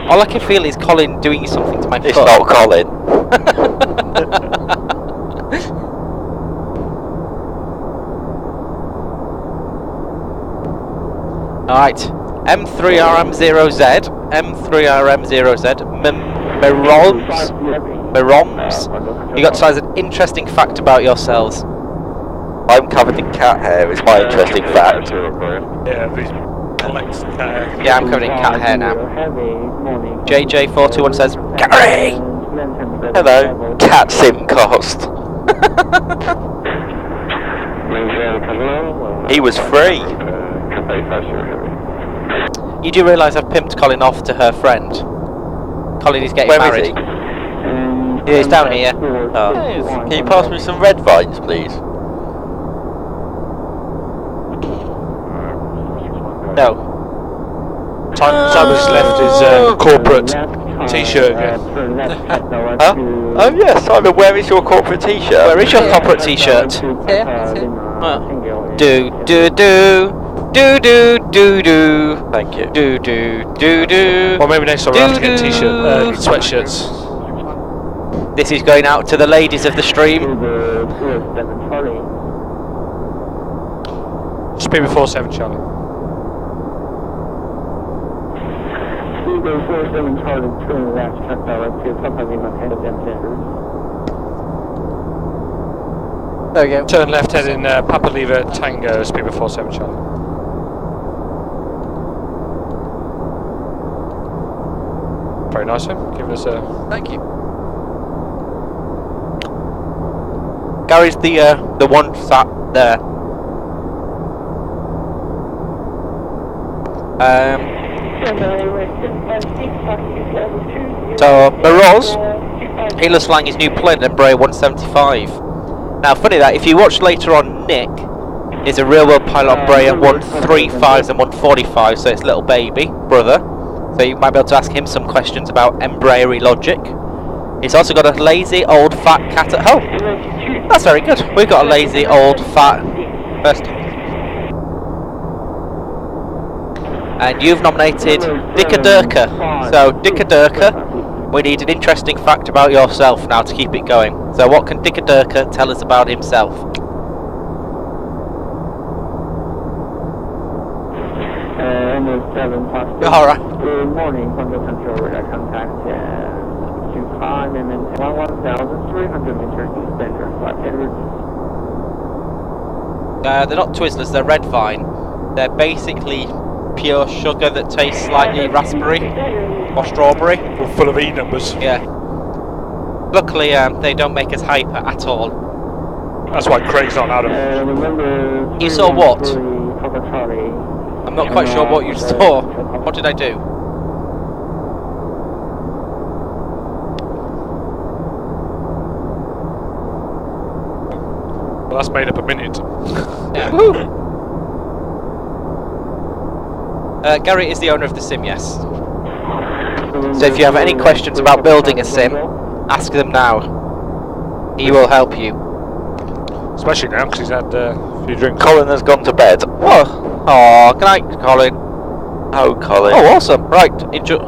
Speaker 1: All I can feel is Colin doing something to my foot.
Speaker 7: It's not Colin.
Speaker 1: Alright. M3RM0Z. M3RM0Z. Meroms. You got to tell us an interesting fact about yourselves.
Speaker 7: I'm covered in cat hair, is my interesting fact.
Speaker 2: Yeah, these collects cat hair.
Speaker 1: Yeah, I'm covered in cat hair now. JJ421 says, Gary!
Speaker 7: Hello, cat sim cost. He was free.
Speaker 1: You do realise I've pimped Colin off to her friend. Colin is getting
Speaker 7: Where
Speaker 1: married.
Speaker 7: is he?
Speaker 1: Yeah, he's down here.
Speaker 7: Oh. Can you pass me some red vines, please?
Speaker 1: No.
Speaker 2: Simon's left his corporate t-shirt again.
Speaker 7: Huh? Oh yes, Simon, where is your corporate t-shirt?
Speaker 1: Where is your corporate t-shirt?
Speaker 4: Here.
Speaker 1: Do do do do do do do.
Speaker 7: Thank you.
Speaker 1: Do do do do.
Speaker 2: Or maybe next time we'll have to get t-shirt, sweatshirts.
Speaker 1: This is going out to the ladies of the stream.
Speaker 2: Speed before 7, Charlie.
Speaker 6: 47 Charlie, turn left, check direct to Papa head of them
Speaker 4: There we go.
Speaker 2: Turn left heading Papa Leva Tango, speed before 7, Charlie. Very nice, sir. Give us a...
Speaker 4: Thank you.
Speaker 1: Gary's the one sat there. So Moroz, he looks flying his new plane, Embraer 175. Now, funny that if you watch later on, Nick is a real world pilot on Embraer 135s and 145, so it's little baby brother. So you might be able to ask him some questions about Embraer logic. He's also got a lazy old fat cat at home. That's very good. We've got a lazy old fat first. And you've nominated Dickadurka. So Dickadurka, we need an interesting fact about yourself now to keep it going. So what can Dickadurka tell us about himself? Alright.
Speaker 6: Good morning, Control Control Radar contact 25 and 1,300 meters standard flight route.
Speaker 1: They're not Twizzlers, they're Red Vine. They're basically pure sugar that tastes slightly raspberry or strawberry.
Speaker 2: We're full of E numbers.
Speaker 1: Yeah. Luckily, they don't make us hyper at all.
Speaker 2: That's why Craig's not out of.
Speaker 1: You saw what? I'm not quite sure what you saw. What did I do?
Speaker 2: Well, that's made up a minute.
Speaker 1: Yeah. Gary is the owner of the sim, yes. So if you have any questions about building a sim, ask them now. He will help you.
Speaker 2: Especially now, because he's had a few drinks.
Speaker 7: Colin has gone to bed.
Speaker 1: What? Oh, good night, Colin.
Speaker 7: Oh, Colin.
Speaker 1: Oh, awesome. Right, enjoy.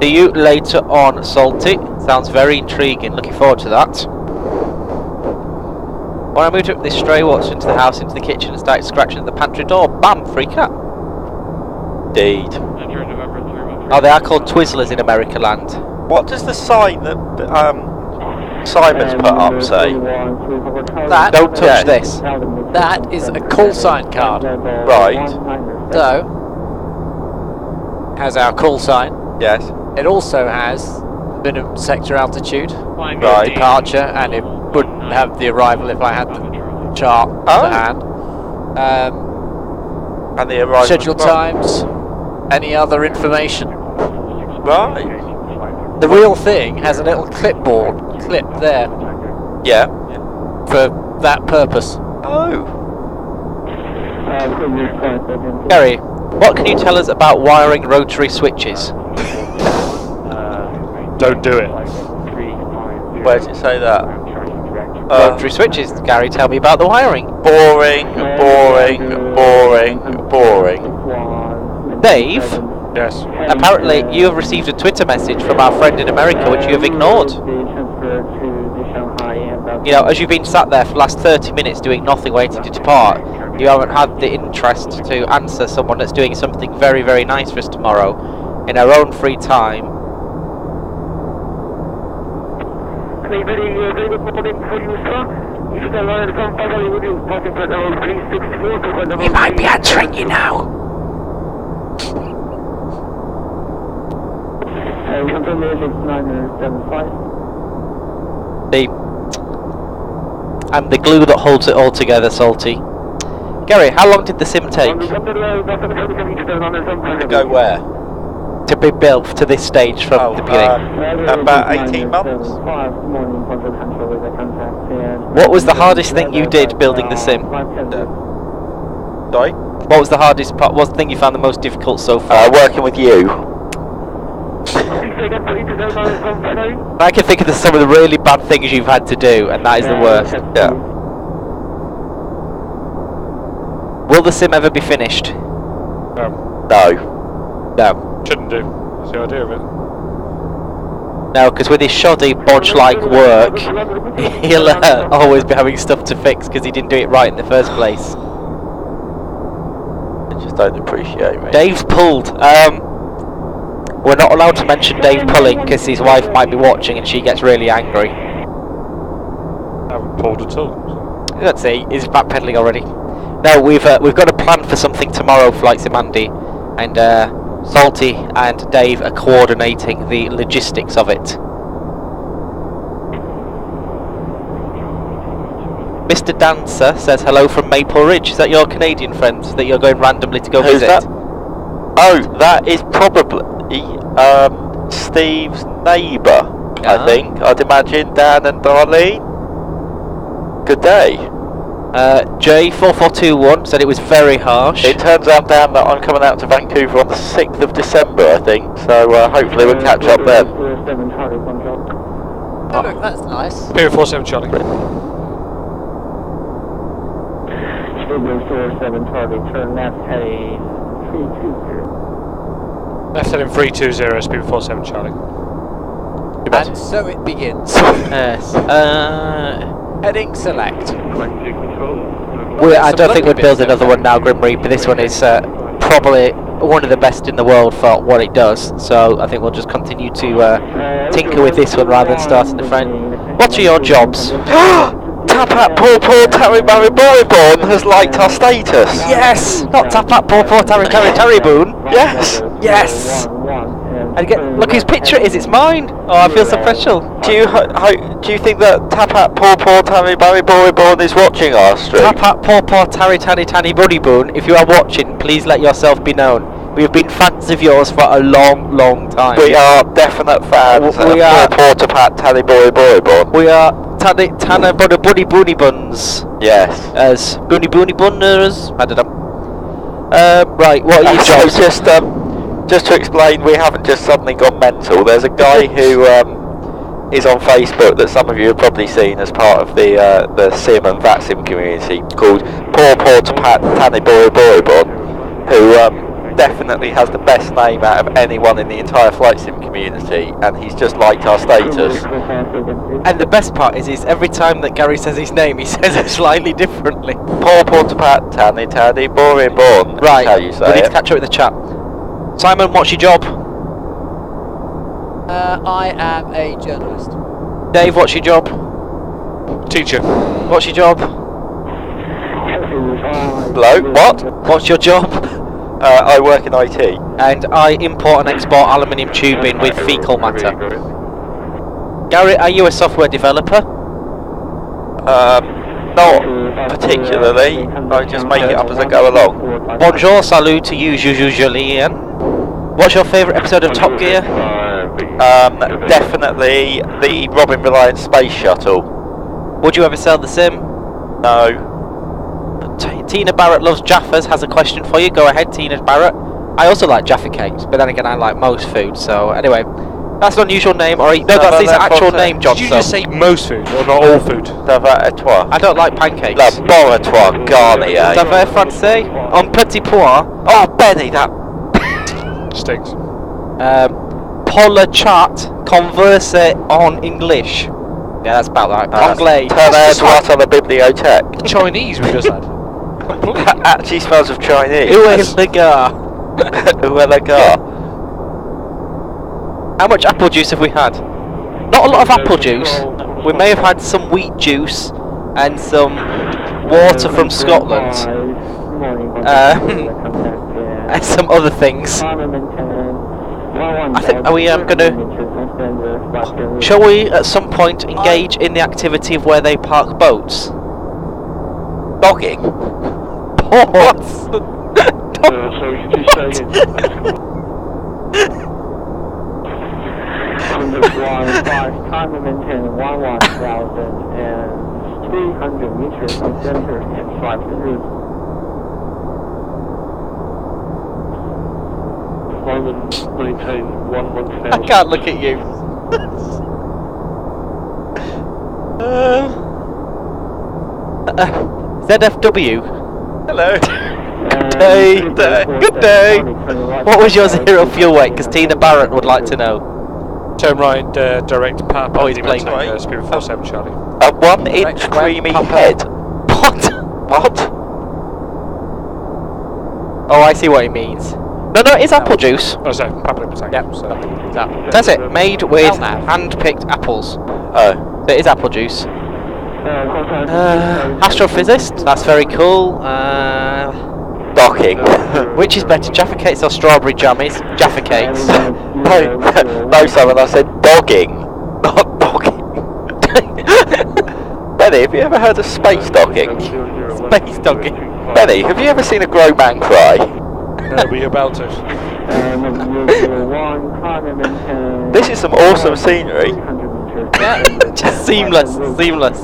Speaker 1: See you later on, Salty. Sounds very intriguing. Looking forward to that. When I moved up this stray watch into the house, into the kitchen, and started scratching at the pantry door, bam, free cat.
Speaker 7: Indeed.
Speaker 1: Oh, they are called Twizzlers in America land.
Speaker 7: What does the sign that Simon's put up say?
Speaker 4: That,
Speaker 1: Don't touch
Speaker 7: Yeah.
Speaker 1: this.
Speaker 4: that is a call sign card.
Speaker 7: Right.
Speaker 4: So, has our call sign.
Speaker 7: Yes.
Speaker 4: It also has the minimum sector altitude,
Speaker 7: Right.
Speaker 4: departure, and it wouldn't have the arrival if I had the chart
Speaker 7: Oh.
Speaker 4: to hand.
Speaker 7: And the arrival.
Speaker 4: Scheduled times, any other information.
Speaker 7: Right.
Speaker 4: The real thing has a little clipboard clip there
Speaker 7: Yeah.
Speaker 4: for that purpose.
Speaker 7: Oh.
Speaker 1: Gary, what can you tell us about wiring rotary switches?
Speaker 2: Don't do it.
Speaker 7: Where does it say that?
Speaker 1: Rotary switches, Gary, tell me about the wiring.
Speaker 7: Boring, boring, boring, boring.
Speaker 1: Dave,
Speaker 2: Yes.
Speaker 1: apparently you have received a Twitter message from our friend in America which you have ignored. You know, as you've been sat there for the last 30 minutes doing nothing waiting to depart, you haven't had the interest to answer someone that's doing something very, very nice for us tomorrow in our own free time.
Speaker 6: Very good morning for you, sir. If the line from Pudong would you passing for level 364 to level
Speaker 1: He might be answering you now.
Speaker 6: Control 6975.
Speaker 1: I'm the glue that holds it all together, Salty. Gary, how long did the sim take
Speaker 7: Go where?
Speaker 1: to be built to this stage from the beginning?
Speaker 7: About 18 months.
Speaker 1: What was the hardest thing you did building the sim?
Speaker 7: Sorry?
Speaker 1: What was the hardest part? What's the thing you found the most difficult so far?
Speaker 7: Working with you.
Speaker 1: I can think of some of the really bad things you've had to do, and that is the worst.
Speaker 7: Yeah.
Speaker 1: Will the sim ever be finished?
Speaker 2: No.
Speaker 7: No.
Speaker 1: No.
Speaker 2: Shouldn't do. That's the idea of it.
Speaker 1: No, because with his shoddy, bodge-like work, he'll always be having stuff to fix because he didn't do it right in the first place.
Speaker 7: They just don't appreciate me.
Speaker 1: Dave's pulled. We're not allowed to mention Dave pulling because his wife might be watching and she gets really angry.
Speaker 2: I haven't pulled at all.
Speaker 1: Let's see, he's backpedaling already. No, we've got a plan for something tomorrow, Flight Sim Andy, and Salty and Dave are coordinating the logistics of it. Mr. Dancer says hello from Maple Ridge. Is that your Canadian friend that you're going randomly to go
Speaker 7: Who's
Speaker 1: visit?
Speaker 7: that? Oh, that is probably Steve's neighbour, I think. I'd imagine Dan and Darlene. Good day.
Speaker 1: J4421 said it was very harsh.
Speaker 7: It turns out, Dan, that I'm coming out to Vancouver on the 6th of December, I think. So hopefully we'll catch up then.
Speaker 4: Oh, look, that's nice.
Speaker 2: Spirit 47 Charlie.
Speaker 6: 47 Charlie, turn left heading 320.
Speaker 2: Left heading 320, Spirit 47 Charlie.
Speaker 4: And so it begins.
Speaker 1: Yes.
Speaker 4: Heading select.
Speaker 1: I don't think we'd build another one now, Grim Reaper. This one is probably one of the best in the world for what it does. So I think we'll just continue to tinker with this one rather than starting a friend. What are your jobs?
Speaker 7: Tapat Paw Paw Tarry Barry Boyborn has liked our status.
Speaker 1: Yes! Not Tapat Paw Paw Tarry Boon.
Speaker 7: Yes.
Speaker 1: Yes! And again, look whose picture it is, it's mine! Oh, I feel so special.
Speaker 7: Do you think that Tapat Paw Paw Tarry Barry Boyborn is watching our stream?
Speaker 1: Tapat Paw Paw Tarry Buddy Boon, if you are watching, please let yourself be known. We have been fans of yours for a long, long time.
Speaker 7: We are definite fans
Speaker 1: We are-
Speaker 7: of Paw Tapat Tarry Boyborn.
Speaker 1: We are Tanner Buddy Boony Buns.
Speaker 7: Yes.
Speaker 1: As Boony Bunners. I don't know. Right, what are your
Speaker 7: So
Speaker 1: jobs?
Speaker 7: just to explain, we haven't just suddenly gone mental. There's a guy who is on Facebook that some of you have probably seen as part of the Sim and VATSIM community called Paw Paw Tapat Tanny Boyborn, who definitely has the best name out of anyone in the entire flight sim community, and he's just liked our status.
Speaker 1: And the best part is every time that Gary says his name, he says it slightly differently.
Speaker 7: Paw Paw Tapat Tanny Boyborn.
Speaker 1: Right,
Speaker 7: That's how you say
Speaker 1: we need to
Speaker 7: it.
Speaker 1: catch up with the chat. Simon, what's your job?
Speaker 4: I am a journalist.
Speaker 1: Dave, what's your job?
Speaker 2: Teacher.
Speaker 1: What's your job?
Speaker 7: Hello? What?
Speaker 1: What's your job?
Speaker 7: I work in IT.
Speaker 1: And I import and export aluminium tubing with fecal matter. Gary, are you a software developer?
Speaker 7: Not particularly. I just make it up as I go along.
Speaker 1: Bonjour, salut to you, Julien. What's your favourite episode of Top Gear?
Speaker 7: Definitely the Robin Reliant Space Shuttle.
Speaker 1: Would you ever sell the sim?
Speaker 7: No.
Speaker 1: Tina Barrett loves Jaffas, has a question for you. Go ahead, Tina Barrett. I also like Jaffa cakes, but then again I like most food, so anyway. That's an unusual name, or that's his actual name, John.
Speaker 2: Did you just say most food, or not all food?
Speaker 7: Ça va et toi?
Speaker 1: I don't like pancakes.
Speaker 7: Laboratoire Garnier.
Speaker 1: Ça va français? Un petit point.
Speaker 7: Oh, Benny, that...
Speaker 2: Stinks.
Speaker 1: Pour le chat, converse en English. Yeah, that's about right. Anglais.
Speaker 7: Turn our droite on the bibliothèque.
Speaker 2: Chinese we just had.
Speaker 7: That actually smells of Chinese.
Speaker 1: Où est le gars?
Speaker 7: Où est le gars?
Speaker 1: How much apple juice have we had? Not a lot of apple juice. We may have had some wheat juice and some water from Scotland. And some other things. I think, are we gonna... Shall we at some point engage in the activity of where they park boats?
Speaker 7: Dogging?
Speaker 1: Ports!
Speaker 3: So you just say it.
Speaker 6: 105, time to maintain 11,300 meters from center and 500.
Speaker 3: Roman maintain 11,000.
Speaker 1: I can't look at you. ZFW.
Speaker 7: Hello.
Speaker 1: Good day. What was your zero fuel weight? Because Tina Barrett would like to know.
Speaker 2: Turn right, direct Pap.
Speaker 1: Oh, he's playing
Speaker 7: right.
Speaker 2: Spirit 47 Charlie.
Speaker 7: A 1 inch
Speaker 4: Right,
Speaker 7: creamy
Speaker 4: Papa.
Speaker 7: head.
Speaker 1: What?
Speaker 7: What?
Speaker 1: Oh, I see what he means. No, it is apple juice.
Speaker 2: Oh, sorry, Papa Lima Tank.
Speaker 1: Yep.
Speaker 2: So.
Speaker 1: That's it. Made with
Speaker 4: Well, now.
Speaker 1: hand-picked apples.
Speaker 7: Oh.
Speaker 1: So it is apple juice. Astrophysicist. That's very cool.
Speaker 7: Docking.
Speaker 1: Which is better, Jaffa cakes or strawberry jammies? Jaffa cakes.
Speaker 7: No, Simon, I said dogging. Not dogging. Benny, have you ever heard of space docking?
Speaker 1: Space docking.
Speaker 7: Benny, have you ever seen a grown man cry?
Speaker 2: No, but you're about to.
Speaker 7: This is some awesome scenery.
Speaker 1: Yeah, just seamless, seamless.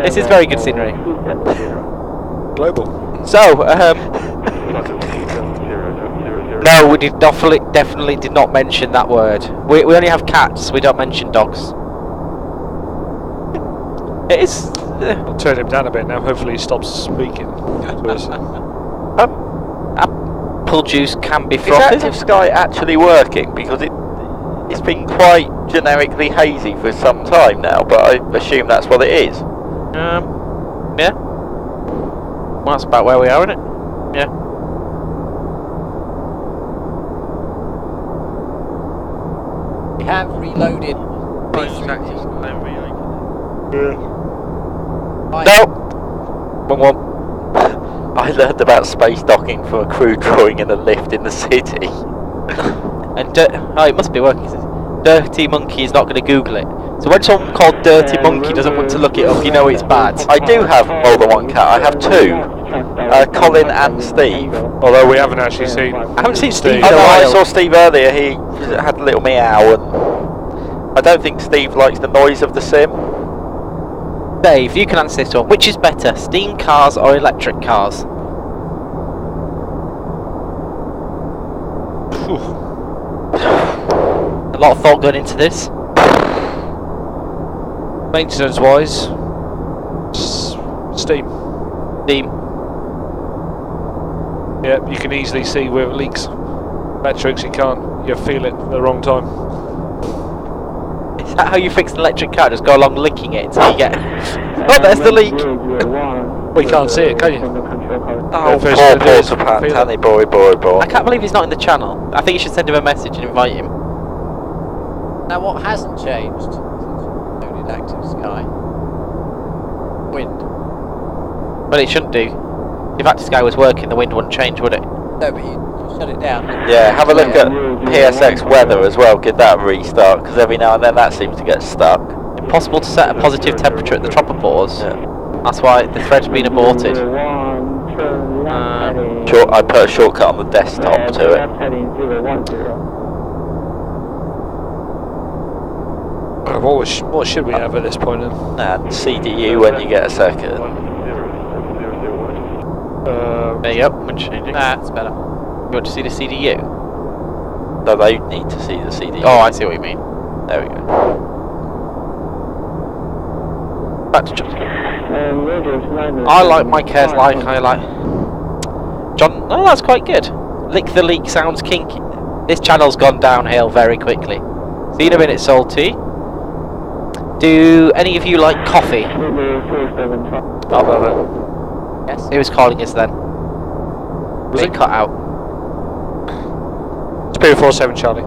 Speaker 1: This is very good scenery.
Speaker 2: Global.
Speaker 1: So, no, we did definitely did not mention that word. We only have cats. We don't mention dogs. It is.
Speaker 2: I'll turn him down a bit now. Hopefully he stops speaking to us.
Speaker 1: Apple juice can be
Speaker 7: Is
Speaker 1: frothy.
Speaker 7: Active Sky actually working? Because it's been quite generically hazy for some time now, but I assume that's what it is.
Speaker 1: Yeah. Well, that's about where we are, isn't it? Yeah.
Speaker 4: We have reloaded.
Speaker 7: No! Wrong one. I learned about space docking from a crew drawing in a lift in the city.
Speaker 1: And it must be working. Dirty Monkey is not going to Google it. So when someone called Dirty Monkey doesn't want to look it up, you know it's bad.
Speaker 7: I do have more than one cat. I have two. Colin and Steve.
Speaker 2: Although we haven't actually seen.
Speaker 1: I haven't seen Steve in
Speaker 7: Oh
Speaker 1: a
Speaker 7: no, I
Speaker 1: while.
Speaker 7: saw Steve earlier. He had a little meow, and I don't think Steve likes the noise of the sim.
Speaker 1: Dave, you can answer this one. Which is better, steam cars or electric cars? A lot of thought going into this.
Speaker 2: Maintenance wise, steam.
Speaker 1: Steam.
Speaker 2: Yeah, you can easily see where it leaks. Electrics, you can't. You feel it at the wrong time.
Speaker 1: Is that how you fix an electric car? Just go along licking it until you get... Oh, there's the leak!
Speaker 2: Well, you can't see it, can you?
Speaker 7: Oh,
Speaker 2: First
Speaker 7: poor
Speaker 2: thing to do is
Speaker 7: Porter
Speaker 2: feel
Speaker 7: Pantanny,
Speaker 2: it.
Speaker 7: boy.
Speaker 1: I can't believe he's not in the channel. I think you should send him a message and invite him.
Speaker 4: Now, what hasn't changed since we loaded Active Sky? Wind.
Speaker 1: Well, it shouldn't do. If Active Sky was working, the wind wouldn't change, would it?
Speaker 4: No, but you shut it down.
Speaker 7: Yeah, have a look at PSX weather as well. Give that a restart, because every now and then that seems to get stuck.
Speaker 1: Impossible to set a positive temperature at the tropper pores.
Speaker 7: Yeah.
Speaker 1: That's why the thread's been aborted.
Speaker 7: I put a shortcut on the desktop to it.
Speaker 2: What should we have at this point then?
Speaker 7: And CDU when you get a second.
Speaker 1: There you go, I'm changing.
Speaker 4: That's better.
Speaker 1: You want to see the CDU?
Speaker 7: No, they need to see the CDU.
Speaker 1: Oh, I see what you mean.
Speaker 7: There we go.
Speaker 1: Back to John. I like my cares like I like. John, oh, that's quite good. Lick the leak sounds kinky. This channel's gone downhill very quickly. See you in a minute, Salty. Do any of you like coffee?
Speaker 2: Oh,
Speaker 4: Yes.
Speaker 1: Who was calling us then? Was it cut out?
Speaker 2: Spirit 47 Charlie.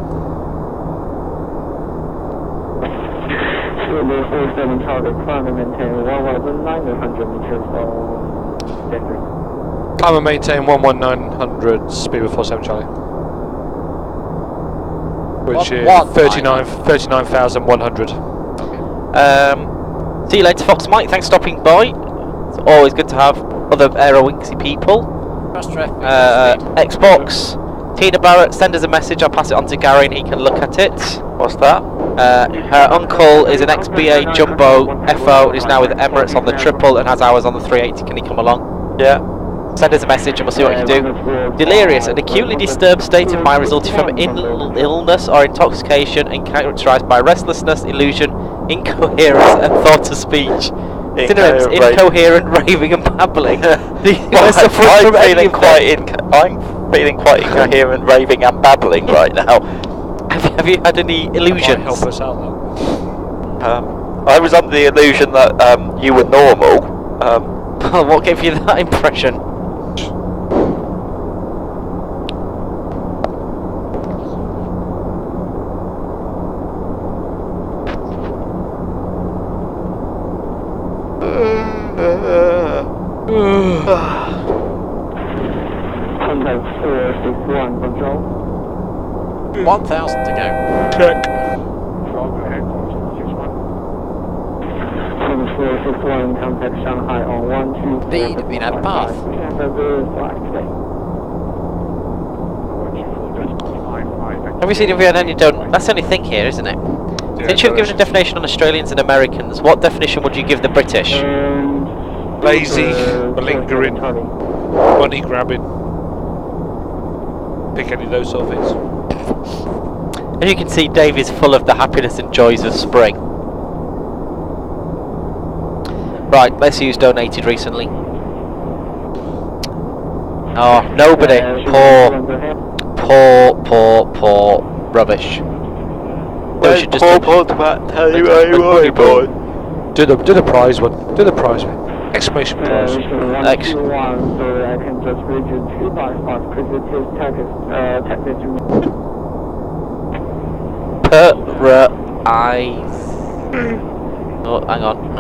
Speaker 2: Climb and maintain 11900 speed with 47 Charlie. Which is 39,100.
Speaker 1: See you later, Fox Mike. Thanks for stopping by. It's always good to have other Aerowinksy people.
Speaker 4: Cross traffic.
Speaker 1: Xbox. Tina Barrett, send us a message. I'll pass it on to Gary and he can look at it.
Speaker 7: What's that?
Speaker 1: Her uncle is an XBA Jumbo FO and is now with Emirates on the triple and has hours on the 380. Can he come along?
Speaker 7: Yeah.
Speaker 1: Send us a message and we'll see what you can do. Delirious, an acutely disturbed state of mind resulting from illness or intoxication and characterised by restlessness, illusion, incoherence and thought to speech. Synonyms: incoherent, raving and babbling. I'm
Speaker 7: feeling quite incoherent, raving and babbling right now.
Speaker 1: Have you had any illusions?
Speaker 2: Help us out though.
Speaker 7: I was under the illusion that you were normal.
Speaker 1: What gave you that impression?
Speaker 6: Contact 461 control.
Speaker 4: 1,000 to go.
Speaker 2: Check.
Speaker 6: Control, go ahead, 461. 261, contact Shanghai on 124.
Speaker 4: Speed being out of path.
Speaker 6: Have a good flight today.
Speaker 1: Have we seen if we had any That's the only thing here, isn't it? Since you've given a definition on Australians and Americans, what definition would you give the British?
Speaker 2: Lazy, malingering, money grabbing. Pick any of those sort of things.
Speaker 1: As you can see, Dave is full of the happiness and joys of spring. Right, let's see who's donated recently. Oh, nobody. Poor rubbish. We should just
Speaker 7: boy.
Speaker 2: Do the prize one. Do the prize one. Exclamation prize.
Speaker 6: Sorry, I can just read you 255. Could you please take this to me?
Speaker 1: Eyes. Oh, hang on.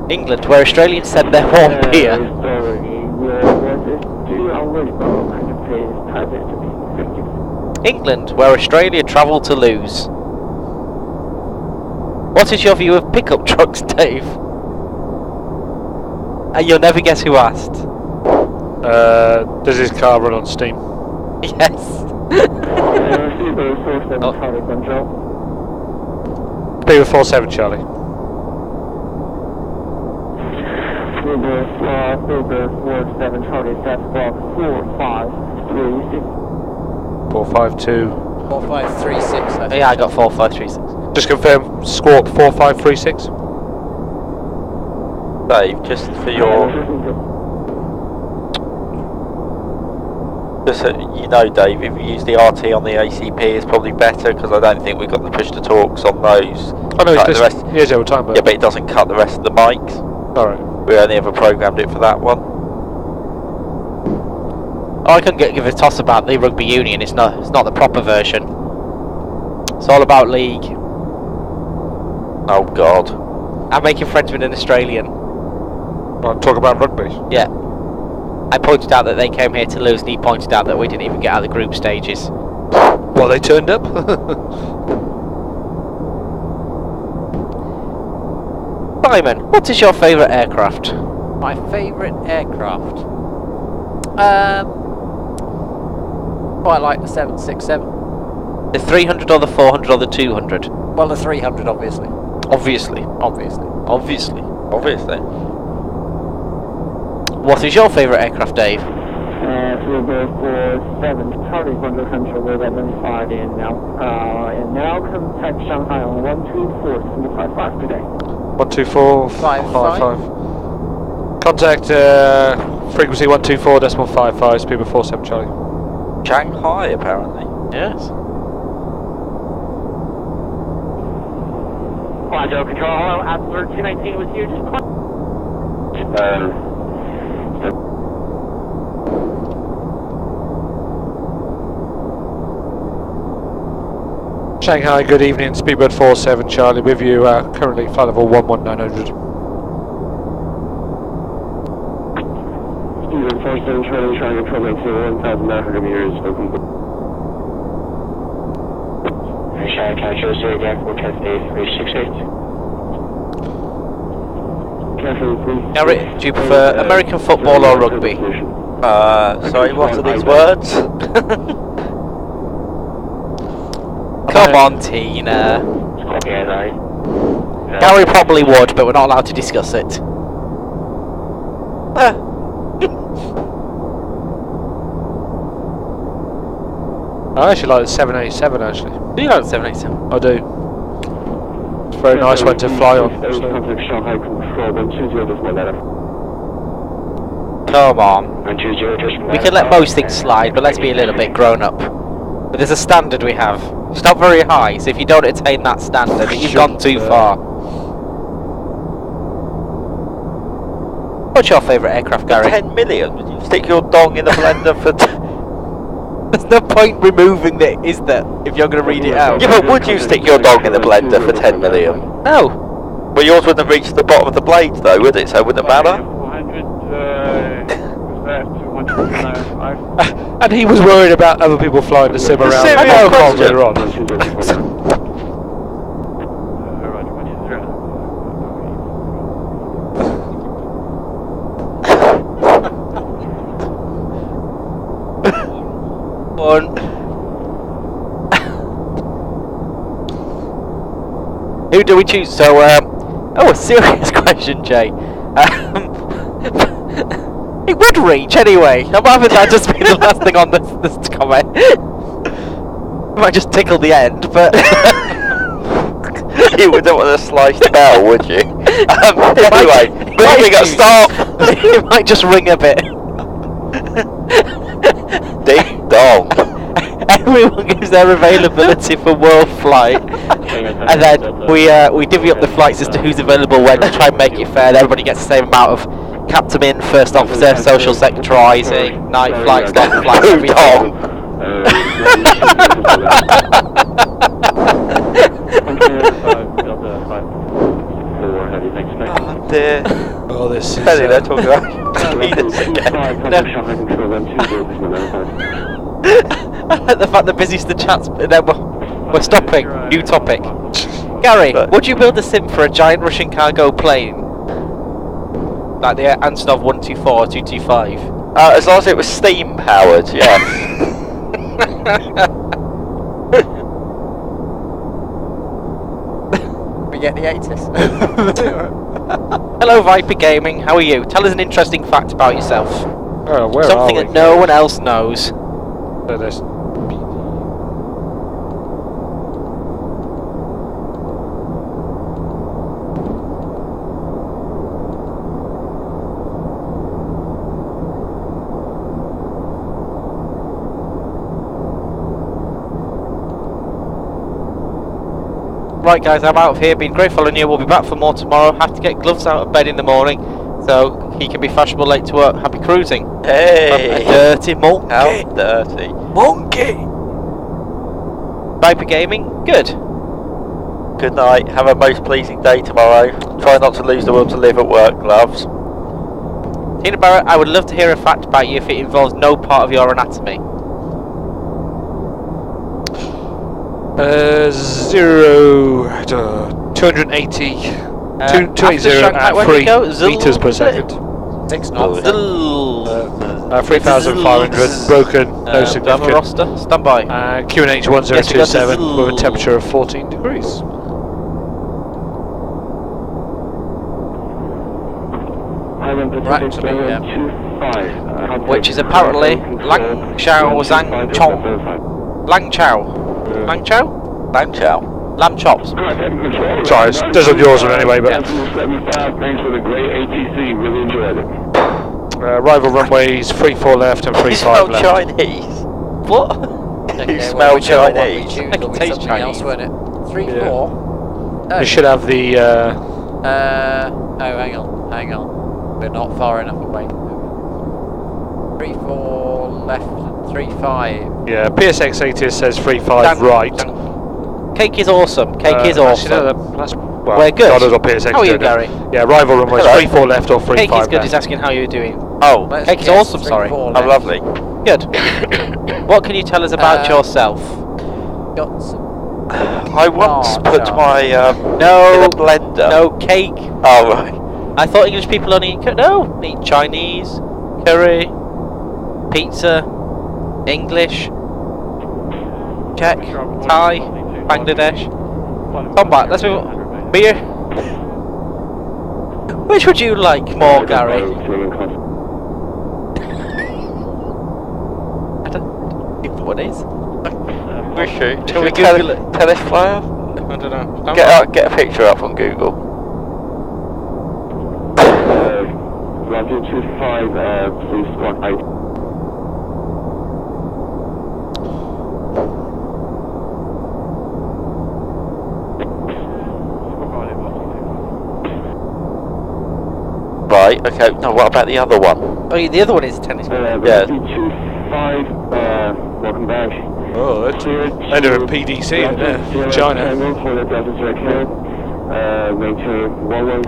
Speaker 1: England, where Australians send their warm beer.
Speaker 6: Sorry, your voice is too unreadable. Can you please type it to me? Thank you.
Speaker 1: England, where Australia travel to lose. What is your view of pickup trucks, Dave? And you'll never guess who asked.
Speaker 2: Does his car run on steam?
Speaker 1: Yes.
Speaker 6: Oh.
Speaker 2: Beaver 47 Charlie.
Speaker 6: Uber 47 Charlie, that's block 4536.
Speaker 2: 452.
Speaker 4: 4536.
Speaker 1: Yeah, I got 4536.
Speaker 2: Just confirm, Squawk 4536.
Speaker 7: Dave, just for your... Just so you know, Dave, if you use the RT on the ACP, it's probably better because I don't think we've got the push to talks on those.
Speaker 2: I know
Speaker 7: Cut
Speaker 2: it's
Speaker 7: the rest.
Speaker 2: years over time, but
Speaker 7: Yeah, but it doesn't cut the rest of the mics.
Speaker 2: alright.
Speaker 7: We only ever programmed it for that one.
Speaker 1: Oh, I couldn't give a toss about the rugby union. It's not the proper version. It's all about league.
Speaker 7: Oh God.
Speaker 1: I'm making friends with an Australian.
Speaker 2: Right, talk about rugby.
Speaker 1: Yeah. I pointed out that they came here to lose, and he pointed out that we didn't even get out of the group stages.
Speaker 2: Well, they turned up.
Speaker 1: Simon, what is your favourite aircraft?
Speaker 4: My favourite aircraft? Quite like the 767.
Speaker 1: The 300 or the 400 or the 200?
Speaker 4: Well, the 300, obviously.
Speaker 1: Obviously. What is your favourite aircraft, Dave?
Speaker 6: Uber 47 Charlie, Control Control, we've identified and now contact Shanghai on 124.55 today.
Speaker 2: 124.55. Contact frequency 124.55, Speed 47 Charlie.
Speaker 7: Shanghai, apparently.
Speaker 1: Yes.
Speaker 6: Quadro Control, hello, Atlas 219 with you,
Speaker 2: Shanghai, good evening, Speedbird 47 Charlie with you, currently flight level 11900.
Speaker 3: Speedbird 47 Charlie, trying to control to 1,900 meters, open book. Shanghai, Capture, Zodiac, forecast 8368.
Speaker 1: Gary, do you prefer American football or rugby?
Speaker 7: Sorry, what are these words?
Speaker 1: Come on, Tina. Gary probably would, but we're not allowed to discuss it.
Speaker 2: I actually like the 787 actually.
Speaker 1: Do you like the 787?
Speaker 2: I do. It's a very nice one to fly on. So.
Speaker 1: Come on. We can let most things slide, but let's be a little bit grown up. But there's a standard we have. It's not very high, so if you don't attain that standard, you've gone too far. What's your favourite aircraft, Gary?
Speaker 7: 10 million? Would you stick your dong in the blender for...
Speaker 1: There's no point removing it, is there, if you're going to read it out?
Speaker 7: Yeah, but would you stick your dong in the blender for 10 million?
Speaker 1: No.
Speaker 7: Well, yours wouldn't have reached the bottom of the blades though, would it? So it wouldn't matter?
Speaker 6: 400,
Speaker 2: And he was worried about other people flying the sim around.
Speaker 7: Serious
Speaker 2: I know,
Speaker 7: question.
Speaker 2: later on.
Speaker 1: One. Who do we choose? So, oh, a serious question, Jay. It would reach anyway. I'm having that just be the last thing on this comment. I might just tickle the end, but
Speaker 7: You wouldn't want a sliced bell, would you? Anyway, moving at start.
Speaker 1: It might just ring a bit.
Speaker 7: Ding dong.
Speaker 1: Everyone gives their availability for Worldflight, and then we divvy up the flights as to who's available when to try and make it fair. Everybody gets the same amount of captain in, first officer, social sectorising, night flights, long flights, everything.
Speaker 7: Oh dear.
Speaker 2: Oh, this is.
Speaker 7: They're talking about speeders again.
Speaker 1: The fact they're busy to chat, and then we're stopping. New topic. Gary, would you build a sim for a giant Russian cargo plane? Like the Antonov 124 or 225?
Speaker 7: As long as it was steam powered, yeah.
Speaker 4: We get the 80s.
Speaker 1: Hello Viper Gaming, how are you? Tell us an interesting fact about yourself.
Speaker 2: Oh, where
Speaker 1: Something
Speaker 2: are we?
Speaker 1: that no one else knows.
Speaker 2: So there's
Speaker 1: Right guys, I'm out of here. Been great following you. We'll be back for more tomorrow. Have to get gloves out of bed in the morning so he can be fashionable late to work. Happy cruising.
Speaker 7: Hey.
Speaker 1: A dirty monkey.
Speaker 7: How dirty.
Speaker 1: Monkey. Viper Gaming, good.
Speaker 7: Good night. Have a most pleasing day tomorrow. Try not to lose the will to live at work, gloves.
Speaker 1: Tina Barrett, I would love to hear a fact about you if it involves no part of your anatomy.
Speaker 2: 280
Speaker 1: after
Speaker 2: 280
Speaker 1: Shanghai,
Speaker 2: at
Speaker 1: where
Speaker 2: 3
Speaker 1: did it go?
Speaker 2: meters per second.
Speaker 4: 6 knots.
Speaker 2: 3,500 broken, no
Speaker 1: Damn
Speaker 2: significant.
Speaker 1: roster, stand by.
Speaker 2: QNH 1027 with a temperature of 14 degrees.
Speaker 4: Right to me, yeah.
Speaker 1: Which is apparently Lang Chao Zhang Chong. Lang Chao. Lang Chao?
Speaker 7: Lang Chow.
Speaker 1: Lamb chops.
Speaker 2: Sorry, it does on yours anyway, but
Speaker 3: Thanks for the great ATC, really enjoyed it.
Speaker 2: rival runways 34 left and
Speaker 7: You
Speaker 2: 35
Speaker 7: smell
Speaker 2: left.
Speaker 7: Chinese.
Speaker 1: What?
Speaker 7: You smell Chinese.
Speaker 1: I can taste Chinese.
Speaker 4: Else, won't it? 3,
Speaker 2: Yeah.
Speaker 4: 4. No.
Speaker 2: You should have the
Speaker 4: Oh, hang on. We're not far enough away. 3, 4 left and 3, 5.
Speaker 2: yeah, PSX 80 says 35 right.
Speaker 1: Cake is awesome. Cake is
Speaker 2: actually,
Speaker 1: awesome.
Speaker 2: no, that's, well,
Speaker 1: We're good.
Speaker 2: God knows what PSX
Speaker 1: How are you,
Speaker 2: doing.
Speaker 1: Gary?
Speaker 2: Yeah, rival runways
Speaker 7: Hello.
Speaker 2: 34 left or 35
Speaker 1: Cake is good.
Speaker 2: left.
Speaker 1: He's asking how you're doing.
Speaker 7: Oh,
Speaker 4: Let's
Speaker 1: Cake is
Speaker 4: guess
Speaker 1: awesome,
Speaker 4: 3,
Speaker 1: sorry.
Speaker 4: 4
Speaker 7: oh,
Speaker 4: left.
Speaker 7: lovely.
Speaker 1: Good. What can you tell us about yourself?
Speaker 4: Got some.
Speaker 7: I once put
Speaker 4: Chow.
Speaker 7: my in
Speaker 1: No.
Speaker 7: a blender.
Speaker 1: No cake.
Speaker 7: Oh right.
Speaker 1: I thought English people only eat no. Eat Chinese, curry, pizza, English, Czech, Thai, Bangladesh. Combat. Let's move on. Beer. Which would you like more, Gary? I don't know what it is.
Speaker 7: Wish you.
Speaker 1: Shall we
Speaker 7: Should
Speaker 1: Google it?
Speaker 7: tennis player?
Speaker 1: I don't know.
Speaker 7: Get a picture up on Google.
Speaker 3: Roger 25, please squad 8.
Speaker 7: Right. Okay. No. What about the other one?
Speaker 1: Oh, yeah, the other one is tennis.
Speaker 7: Yeah.
Speaker 3: 25, welcome back.
Speaker 2: Oh, that's they're doing PDC in China.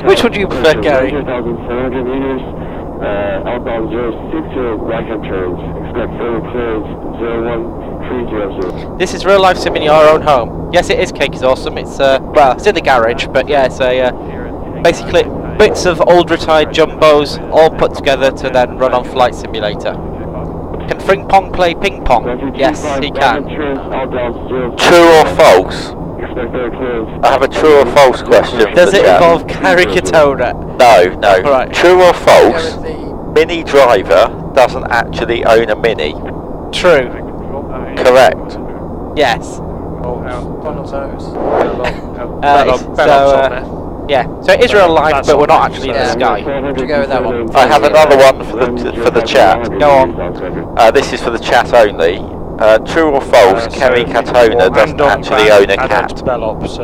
Speaker 1: Which would you prefer, Gary?
Speaker 3: 1,700 meters, outbound 06 to right-hand turns. Expect further clearance 01300.
Speaker 1: This is real life sim in your own home. Yes, it is. Cake is awesome. It's well, it's in the garage, but yeah, it's a basically bits of old retired jumbos all put together to then run on Flight Simulator. Can Fring Pong play ping pong? Yes, he can.
Speaker 7: True or false? I have a true or false question for
Speaker 1: Does
Speaker 7: the
Speaker 1: it
Speaker 7: chat.
Speaker 1: involve Gary Katona?
Speaker 7: No, no.
Speaker 1: Right.
Speaker 7: True or
Speaker 4: Go
Speaker 7: false?
Speaker 4: with the
Speaker 7: Mini driver doesn't actually own a Mini.
Speaker 1: True.
Speaker 7: Correct.
Speaker 1: Yes.
Speaker 4: one of those.
Speaker 1: Yeah. So it is real life,
Speaker 2: That's
Speaker 1: but we're
Speaker 2: on
Speaker 1: not
Speaker 2: there,
Speaker 1: actually in
Speaker 4: so-
Speaker 1: the sky.
Speaker 4: Would you go with that one?
Speaker 7: I have another one for the chat.
Speaker 1: Go on.
Speaker 7: This is for the chat only. True or false? Kerry Katona doesn't actually own a cat.
Speaker 2: Bellop's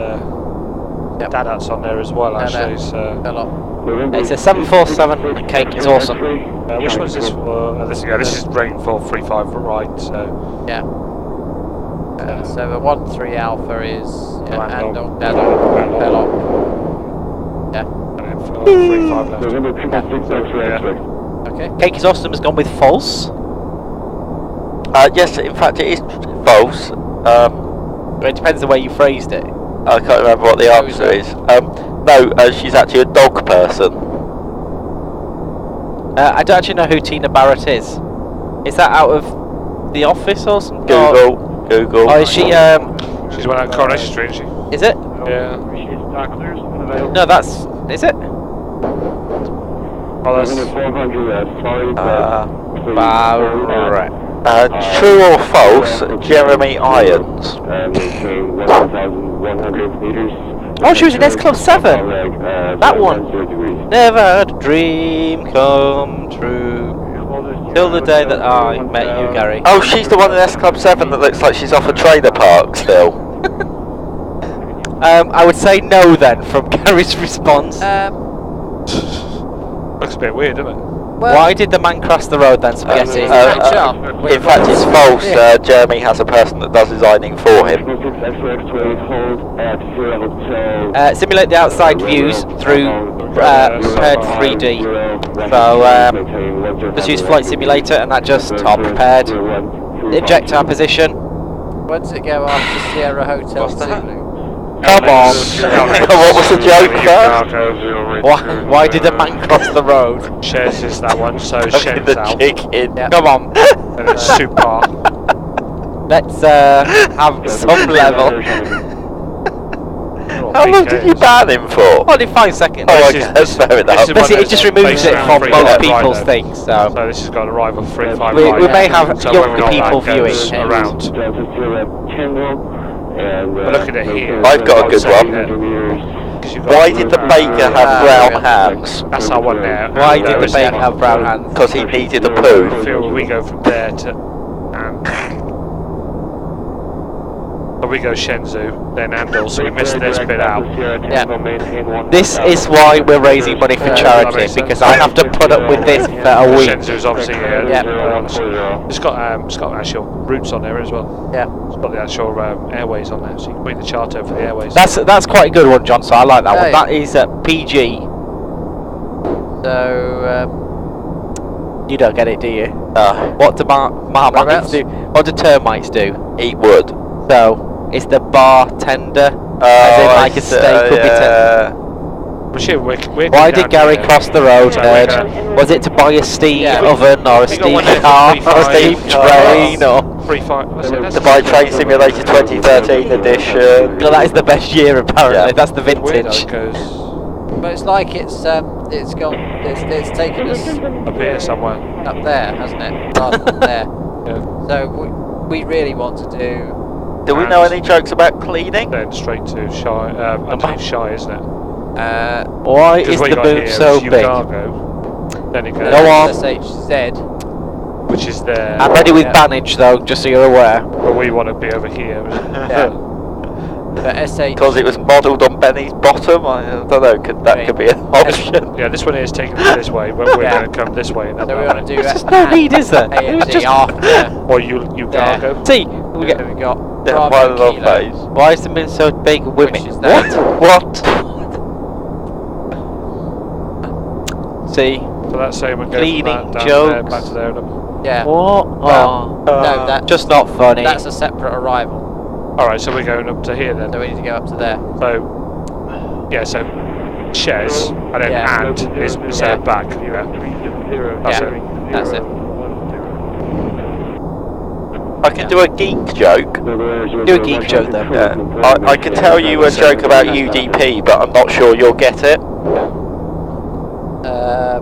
Speaker 2: Dad's on there as well, actually. So.
Speaker 1: It's a 747 cake. It's awesome.
Speaker 2: Which one's this for? This is rainfall 35 right. So.
Speaker 4: Yeah. So the 1-3 Alpha is
Speaker 2: Andong,
Speaker 4: Bellop. Yeah.
Speaker 2: And then for 35 left.
Speaker 4: Okay.
Speaker 1: Cake is awesome has gone with false.
Speaker 7: Yes, in fact it is false.
Speaker 1: But it depends the way you phrased it.
Speaker 7: I can't remember what the answer is. No, she's actually a dog person.
Speaker 1: I don't actually know who Tina Barrett is. Is that out of The Office or something?
Speaker 7: Google.
Speaker 1: Oh, is she?
Speaker 2: She's one at Coronation Street, isn't she?
Speaker 1: Is it?
Speaker 2: Yeah.
Speaker 1: No, that's. Is it?
Speaker 2: Oh, that's.
Speaker 1: Barrett.
Speaker 7: True or false? Jeremy Irons.
Speaker 1: Oh, she was in S Club 7. That one. Never had a dream come true. Till the day that I met you, Gary.
Speaker 7: Oh, she's the one in S Club 7 that looks like she's off a trailer park still.
Speaker 1: I would say no then, from Gary's response.
Speaker 2: Looks a bit weird, doesn't it?
Speaker 1: Why did the man cross the road then, Spaghetti?
Speaker 7: In fact, it's false. Jeremy has a person that does designing for him.
Speaker 1: Simulate the outside views through prepared 3D. So just use Flight Simulator and that just prepared. Eject our position.
Speaker 4: When does it go after Sierra Hotel Zulu?
Speaker 1: Come on.
Speaker 7: What was the joke first?
Speaker 1: Why did the man cross the road?
Speaker 2: Shares is that one, so Shares
Speaker 7: The
Speaker 2: out.
Speaker 7: chicken.
Speaker 1: Come on.
Speaker 2: And it's super.
Speaker 1: Let's have some level.
Speaker 7: How long did you ban him for?
Speaker 1: Only 5 seconds.
Speaker 7: Oh,
Speaker 2: This
Speaker 7: okay,
Speaker 2: is-
Speaker 7: that's fair enough.
Speaker 2: this is
Speaker 1: But see,
Speaker 2: one
Speaker 1: it just
Speaker 2: that's
Speaker 1: removes
Speaker 2: based
Speaker 1: it
Speaker 2: on
Speaker 1: from
Speaker 2: free
Speaker 1: most
Speaker 2: live
Speaker 1: people's
Speaker 2: right
Speaker 1: things, so
Speaker 2: So this has got a rival 3-5
Speaker 1: we
Speaker 2: right.
Speaker 1: may have
Speaker 2: So
Speaker 1: younger
Speaker 2: whether or not
Speaker 1: people
Speaker 2: that goes
Speaker 1: viewing.
Speaker 2: around. We're looking at here.
Speaker 7: I've got a good one. Why did the baker have brown hands?
Speaker 2: That's our one there.
Speaker 1: Why did the baker have brown hands?
Speaker 7: Because he needed a poo.
Speaker 2: We go from there to. So we go Shenzhou, then Andal, so we missed this bit out.
Speaker 1: This is why we're raising money for charity, because I have to put up with this for a week.
Speaker 2: Shenzhou's obviously it's got actual routes on there as well.
Speaker 4: Yeah.
Speaker 2: It's got the actual airways on there, so you can bring the chart over for the airways.
Speaker 1: That's quite a good one, John. So I like that one.
Speaker 4: Yeah.
Speaker 1: That is PG.
Speaker 4: So,
Speaker 1: You don't get it, do you?
Speaker 7: No.
Speaker 1: What do marmites
Speaker 4: Whereabouts?
Speaker 1: do? What do termites do?
Speaker 7: Eat wood.
Speaker 1: So it's the bartender, as in like a steak would be tender.
Speaker 2: Why
Speaker 1: Why did Gary cross the road, nerd? Was it to buy a steam oven or a steam car or a steam train or?
Speaker 7: The Buy Train Simulator 2013 edition.
Speaker 1: No, that is the best year apparently.
Speaker 7: Yeah.
Speaker 1: That's the vintage.
Speaker 4: but it's like it's taken us
Speaker 2: up here somewhere.
Speaker 4: up there, hasn't it? Rather than there. So we really want to do.
Speaker 7: Do we know any jokes about cleaning?
Speaker 2: Then straight to Shy, underneath Shy, isn't it?
Speaker 1: Why is
Speaker 2: What
Speaker 1: the
Speaker 2: you got
Speaker 1: moon
Speaker 2: here
Speaker 1: so
Speaker 2: is
Speaker 1: big?
Speaker 2: Ucargo, then it goes,
Speaker 1: Go on.
Speaker 4: SHZ.
Speaker 2: which is there.
Speaker 1: I'm ready with
Speaker 4: Yeah.
Speaker 1: bannage though, just so you're aware.
Speaker 2: But we want to be over here.
Speaker 4: Yeah. But SH.
Speaker 7: Because it was modelled on Benny's bottom? I don't know, that could be an option.
Speaker 2: Yeah, this one is taking us this way, but we're
Speaker 4: Yeah.
Speaker 2: going to come this way. And
Speaker 4: So
Speaker 2: then
Speaker 4: we
Speaker 2: that
Speaker 4: want to
Speaker 2: way.
Speaker 4: do
Speaker 1: There's just no need, is there? It was
Speaker 4: AMD
Speaker 1: just
Speaker 4: after.
Speaker 2: Or Ucargo.
Speaker 1: see. We get.
Speaker 4: We got
Speaker 7: Yeah,
Speaker 4: Bravo
Speaker 7: by the
Speaker 4: Kilo.
Speaker 7: face.
Speaker 1: Why is the moon so big? Women.
Speaker 4: Which is that?
Speaker 7: What?
Speaker 1: See.
Speaker 2: So that's saying we're going
Speaker 1: Cleaning
Speaker 2: from that down
Speaker 1: jokes.
Speaker 2: there, back to there. And up.
Speaker 4: Yeah.
Speaker 1: What?
Speaker 4: Well, no, that
Speaker 1: just not funny.
Speaker 4: that's a separate arrival.
Speaker 2: Alright, so we're going up to here then.
Speaker 4: So we need to go up to there.
Speaker 2: So, yeah, so Shez, and then
Speaker 4: Yeah.
Speaker 2: and is back. Yeah. That's
Speaker 4: Yeah.
Speaker 2: it.
Speaker 4: That's it.
Speaker 7: I can do a geek joke.
Speaker 1: Do a geek joke then.
Speaker 7: Yeah. I can tell you a joke about UDP, but I'm not sure you'll get it.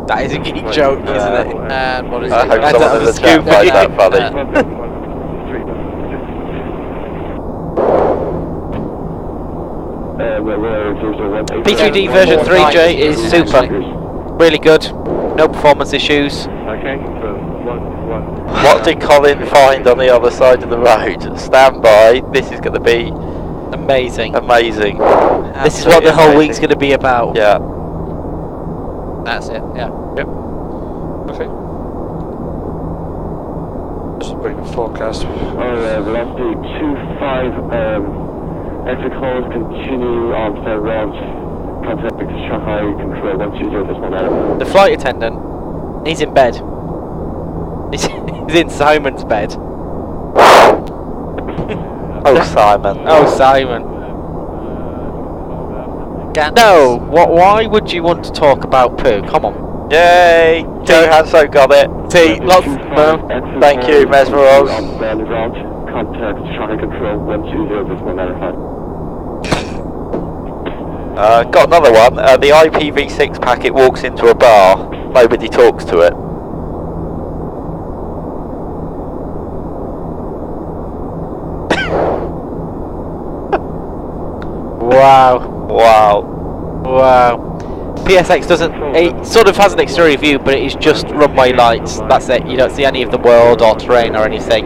Speaker 1: That is a geek joke, isn't it?
Speaker 4: And what is
Speaker 7: I
Speaker 4: it?
Speaker 7: hope
Speaker 1: That's
Speaker 7: someone in the
Speaker 1: a
Speaker 7: chat
Speaker 1: scoop.
Speaker 7: finds that funny.
Speaker 1: P3D version 3J is super. Really good. No performance issues.
Speaker 7: What did Colin find on the other side of the road? Stand by. This is going to be
Speaker 1: Amazing.
Speaker 7: amazing.
Speaker 1: This is what the whole week's going to be about.
Speaker 7: Yeah.
Speaker 4: That's it, yeah.
Speaker 2: Yep. Okay. That's a pretty good forecast.
Speaker 5: Velocity 25, exit close, continue on the route, contact with Shanghai Control 120.9.
Speaker 1: The flight attendant, he's in bed. He's in Simon's bed.
Speaker 7: Oh, Simon.
Speaker 1: Oh, Simon. No, why would you want to talk about poo? Come on.
Speaker 7: Yay! Joe Hanso got it.
Speaker 1: See, lots.
Speaker 7: Thank you, Mesmeros.
Speaker 5: Contact Shanghai Control 120.9.
Speaker 7: Got another one. The IPv6 packet walks into a bar. Nobody talks to it.
Speaker 1: Wow.
Speaker 7: Wow.
Speaker 1: Wow. PSX doesn't. It sort of has an exterior view, but it is just runway lights. That's it. You don't see any of the world or terrain or anything.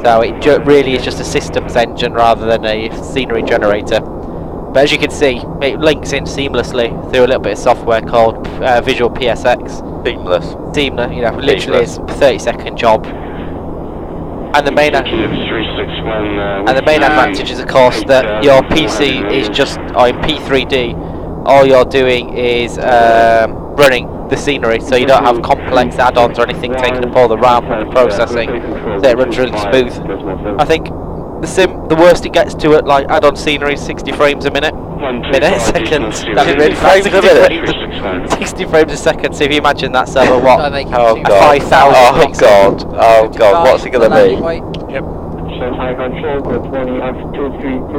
Speaker 1: So it really is just a systems engine rather than a scenery generator. But as you can see, it links in seamlessly through a little bit of software called Visual PSX.
Speaker 7: Seamless.
Speaker 1: Seamless, you know, literally it's a 30-second job. And the main advantage is, of course, that your PC is just, or in P3D, all you're doing is running the scenery, so you don't have complex add-ons or anything taking up all the RAM and the processing, so it runs really smooth. I think the worst it gets to at like add-on scenery is 60 frames a minute. Second. That's really fast. 60 frames a second, so if you imagine that's over what?
Speaker 7: Oh god.
Speaker 1: 5,000
Speaker 7: Oh
Speaker 1: pixels.
Speaker 7: god. Oh god. What's it going to be?
Speaker 2: Yep.
Speaker 6: Shanghai Control, good morning, F232,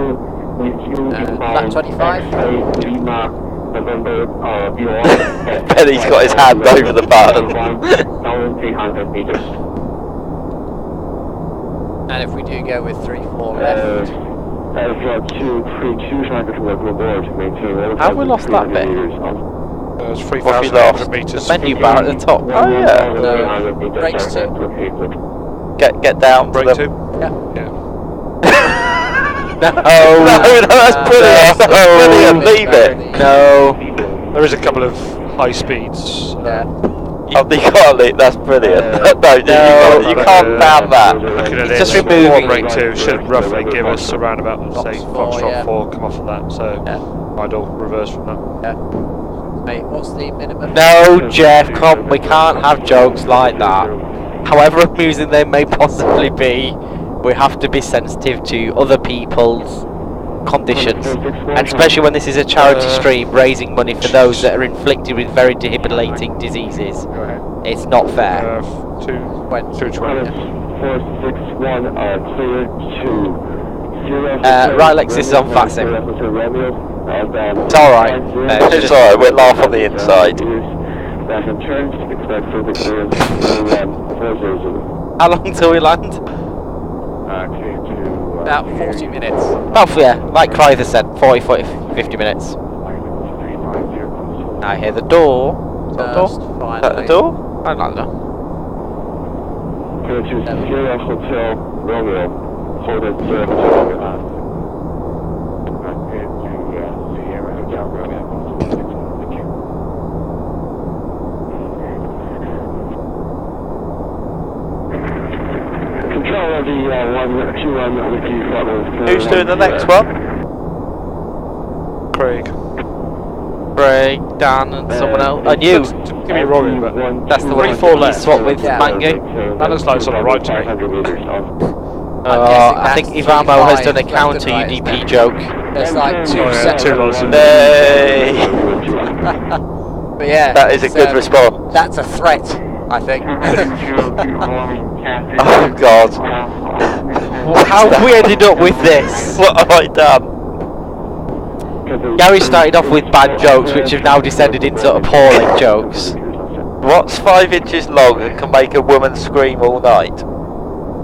Speaker 6: with you
Speaker 4: Lap 25.
Speaker 6: Lima, November,
Speaker 7: Benny's got his hand over the button.
Speaker 6: 1,300 meters.
Speaker 4: And if we do go with 3-4 left,
Speaker 5: Aircraft 232, Shanghai Control, go aboard to maintain.
Speaker 1: Have we lost that bit?
Speaker 2: There's
Speaker 7: What have we
Speaker 2: 3,800
Speaker 7: lost?
Speaker 2: meters.
Speaker 1: The menu bar at the top.
Speaker 7: Oh yeah.
Speaker 4: brakes too.
Speaker 7: Get down.
Speaker 2: Break
Speaker 7: to
Speaker 2: two.
Speaker 7: the...
Speaker 2: Yeah.
Speaker 1: No,
Speaker 7: No, that's brilliant. That's brilliant. Leave it.
Speaker 1: no.
Speaker 2: There is a couple of high speeds.
Speaker 4: Yeah.
Speaker 7: Oh, you can't leave. That's brilliant. No, you can't ban that.
Speaker 2: Looking at
Speaker 1: It's just
Speaker 2: it,
Speaker 1: removing-
Speaker 2: before break two should roughly give us around about, say,
Speaker 4: Foxtrot 4,
Speaker 2: Foxtrot
Speaker 4: yeah.
Speaker 2: 4, come off of that, so I'd all reverse from that.
Speaker 4: Mate, what's the minimum?
Speaker 1: No, Jeff, come. We can't have jokes like that. However amusing they may possibly be, we have to be sensitive to other people's conditions, and especially when this is a charity stream raising money for those that are inflicted with very debilitating diseases.
Speaker 2: Go ahead.
Speaker 1: It's not fair.
Speaker 2: 220.
Speaker 5: 461, clear to 0.
Speaker 1: Right, Lex, this is on VATSIM. It's alright.
Speaker 7: It's alright. We'll laugh on the inside.
Speaker 1: How long till we land?
Speaker 4: About 40 minutes.
Speaker 1: Oh, yeah, like Cryther said, 40, 50 minutes. I hear the door. Is that the
Speaker 4: First,
Speaker 1: door?
Speaker 4: finally.
Speaker 1: Is that the door? I like that.
Speaker 5: Hotel Romeo, hold it Hotel Romeo. Control of the 121 with you.
Speaker 7: Who's doing the next one?
Speaker 2: Craig.
Speaker 1: Craig, Dan, and someone else. And you.
Speaker 2: Give me a rolling, but
Speaker 1: That's the one
Speaker 2: 3-4
Speaker 1: you
Speaker 2: left.
Speaker 1: swap with
Speaker 4: Yeah.
Speaker 1: Mango.
Speaker 2: That looks like it's on the right to me.
Speaker 1: I think
Speaker 4: that's
Speaker 1: Ivamo has
Speaker 4: 3-5
Speaker 1: done a
Speaker 4: left
Speaker 1: counter
Speaker 4: and right,
Speaker 1: UDP
Speaker 4: isn't it?
Speaker 1: joke.
Speaker 4: There's like 2
Speaker 2: Oh, yeah,
Speaker 4: seconds.
Speaker 2: 2 lots of
Speaker 7: Hey.
Speaker 4: But yeah,
Speaker 7: That is a
Speaker 4: it's,
Speaker 7: good response.
Speaker 4: That's a threat, I think.
Speaker 7: Oh God.
Speaker 1: How have we ended up with this?
Speaker 7: What have I done?
Speaker 1: Gary started off with bad jokes, which have now descended into appalling jokes.
Speaker 7: What's 5 inches long and can make a woman scream all night?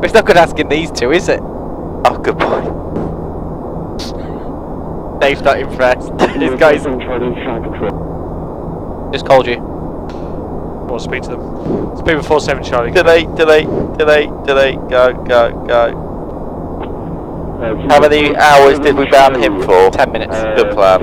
Speaker 1: It's not good asking these two, is it?
Speaker 7: Oh, good point.
Speaker 1: Dave's not impressed. These guys just called you.
Speaker 2: Go on, speak to them. Speed with 47 Charlie.
Speaker 7: Delete. Go. How many hours did we ban him for?
Speaker 1: 10 minutes.
Speaker 7: Good plan.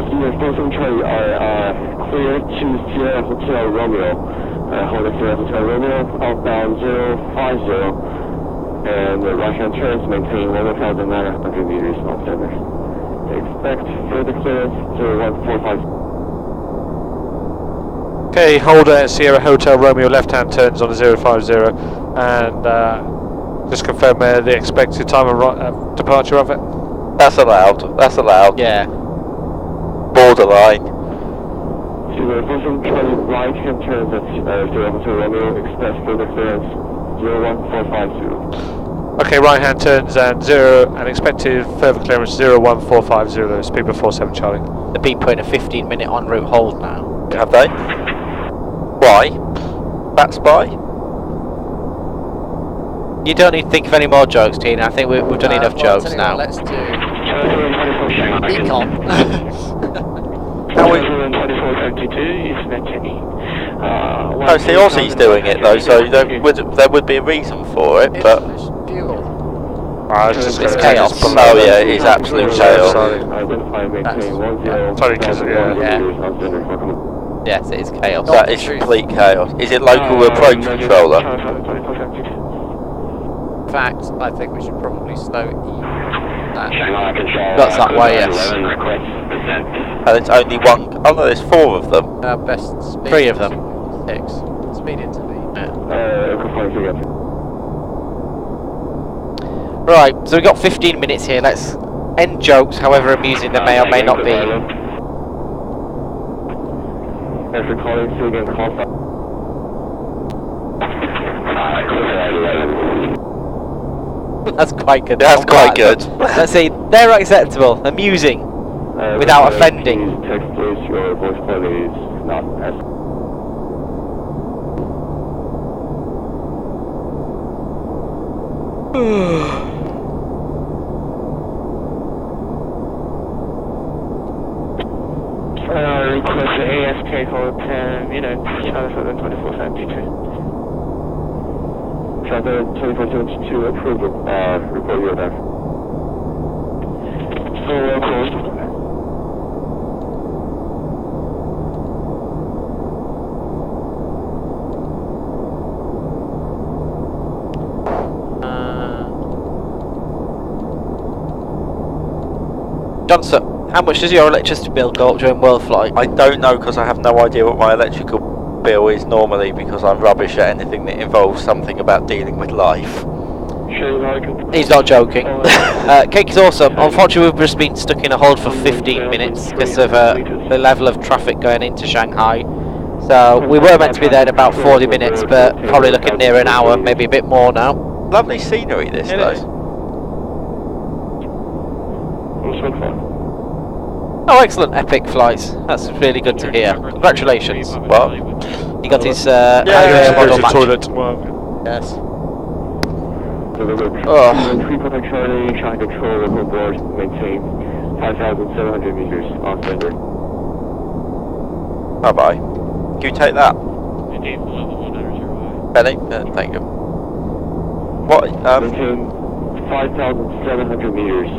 Speaker 5: Senior Station Charlie are clear to Sierra Hotel Romeo. Hold Sierra Hotel Romeo, outbound 050, and the right-hand turns maintain 1,900 meters off center. Expect further clearance 0145.
Speaker 2: Okay, hold Sierra Hotel Romeo left-hand turns on the 050, and just confirm the expected time of departure of it.
Speaker 7: That's allowed.
Speaker 1: Yeah.
Speaker 7: Borderline.
Speaker 5: Sierra Charlie right-hand turns at Sierra Hotel Romeo. Expect further clearance 01450.
Speaker 2: Okay, right-hand turns and expected further clearance 01450. Speed with 47 Charlie.
Speaker 1: They've been putting a 15-minute en route hold now.
Speaker 7: Have they? Why? That's why?
Speaker 1: You don't need to think of any more jokes, Tina. I think we've done enough
Speaker 4: well,
Speaker 1: jokes
Speaker 4: tell you
Speaker 1: now.
Speaker 4: what, let's do econ.
Speaker 7: Oh, see, Aussie's doing it though, so there would be a reason for it, but...
Speaker 4: Insufficient fuel.
Speaker 1: It's chaos.
Speaker 7: Oh yeah, it is absolute chaos.
Speaker 2: Sorry, because
Speaker 1: Yes, it is chaos.
Speaker 7: That is complete chaos. Is it local approach controller?
Speaker 4: In fact, I think we should probably slow that.
Speaker 1: That's that way, yes.
Speaker 7: And it's only one... Oh no, there's 4 of them.
Speaker 4: Best speed.
Speaker 1: 3 of them.
Speaker 4: 6. Speed into me.
Speaker 1: Right, so we've got 15 minutes here. Let's end jokes, however amusing they may or may not be.
Speaker 5: Thanks for calling, see you again, call sign.
Speaker 1: That's quite good.
Speaker 7: That's quite good.
Speaker 1: Let's see, they're acceptable, amusing, without offending.
Speaker 5: Please text please, your voice quality is not as... request the ASK for 10 minutes, Charlie 2472. Charlie 2472, approve report your there.
Speaker 1: Johnson, how much does your electricity bill go up during Worldflight?
Speaker 7: I don't know because I have no idea what my electrical bill is normally because I'm rubbish at anything that involves something about dealing with life.
Speaker 1: He's not joking. Cake is awesome. Unfortunately, we've just been stuck in a hold for 15 minutes because of the level of traffic going into Shanghai. So we were meant to be there in about 40 minutes, but probably looking near an hour, maybe a bit more now.
Speaker 7: Lovely scenery this though.
Speaker 1: Oh, excellent, epic flights. That's really good to hear. Congratulations.
Speaker 7: What?
Speaker 1: He got his
Speaker 2: yeah,
Speaker 1: model match.
Speaker 2: toilet.
Speaker 4: Yes.
Speaker 1: Oh.
Speaker 5: Contact Charlie, trying to control local board, maintain 5,700 meters off center.
Speaker 7: Bye bye. Can you take that? Benny? Thank you. What?
Speaker 5: Maintain 5,700 meters.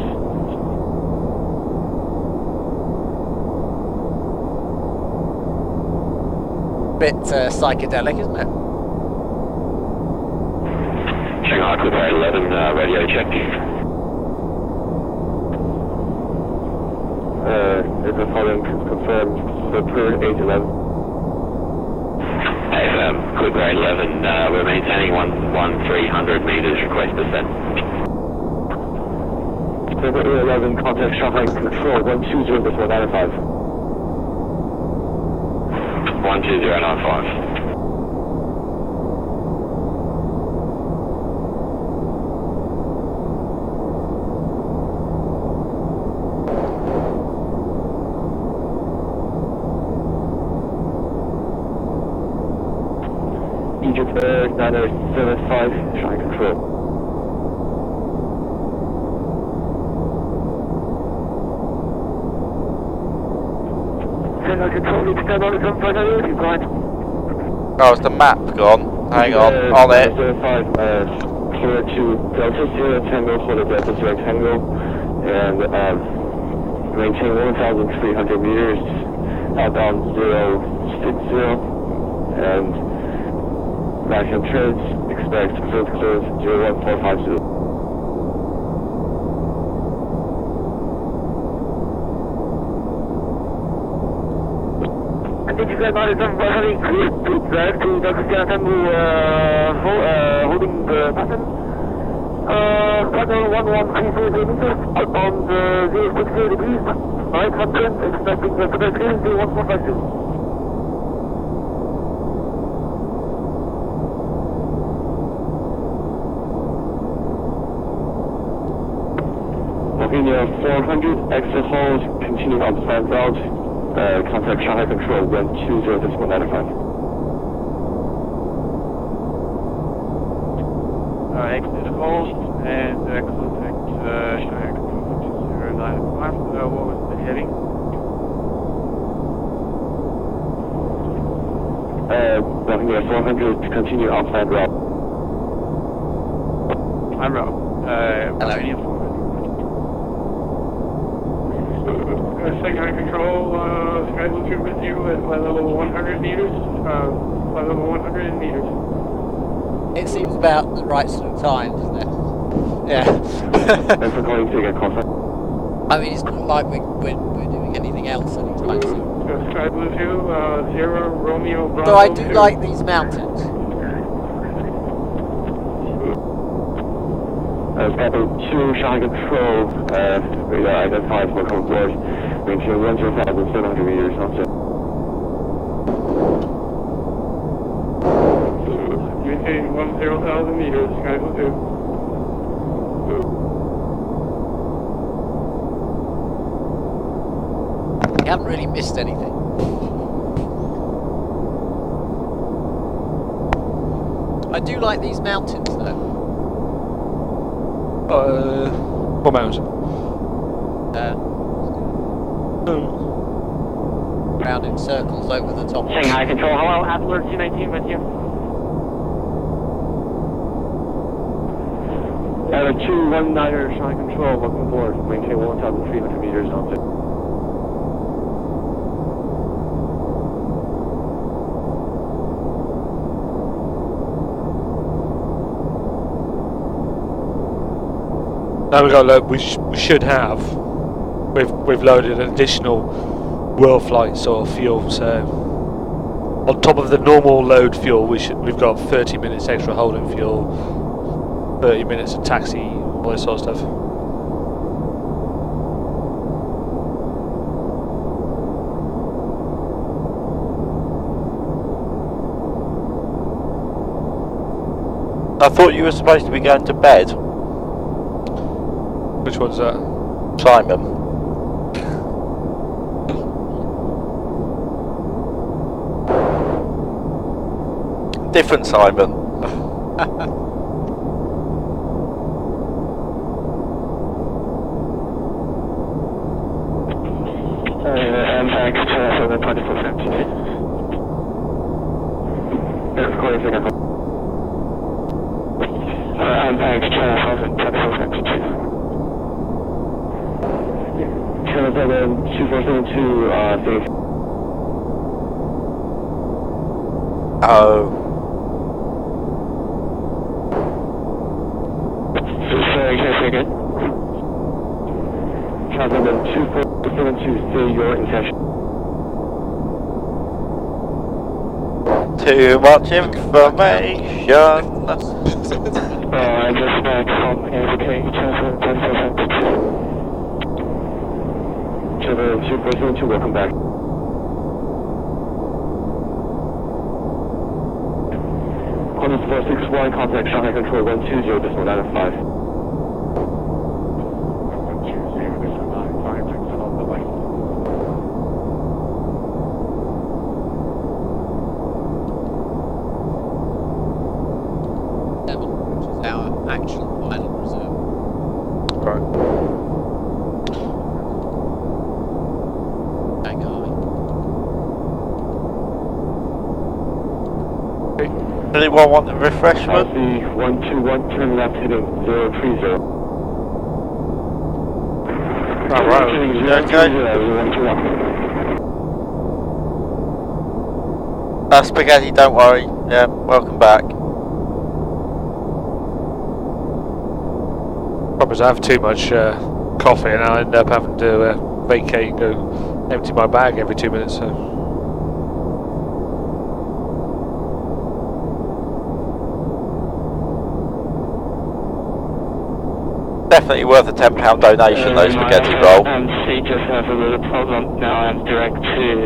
Speaker 4: Bit psychedelic, isn't it?
Speaker 3: Shanghai Clipper 11, radio check.
Speaker 5: Is the following confirmed for per 811?
Speaker 3: Clipper 11, we're maintaining 1,300 meters, request descent.
Speaker 5: Clipper 11, contact Shanghai Control 120.95.
Speaker 3: 12095.
Speaker 5: Egypt Air 9075, Shanghai Control. Shanghai Control, it's 10,750, if you blind.
Speaker 7: Oh, is the map gone? Hang on it.
Speaker 5: 5, clear to Delta Sierra Tango, hold at Delta Sierra Tango, and maintain 1,300 meters, outbound 060, and back on trades, expect field clearance 01450. And did you guys notice some having clear drive to Delta Sierra Tango, holding the pattern? Pattern 1134 meters, outbound 060 degrees, right hand turn, expecting the field clearance 01450. Volcano 400, exit hold, continue on planned route, contact Shanghai Control 120.95.
Speaker 8: Exit hold and contact Shanghai Control 120.95. What was the heading?
Speaker 5: Volcano 400, continue on planned route.
Speaker 8: I'm route. Volcano 400. Shanghai Control, Sky Blue 2 with you at flight level 100 meters, flight level 100 meters.
Speaker 4: It seems about the right sort of time, doesn't it? Yeah.
Speaker 5: Thanks for calling to get contact.
Speaker 4: I mean, it's not like we're doing anything else anytime soon.
Speaker 8: Sky Blue 2, 0 Romeo Bravo.
Speaker 4: So I do like these mountains.
Speaker 5: Sky Blue 2, Shanghai Control, radar identified, welcome aboard. Maintain 1,700 meters, offset.
Speaker 8: Maintain 10,000 meters, Sky Blue 2.
Speaker 4: You haven't really missed anything. I do like these mountains though.
Speaker 2: What mountain?
Speaker 4: Round in circles over the top.
Speaker 8: Shanghai Control, hello, Adler 219 with you.
Speaker 5: 219er, Shanghai Control, welcome aboard. Maintain 1,300 meters, offset.
Speaker 2: Now we got we should have. We've loaded an additional Worldflight sort of fuel, so on top of the normal load fuel, we've got 30 minutes extra holding fuel, 30 minutes of taxi, all this sort of stuff.
Speaker 7: I thought you were supposed to be going to bed.
Speaker 2: Which one's that?
Speaker 7: Simon. Different Simon.
Speaker 5: Impact 2472. Recording second. Impact 2472. 2472,
Speaker 7: Oh.
Speaker 5: Sorry, can I say again? Transmitter 2472, say your intention.
Speaker 7: Too much information.
Speaker 5: I just back from AFK, transmitter 2472. Transmitter 2472, welcome back. 461, contact Shanghai Control 120, decimal 905.
Speaker 8: 120, decimal 95, thanks a lot, bye-bye.
Speaker 4: Which is our actual final reserve.
Speaker 2: Right.
Speaker 4: Shanghai.
Speaker 7: Anyone want a refreshment?
Speaker 5: LC 121, turn left heading 030.
Speaker 2: Alright.
Speaker 7: Okay. Spaghetti, don't worry. Yeah, welcome back.
Speaker 2: Problem is I have too much coffee and I end up having to vacate and go empty my bag every 2 minutes. So.
Speaker 7: Definitely worth a £10 donation, though, spaghetti roll.
Speaker 3: MC just has a little problem now. I'm direct to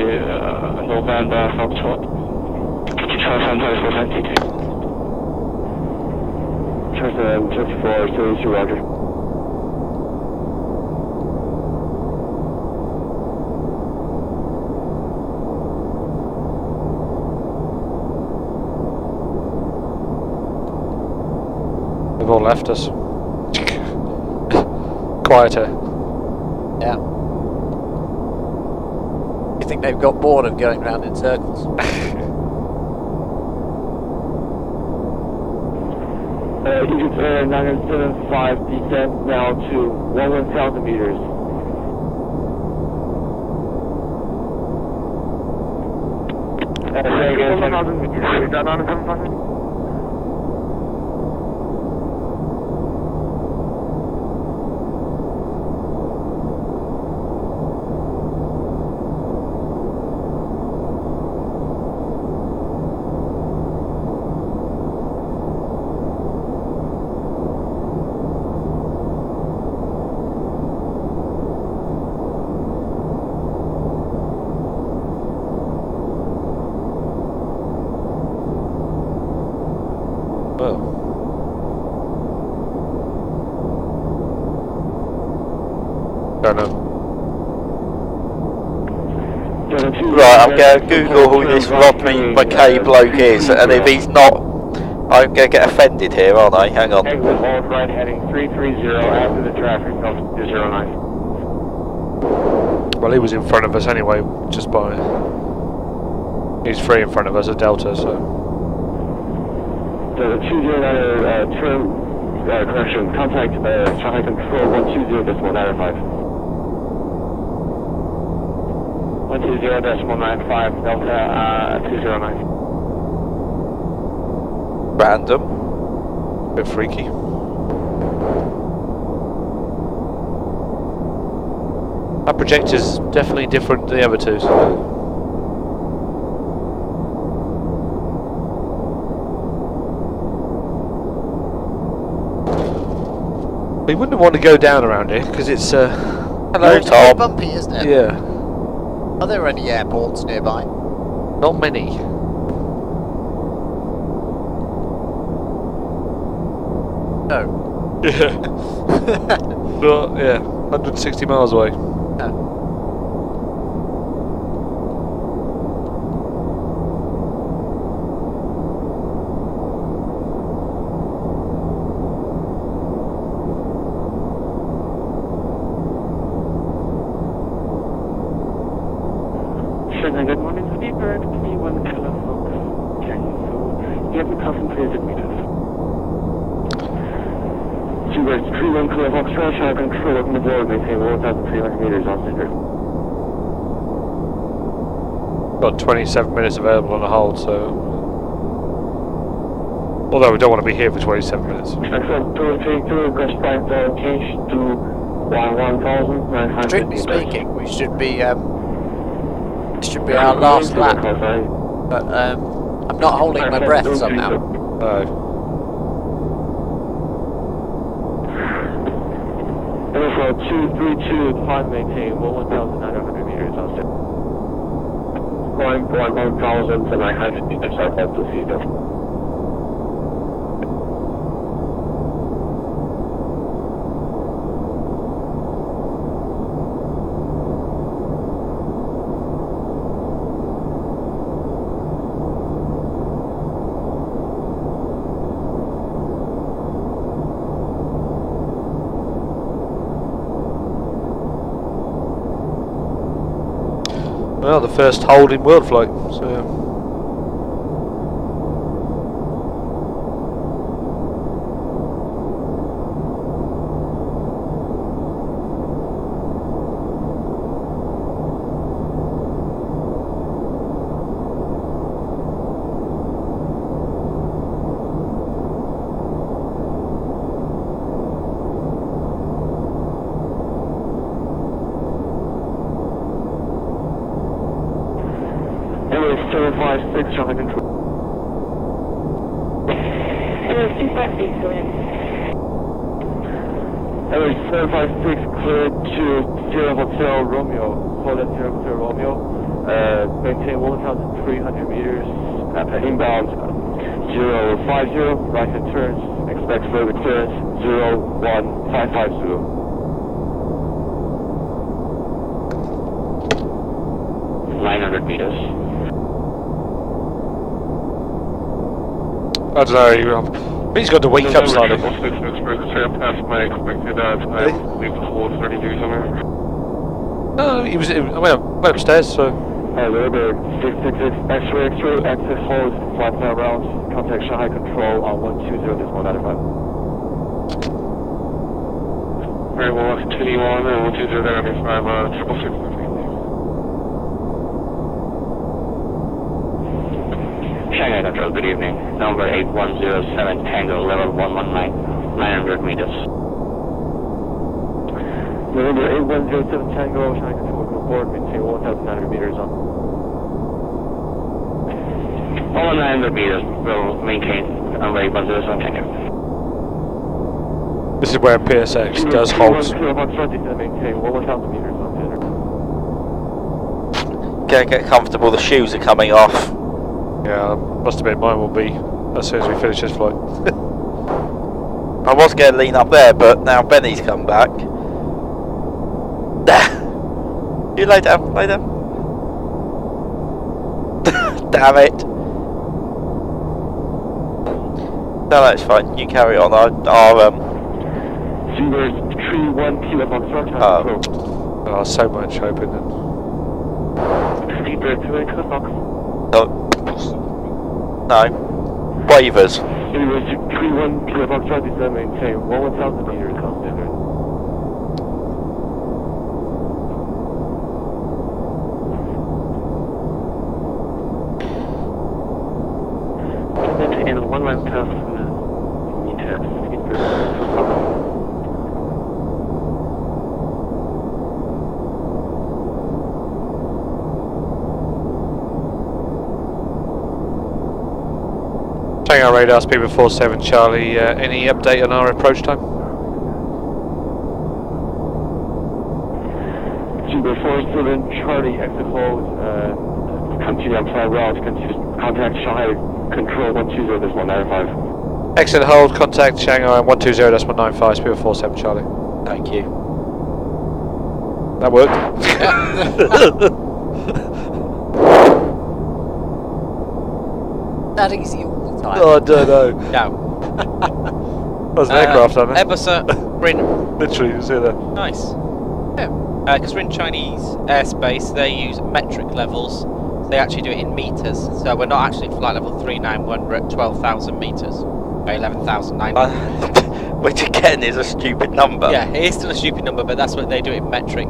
Speaker 3: November Foxtrot. Could you try sometimes for 22?
Speaker 5: Charles 24, 32, Roger.
Speaker 2: They've all left us. Quieter.
Speaker 4: Yeah. You think they've got bored of going round in circles?
Speaker 5: Egypt Air 975, descent now to 11,000 meters.
Speaker 8: Say again, 1,000 meters. Is that on 7,000?
Speaker 2: Don't know.
Speaker 7: Right, I'm going to Google who this Rodney McKay bloke is, and if he's not, I'm going to get offended here, aren't I? Hang on.
Speaker 5: Exit Worldflight heading 330 after the traffic of 209.
Speaker 2: Well, he was in front of us anyway, just by... He's free in front of us, a Delta, so...
Speaker 5: The 209 correction, contact Shanghai Control 120 decimal 905. 120 decimal 95, Delta 209.
Speaker 7: Random.
Speaker 2: Bit freaky. That projector's definitely different to the other two, so... We wouldn't want to go down around here because it's
Speaker 7: Hello,
Speaker 4: It's a bit
Speaker 7: Tom.
Speaker 4: bumpy, isn't it?
Speaker 2: yeah,
Speaker 4: Are there any airports nearby?
Speaker 2: not many.
Speaker 4: No.
Speaker 2: Yeah. But, yeah, 160 miles away.
Speaker 8: Shanghai, good morning. Speedbird, P1 Kilo Fox. Okay, so you have 1,300 meters.
Speaker 5: Speedbird 31 Kilo Fox, Shanghai Control looking to board, maintain 1,300 meters on center.
Speaker 2: Got 27 minutes available on the hold, so... Although we don't want to be here for 27 minutes.
Speaker 5: Excellent, 232, request flight change to 1,900.
Speaker 4: Strictly speaking, we should be our last lap. But I'm not holding my breath somehow.
Speaker 2: No.
Speaker 5: Airflow 232, climb maintain 1,900 meters on center. Climb 1,900 meters outside the sea.
Speaker 2: Well, the first hold in Worldflight, so...
Speaker 5: Shanghai control.
Speaker 6: 256, go in.
Speaker 5: Airway 756 cleared to Sierra Hotel Romeo. Hold at Sierra Hotel Romeo. Maintain 1,300 meters. Inbound 050. Right hand turns. Expect further clearance 01550. 900 meters.
Speaker 2: I don't know, he's got to wake up slightly.
Speaker 8: Past my expected time, leave the hold 30 degrees somewhere.
Speaker 2: No, I went upstairs, so...
Speaker 5: November 666, X-ray, exit hold, flight plan round, contact Shanghai control on 120, this 195.
Speaker 8: Alright, we'll continue on and 120 there, 5, 666.
Speaker 3: Shanghai Control, good evening. Number 8107 Tango, level 119, 900 meters.
Speaker 5: November 8107 Tango, Shanghai Control, welcome aboard, maintain 1,900 meters on.
Speaker 3: All 900 meters will maintain number 8107 Tango.
Speaker 2: This is where PSX does holds.
Speaker 5: Maintain 1,000 meters on.
Speaker 7: Get comfortable, the shoes are coming off.
Speaker 2: Yeah, must admit mine will be as soon as we finish this flight.
Speaker 7: I was going to lean up there, but now Benny's come back. You lay down, lay down. Damn it. No, it's fine, you carry on. I'll
Speaker 5: Zebra 31 Kilo Foxtrot,
Speaker 2: Oh, so much hoping then.
Speaker 5: Zebra 2 Kilo Fox.
Speaker 7: No. Waivers.
Speaker 5: Zebra 31 Kilo Foxtrot, descend, maintain 1,000 meters on standard.
Speaker 3: In 1,000 meters.
Speaker 2: Shanghai radar, speed of 47 Charlie, any update on our approach time?
Speaker 5: Zebra 47 Charlie, exit hold, continue on plan route, continue contact Shanghai control 120, this 195.
Speaker 2: Exit hold, contact Shanghai 120, that's 195, speed of 47 Charlie.
Speaker 7: Thank you.
Speaker 2: That worked.
Speaker 4: That easy all the time.
Speaker 2: Oh, I don't know.
Speaker 1: No.
Speaker 2: That was an aircraft, I think.
Speaker 1: Ebersa, we're in.
Speaker 2: Literally, you see that.
Speaker 1: Nice. Yeah. Because we're in Chinese airspace, they use metric levels. So they actually do it in meters. So we're not actually at flight level 391, we're at 12,000 meters. 11,900.
Speaker 7: Which again is a stupid number.
Speaker 1: Yeah, it is still a stupid number, but that's what they do it in metric.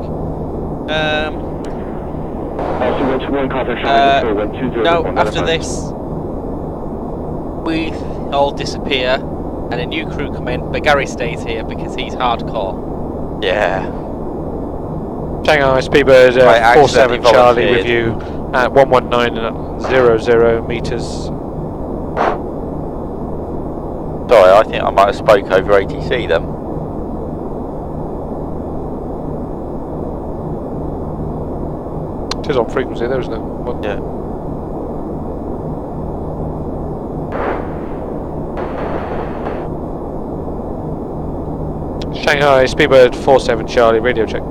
Speaker 1: No, after this, we all disappear and a new crew come in, but Gary stays here because he's hardcore.
Speaker 7: Yeah.
Speaker 2: Shanghai Speedbird
Speaker 7: I
Speaker 2: 47 Charlie
Speaker 7: volunteered.
Speaker 2: with you at 119.00 meters.
Speaker 7: Sorry, I think I might have spoke over ATC then.
Speaker 2: It is on frequency, there isn't it? One.
Speaker 7: Yeah.
Speaker 2: Shanghai Speedbird 47 Charlie, radio check.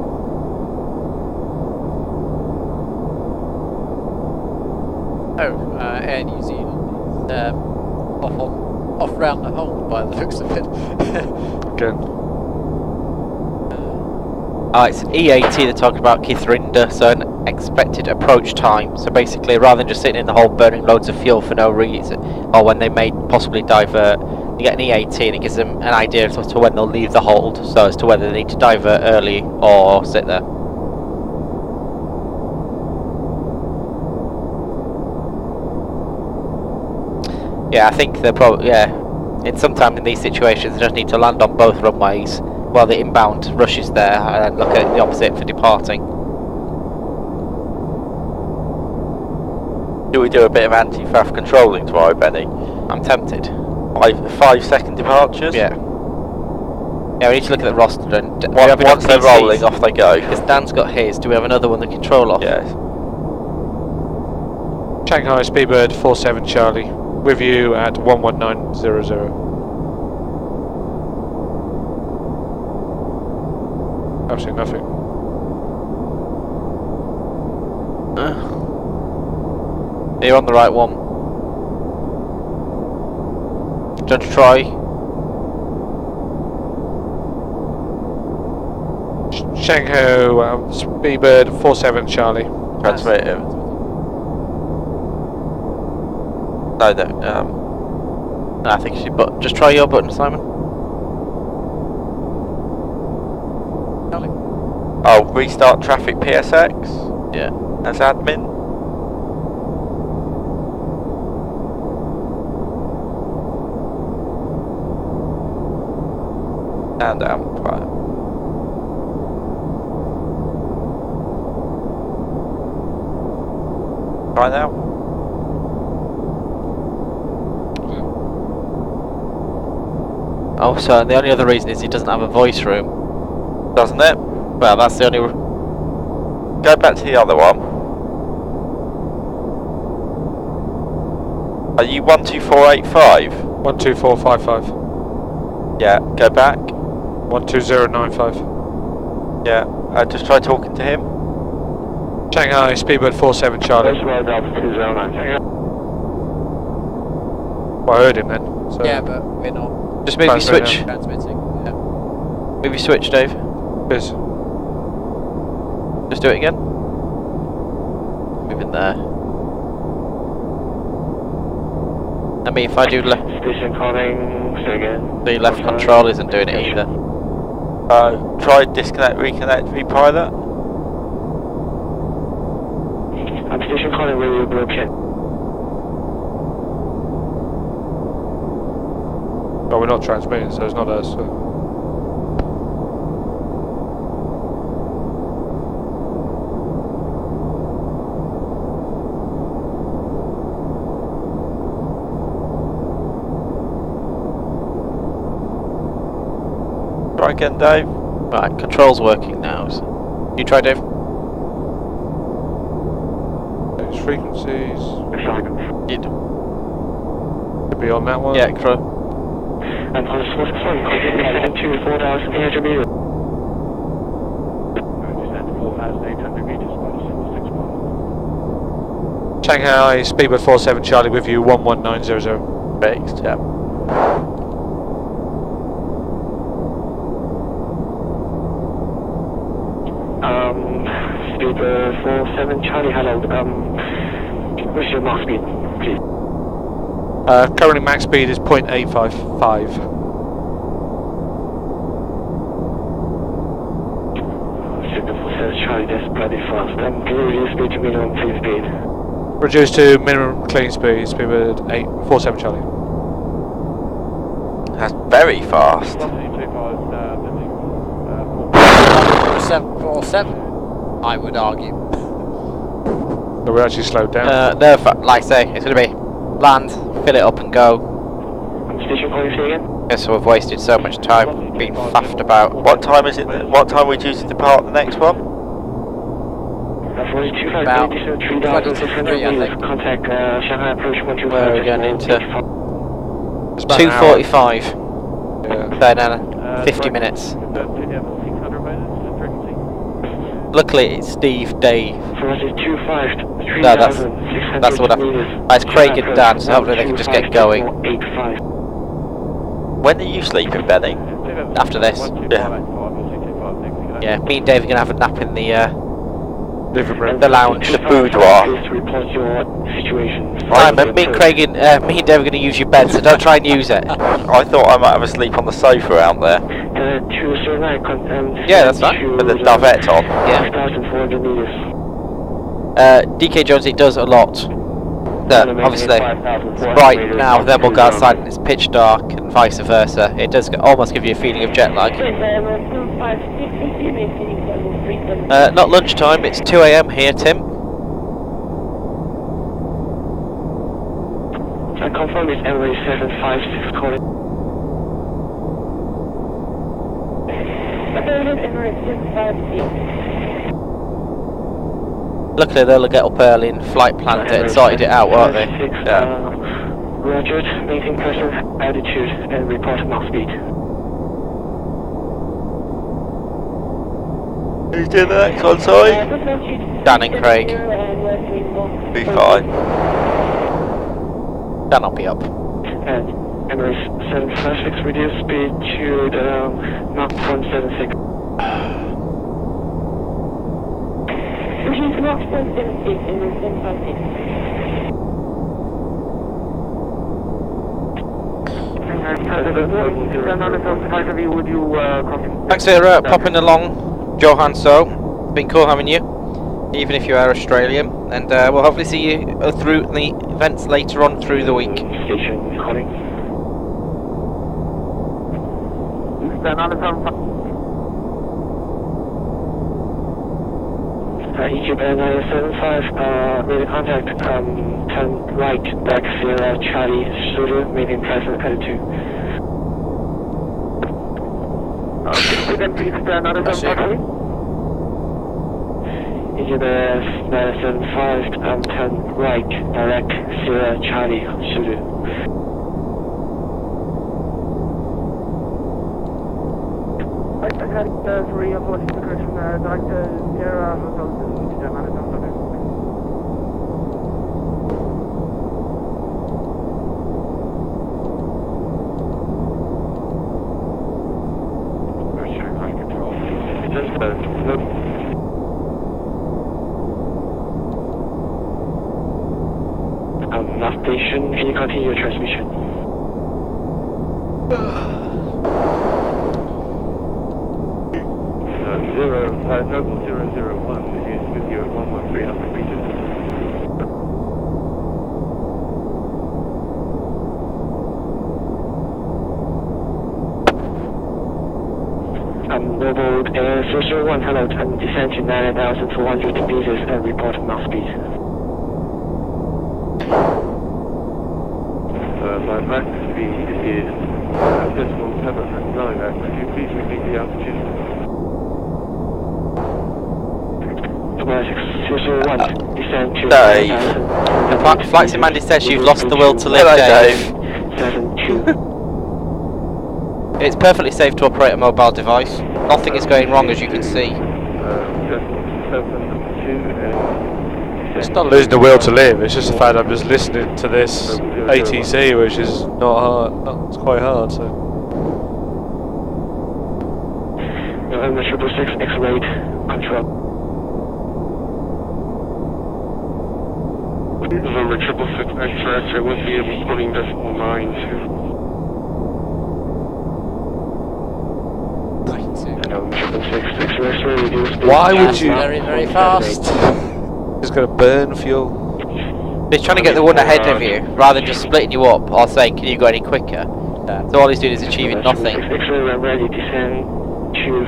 Speaker 4: Air New Zealand is off round the hold by the looks of it.
Speaker 2: Again.
Speaker 1: Oh, it's an E80 they're talking about, Kithrinda, so an expected approach time. So basically, rather than just sitting in the hole burning loads of fuel for no reason, or when they may possibly divert, you get an E80 and it gives them an idea as to when they'll leave the hold, so as to whether they need to divert early or sit there. Yeah, I think they're probably, sometimes in these situations they just need to land on both runways while the inbound rushes there and look at the opposite for departing.
Speaker 7: Do we do a bit of anti-faff controlling tomorrow, Benny?
Speaker 1: I'm tempted.
Speaker 7: 5 second departures?
Speaker 1: Yeah. Yeah, we need to look at the roster and
Speaker 7: Once they're rolling, off they go.
Speaker 1: Because Dan's got his, do we have another one to control off?
Speaker 7: Yes.
Speaker 2: Shanghai Speedbird 47 Charlie, with you at 11900. Absolutely nothing.
Speaker 1: You're on the right one. Judge Troy.
Speaker 2: Shanghai Speedbird 47 Charlie.
Speaker 7: Transmit him. No,
Speaker 1: No, I think you should just try your button, Simon.
Speaker 7: oh, restart traffic PSX
Speaker 1: Yeah.
Speaker 7: as admin. And right. Try now.
Speaker 1: Oh, so the only other reason is he doesn't have a voice room.
Speaker 7: Doesn't it?
Speaker 1: Well, that's the only...
Speaker 7: Go back to the other one. Are you 12485?
Speaker 2: 12455.
Speaker 7: Yeah, go back.
Speaker 2: 12095.
Speaker 7: Yeah, just try talking to him.
Speaker 2: Shanghai Speedbird 47 Charlie.
Speaker 3: Road Alpha 209.
Speaker 2: Well, I heard him then. So.
Speaker 4: Yeah, but we're not
Speaker 1: Just maybe
Speaker 2: Transmit
Speaker 1: switch.
Speaker 4: transmitting. Yeah.
Speaker 1: Maybe switch, Dave.
Speaker 2: Cheers.
Speaker 1: Just do it again. Move in there. I mean, if I do left,
Speaker 3: Station calling, say again.
Speaker 1: the left control isn't doing it either.
Speaker 7: Try disconnect, reconnect, repilot.
Speaker 3: I'm station calling radio broken.
Speaker 2: But we're not transmitting, so it's not us. So.
Speaker 7: Try again, Dave.
Speaker 1: Right, control's working now. So. You try, Dave.
Speaker 2: Those frequencies.
Speaker 1: You do.
Speaker 2: Could be on that one.
Speaker 1: Yeah, Crow.
Speaker 3: And on the source phone, contact to 4,800 meters. 4,800 meters, 161.
Speaker 2: Shanghai Speedbird 47 Charlie with you 11900.
Speaker 7: Fixed, yeah.
Speaker 3: Speedbird 47 Charlie, hello. What's your max speed, please?
Speaker 2: Currently max speed is 0.855.
Speaker 3: Speedbird 47 Charlie, that's bloody fast. Can you reduce speed to minimum clean speed?
Speaker 2: Reduced to minimum clean speed, Speedbird 47 Charlie.
Speaker 7: That's very fast.
Speaker 4: 747, I would argue.
Speaker 2: So we're actually slowed down.
Speaker 1: No, like I say, it's going to be land, fill it up and go.
Speaker 3: Station calling, say again?
Speaker 1: Yeah, so we've wasted so much time being faffed about.
Speaker 7: What time is it? What time are we due to depart the next one?
Speaker 4: About
Speaker 3: 3,600
Speaker 4: 23, I think.
Speaker 3: Contact Shanghai approach 125.
Speaker 1: Where are we going into?
Speaker 2: It's about an hour.
Speaker 1: 2:45.
Speaker 2: Yeah.
Speaker 1: Then 50 minutes. Luckily it's Steve, Dave. No, that's what that's Craig and Dan, so hopefully they can just get going.
Speaker 7: When are you sleeping, Benny?
Speaker 1: After this.
Speaker 7: Yeah.
Speaker 1: Yeah, me and Dave are gonna have a nap in the
Speaker 2: Living room.
Speaker 1: the lounge.
Speaker 7: The boudoir.
Speaker 3: Please report your situation.
Speaker 1: Simon, me and Craig and me and Dave are gonna use your bed, so don't try and use it.
Speaker 7: I thought I might have a sleep on the sofa out there.
Speaker 3: 209,
Speaker 1: Yeah, that's fine.
Speaker 7: With the Davette on.
Speaker 1: Yeah.
Speaker 3: 5,400 meters.
Speaker 1: DK Jones, it does a lot. That obviously it's bright now, then we'll go outside and it's pitch dark, and vice versa. It does almost give you a feeling of jet lag. Not lunchtime, it's 2 AM here, Tim.
Speaker 3: I confirm it's Emirates 756 calling.
Speaker 1: Luckily they'll get up early and flight planned it and sorted it out, won't they?
Speaker 7: Yeah.
Speaker 3: Roger, maintain pressure, altitude, and report Mach speed.
Speaker 7: Who's doing the next one, sorry?
Speaker 1: Dan and Craig.
Speaker 7: Be fine.
Speaker 1: Dan will be up.
Speaker 3: And Emirates 756, reduce speed to the Mach 176.
Speaker 9: Reduce Mach 176, Emirates 756.
Speaker 6: Would you copy?
Speaker 1: Thanks for popping along, Johan. So, it's been cool having you, even if you are Australian, and we'll hopefully see you through the events later on through the week.
Speaker 3: Station calling. Egypt Airlines 75, made contact, turn right, back Sierra Charlie, Zulu, maintain present attitude.
Speaker 6: Please stand out of the
Speaker 3: Egypt Airlines 75, turn right, direct Sierra Charlie, Zulu.
Speaker 6: I had 3 or 4 correction, Dr. Sierra,
Speaker 3: Shanghai control. Just last station, can you continue your transmission?
Speaker 8: Noble 001 is with you at 11300 meters.
Speaker 3: Noble 001, hello, descend to 9,400 meters and report Mach speed.
Speaker 8: My max speed is decimal 709. Could you please repeat the altitude?
Speaker 3: 001, descend to
Speaker 7: Dave.
Speaker 1: Flight Commander says you've lost the will to live,
Speaker 7: Hello,
Speaker 1: Dave.
Speaker 3: 72.
Speaker 1: It's perfectly safe to operate a mobile device. Nothing is going wrong, as you can see.
Speaker 2: It's not losing the will to live, it's just the fact I'm just listening to this ATC, which is not hard, it's quite hard, so.
Speaker 3: November 666, X-rate, control. November 666, X-ray, with you, putting decimal 92.
Speaker 2: Why would you?
Speaker 4: Very, very fast.
Speaker 2: It's going to burn fuel.
Speaker 1: He's trying to get the one ahead of you, rather than just splitting you up or saying, can you go any quicker? So all he's doing is achieving nothing.
Speaker 3: X-ray, I'm ready, descend to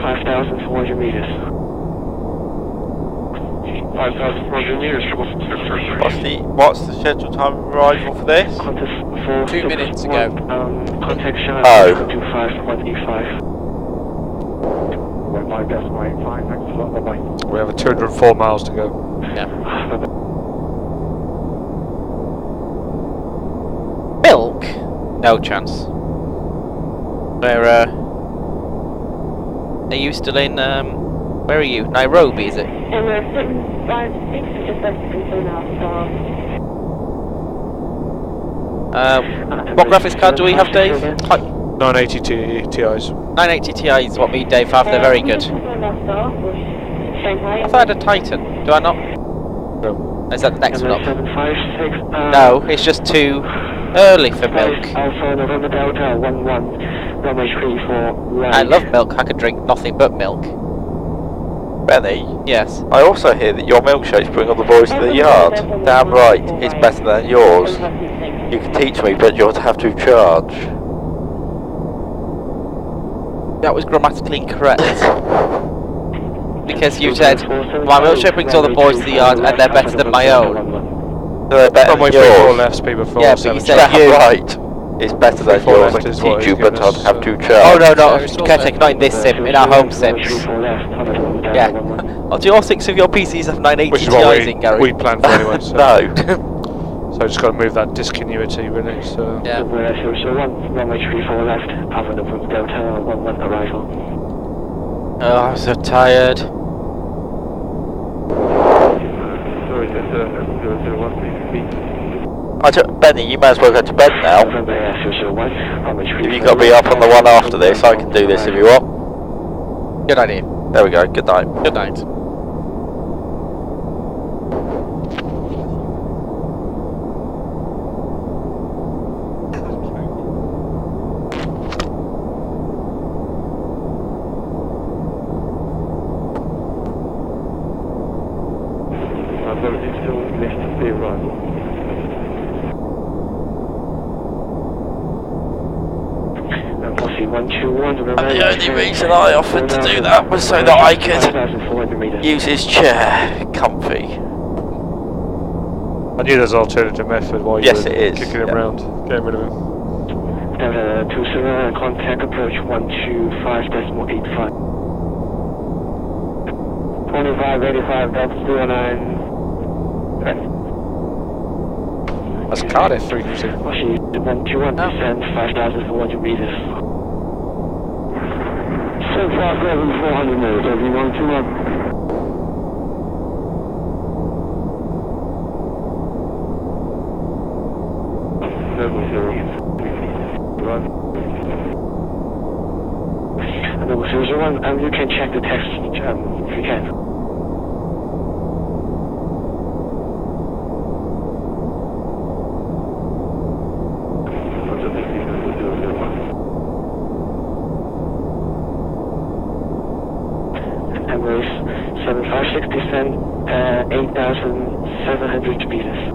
Speaker 3: 5,400 meters. 5,400 meters,
Speaker 7: What's the scheduled time of arrival for this?
Speaker 4: 2 minutes to go.
Speaker 3: Contact Shanghai,
Speaker 7: Oh.
Speaker 3: 25185.
Speaker 6: My best, my fine, thanks a lot, bye-bye.
Speaker 2: We have 204 miles to go.
Speaker 1: Yeah. Milk? No chance. Where, are you still in, where are you? Nairobi, is it?
Speaker 9: Emirates 756, just like to confirm
Speaker 1: What graphics card do we have, Dave?
Speaker 2: 980 TIs.
Speaker 1: 980 Ti is what me and Dave have. They're very good.
Speaker 9: Shanghai.
Speaker 1: I thought I had a Titan. Do I not?
Speaker 2: No.
Speaker 1: Is that the next one up?
Speaker 3: 756.
Speaker 1: No, it's just too early for milk.
Speaker 3: Alpha November Delta 11. Runway 34 right.
Speaker 1: I love milk. I could drink nothing but milk.
Speaker 7: Benny,
Speaker 1: Yes.
Speaker 7: I also hear that your milkshakes bring all the boys to the yard. Damn right, it's better than yours. You can teach me, but you'll have to charge.
Speaker 1: That was grammatically incorrect. Because you said, my milkshake brings all the boys to the yard and they're better than my own.
Speaker 7: They're better
Speaker 2: Runway
Speaker 7: than
Speaker 2: 34
Speaker 7: yours.
Speaker 2: left, speed before
Speaker 1: Yeah, but you
Speaker 2: 7
Speaker 1: said
Speaker 2: charge.
Speaker 1: you.
Speaker 7: Right. It's better than
Speaker 2: Before
Speaker 7: yours. I
Speaker 2: left
Speaker 7: can
Speaker 2: is what
Speaker 7: teach you,
Speaker 2: he's
Speaker 7: but
Speaker 2: given
Speaker 7: I'd
Speaker 2: us,
Speaker 7: have
Speaker 2: so-
Speaker 7: to charge.
Speaker 1: Oh no, Capt, not in this sim, in our home sims. Yeah. Oh, do all 6 of your PCs have 980
Speaker 2: Which is
Speaker 1: Ti's
Speaker 2: what
Speaker 1: in, Gary?
Speaker 2: we planned for anyway. So.
Speaker 7: No.
Speaker 2: So just got to move that discontinuity really. So.
Speaker 1: Yeah.
Speaker 3: Runway 34 left. Alpha November Delta 11 arrival.
Speaker 1: Oh, I'm so tired.
Speaker 8: Sorry, that's 001, please.
Speaker 7: Benny, you may as well go to bed now. If you got to be up on the one after this, I can do this if you want.
Speaker 1: Good idea.
Speaker 7: There we go. Good night.
Speaker 1: Good night.
Speaker 8: Apologies, still missed the arrival.
Speaker 3: Posse 121,
Speaker 7: And the only reason I offered to do that was so that I could use his chair. Comfy.
Speaker 2: I knew there's an alternative method while you
Speaker 7: Yes,
Speaker 2: were
Speaker 7: it is,
Speaker 2: kicking him
Speaker 7: yeah.
Speaker 2: around, getting rid of him.
Speaker 3: 27, contact approach 125.85. 2585, that's 09.
Speaker 2: That's Cardiff frequency.
Speaker 3: Posse 121, descend 5,400 meters. 400 meters, everyone, 21.
Speaker 8: Level 0. Run.
Speaker 3: Level 001, you can check the text if you can. Emirates 756 descend 8,700 meters.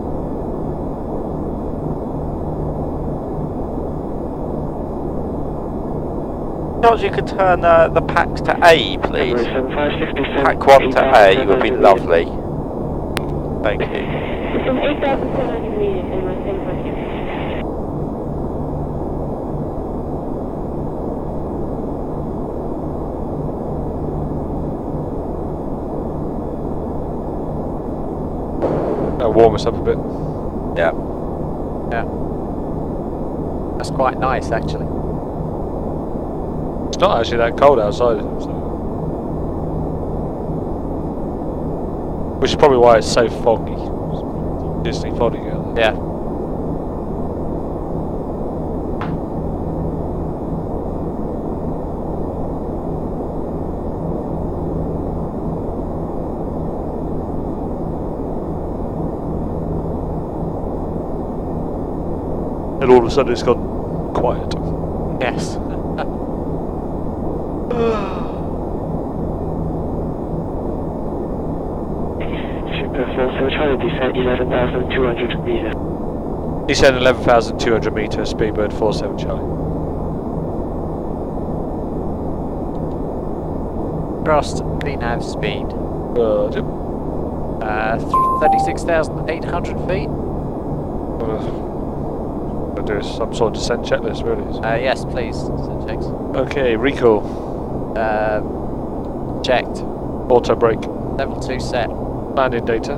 Speaker 7: George, you could turn the packs to A, please.
Speaker 3: Emirates 756 descend
Speaker 7: Pack 1 to A would be
Speaker 3: 8,700
Speaker 7: lovely. Thank you.
Speaker 9: It's an 8,700 meters in my same question.
Speaker 2: That'll warm us up a bit.
Speaker 7: Yeah.
Speaker 4: Yeah. That's quite nice, actually.
Speaker 2: It's not actually that cold outside. So. Which is probably why it's so foggy. It's Disney foggy out there.
Speaker 4: Yeah.
Speaker 2: And all of a sudden it's gone quiet.
Speaker 4: Yes.
Speaker 3: So try to descend 11,200 meters.
Speaker 2: Descend 11,200 metres, speedbird 47 Charlie.
Speaker 4: Crossed VNAV speed.
Speaker 2: Yep.
Speaker 4: 36,800 feet.
Speaker 2: I'll do some sort of descent checklist, really.
Speaker 4: Yes, please. So checks.
Speaker 2: Okay, recall.
Speaker 4: Checked.
Speaker 2: Auto brake.
Speaker 4: Level 2 set.
Speaker 2: Landing data.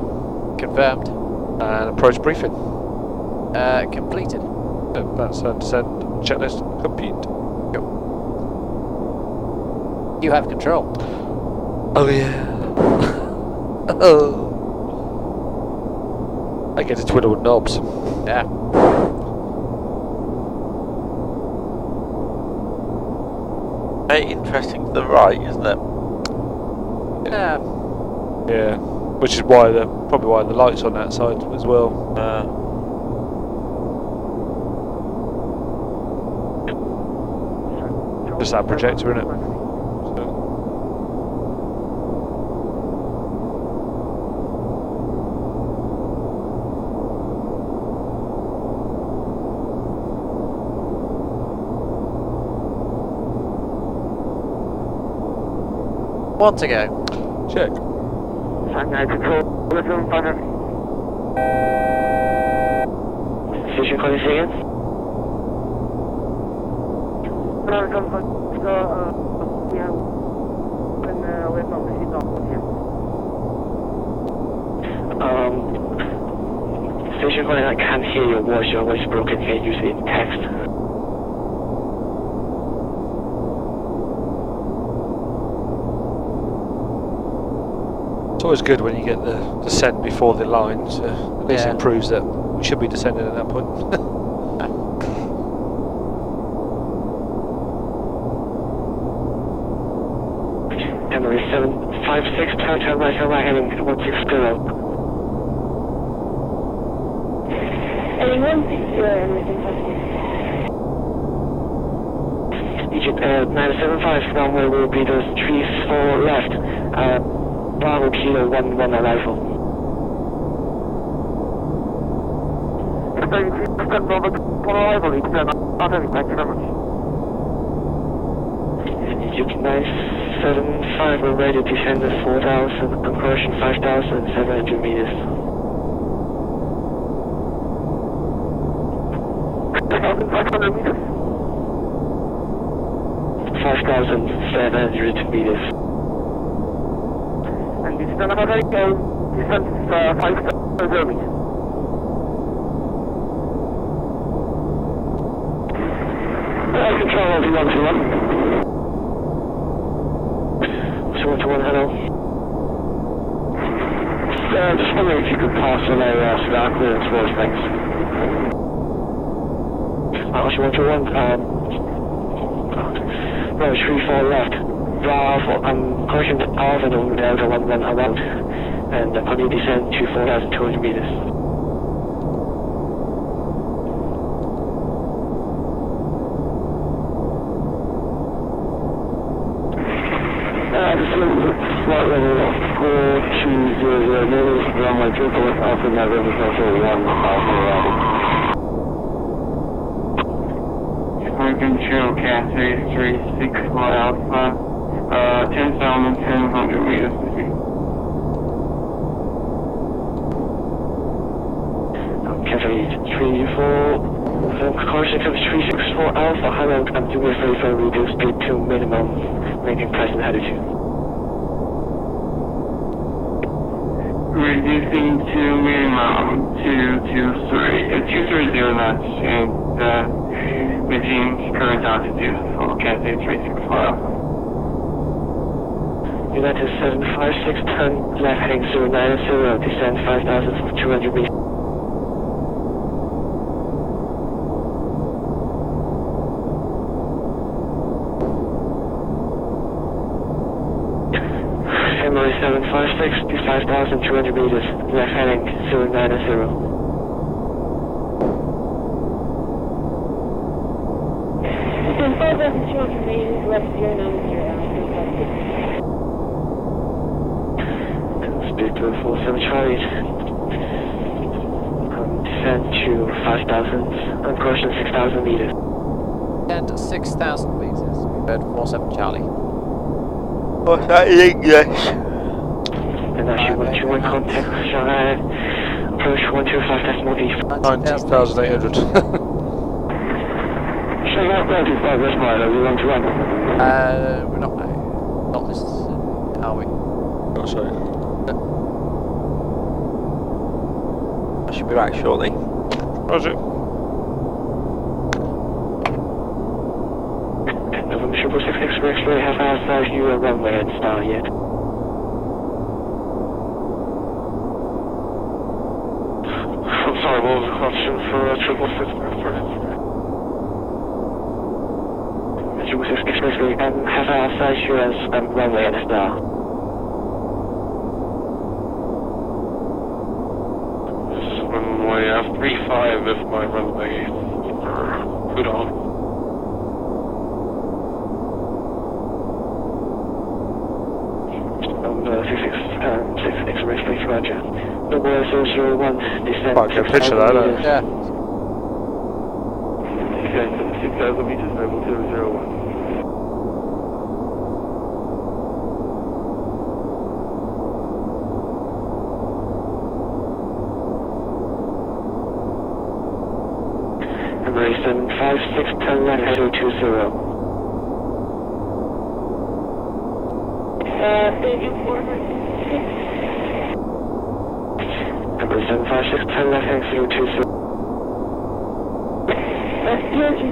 Speaker 4: Confirmed.
Speaker 2: And approach briefing.
Speaker 4: Completed.
Speaker 2: That's a descent checklist complete.
Speaker 4: You have control.
Speaker 2: Oh yeah.
Speaker 4: Oh.
Speaker 2: I get to twiddle with knobs.
Speaker 4: Yeah.
Speaker 7: Very interesting to the right, isn't it?
Speaker 4: Yeah.
Speaker 2: Yeah, which is why probably why the lights on that side as well. Just that projector, innit?
Speaker 4: One to go.
Speaker 2: Check.
Speaker 6: Shanghai Control, listen, 500.
Speaker 3: Station calling again?
Speaker 6: We're not received off here.
Speaker 3: Station calling, I can't hear your voice. Your voice is broken. Can you use it in text?
Speaker 2: It's always good when you get the descent before the line, so at least
Speaker 4: Yeah.
Speaker 2: it proves that we should be descending at that point.
Speaker 3: Emily 756, turn right, heading 160.
Speaker 9: Heading 160, Emily 756.
Speaker 3: Egypt 975, runway will be those trees for left. Bravo Kilo 11 arrival.
Speaker 6: Thank you very much.
Speaker 3: Egypt 975, we're ready to descend at 4,000, and correction 5,700 meters.
Speaker 6: 500 meters.
Speaker 3: 5,700 meters.
Speaker 6: And this is another descent 5,000 meters.
Speaker 3: Control over 121. 121, hello. Just wondering if you could pass on a cigar clearance for us, thanks. Ocean 121, no, 34 left. Bravo, correction Alpha and Delta 11 around, and upon your descent to 4,200 meters.
Speaker 5: Flight level 4200 meters, runway 24 Alpha November Delta 1 Alpha Bravo.
Speaker 8: Control Cathay 364 Alpha, 10,700 meters.
Speaker 3: Cathay 34, correction comes 364 Alpha, hello, I'm doing a very, very reduced speed to minimum, making present attitude.
Speaker 8: Reducing to minimum 223 knots and maintain current altitude for Cathay 364 Alpha.
Speaker 3: United 756, turn left heading 090, descend 5,200 meters. Emily 756, 5,200 meters, left heading 090.
Speaker 9: Descend 5,200 meters, left 090,
Speaker 3: Speed to 47 Charlie. Descend to 5,000, and correction 6,000 meters.
Speaker 4: And 6,000 meters. We heard 47 Charlie.
Speaker 7: What's that in English?
Speaker 3: And actually 121 contact Shanghai, approach 125.8.
Speaker 2: 19,800.
Speaker 3: Shanghai 35, west mile, we want to run.
Speaker 4: We're not this, are we?
Speaker 2: Oh, sorry.
Speaker 7: I should be back shortly.
Speaker 2: Roger.
Speaker 3: November 666, we're actually half outside you a runway and start yet.
Speaker 8: I'm sorry, what was the question for 666?
Speaker 5: Expressway, have a flight assurance runway and star.
Speaker 3: This is runway 35 is my runway for Pudong. Six Expressway, roger. Number 001, descent.
Speaker 2: Quite a good picture that, isn't it?
Speaker 4: Yeah.
Speaker 3: Okay, 6,000 meters, level 001.
Speaker 5: Number 756, turn right, 020.
Speaker 9: Staging forward.
Speaker 5: Number 756, turn left, 020.
Speaker 9: 020,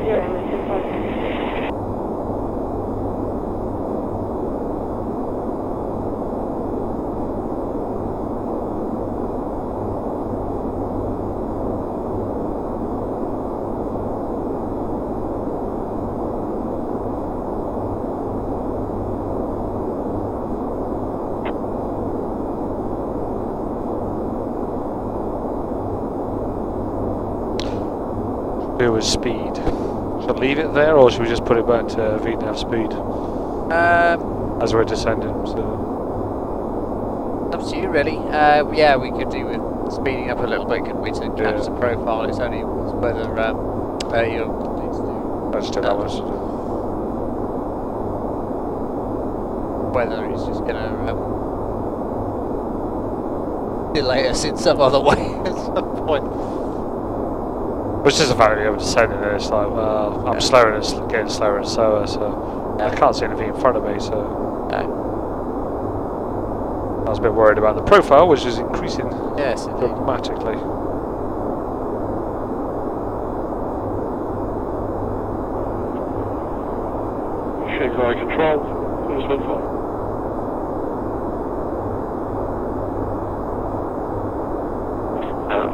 Speaker 2: Do with speed. Should I leave it there, or should we just put it back to VNAV speed as we're descending? So
Speaker 4: Up to you, really. Yeah, we could do with speeding up a little bit, couldn't we, to catch the profile? It's only whether you need to do.
Speaker 2: that's still hours.
Speaker 4: Whether it's just going to delay us in some other way at some point.
Speaker 2: Which is the fact that we're descending, and it's like, well, I'm slower and it's getting slower and slower, so I can't see anything in front of me, so I was a bit worried about the profile, which is increasing dramatically.
Speaker 3: Shanghai control, cruise 15.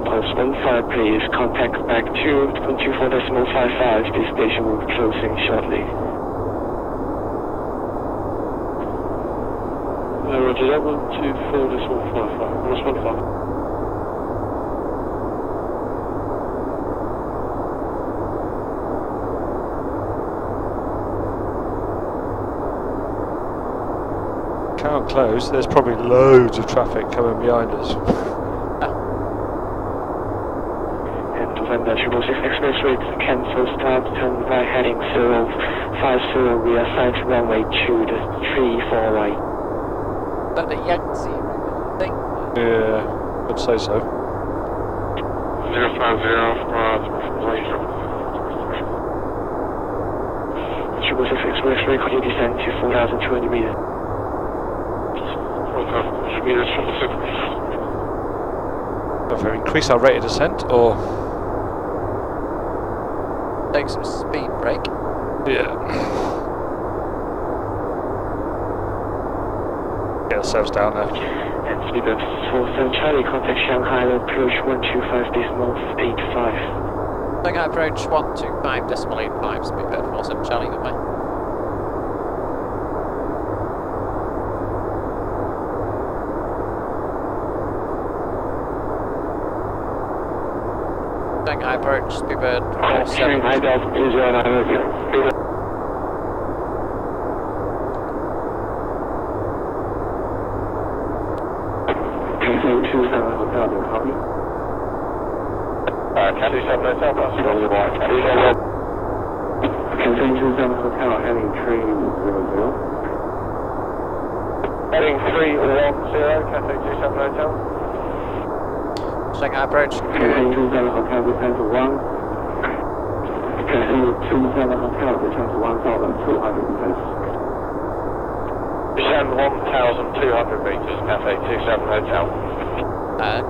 Speaker 5: Post 15, please contact back to 24.55. This station will be closing shortly.
Speaker 3: Roger that, 124.55. Cruise 15.
Speaker 2: Can't close, there's probably loads of traffic coming behind us.
Speaker 5: November 666 Expressway, cancel start, turn right heading 050, we are sight runway 2, the 34 right.
Speaker 4: But the Yangtze thing?
Speaker 2: Yeah, I'd say so.
Speaker 3: 050, Malaysia.
Speaker 5: 666 Expressway, could you descend to 4,200 meters?
Speaker 3: 4,200 meters from the city.
Speaker 2: If we increase our rate of descent, or
Speaker 4: take some speed break.
Speaker 2: yeah, get ourselves down there.
Speaker 5: And speedbird 47 Charlie, contact Shanghai, approach 125.85.
Speaker 4: Shanghai approach 125.85, speedbird 47 Charlie, goodbye. Shanghai approach, speedbird 47.
Speaker 5: Shanghai Delta 209,
Speaker 3: Cat 27 Hotel, possible.
Speaker 5: Continue 27 Hotel, heading 300.
Speaker 3: Heading 310, Cat 27 Hotel.
Speaker 4: Shanghai approach.
Speaker 5: Continue 27 Hotel, return to 1. Continue 27 Hotel, return to 1,200 meters.
Speaker 3: Descend 1,200 meters, Cafe 27 Hotel.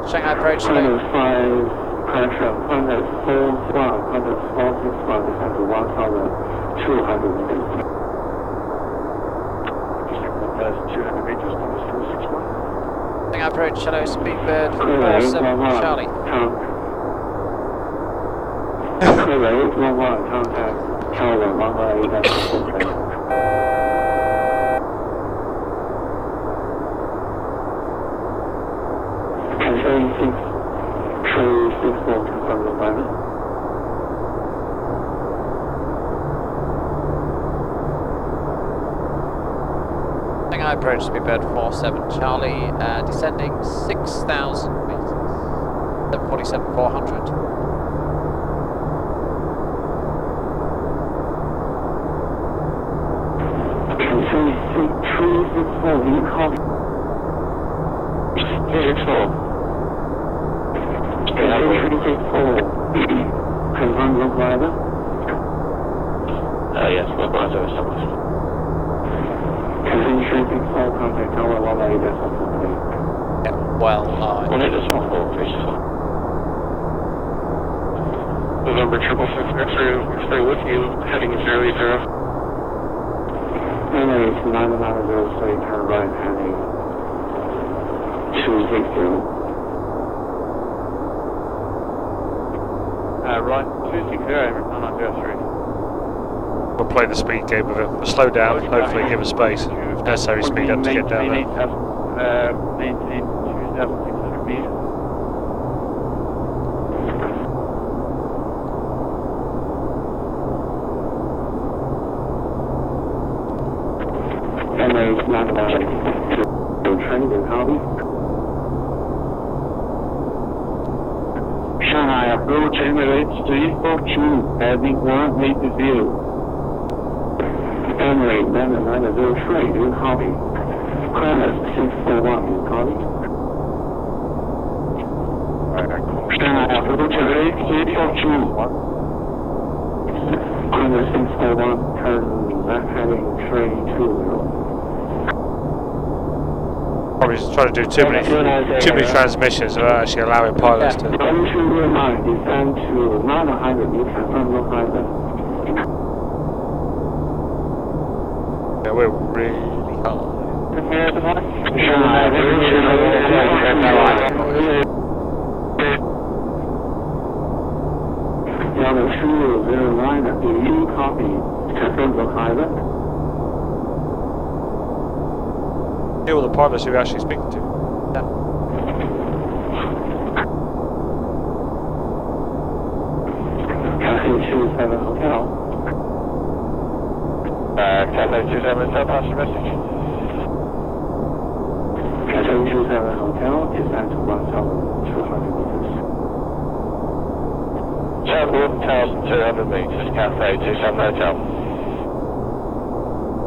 Speaker 4: Shanghai approach.
Speaker 5: 105. Pressure 141, 141, descend to 1,200 meters.
Speaker 3: There's 200 meters, number 461.
Speaker 4: Shanghai approach, hello, speedbird 47 Charlie.
Speaker 5: Contact Tower 1. runway 1143. Cathay 6364 confirm the environment.
Speaker 4: Shanghai approach speedbird 47 Charlie, descending 6,000 meters, 747-400.
Speaker 5: Cathay 6364, you copy. 364. Cathay 364, confirm the driver.
Speaker 3: Yes, we're going to establish.
Speaker 5: Cathay 364, contact tower 18.4.
Speaker 4: Yeah, well,
Speaker 3: 18.4, please. November 666 X-ray, X-ray with you, heading 080.
Speaker 5: Runway 9903, turn right, heading 260.
Speaker 8: Right, 260, 9903.
Speaker 2: We'll play the speed game with it. We'll slow down, hopefully give us space, and if necessary speed up to get down there.
Speaker 8: Maintain 2,600 meters.
Speaker 5: Runway 9903, train and copy. Shanghai approach Emirates 342, heading 180. Emirates 9903, you copy. Credit 641, you copy. Shanghai approach Emirates 342. Credit 641, turn left heading 320.
Speaker 2: Probably just trying to do too many transmissions without actually allowing pilots to.
Speaker 5: Descend to 900 meters from the highway.
Speaker 2: Yeah, we're really high.
Speaker 5: Level 209, do you copy? Confirm the highway.
Speaker 2: Deal with the pilots who you're actually speaking to.
Speaker 5: Cathay 27 Hotel.
Speaker 3: Cathay 27, so pass the message.
Speaker 5: Cathay 27 Hotel, descend to 1,200 meters.
Speaker 3: Turn 1,200 meters, Cathay 27 Hotel.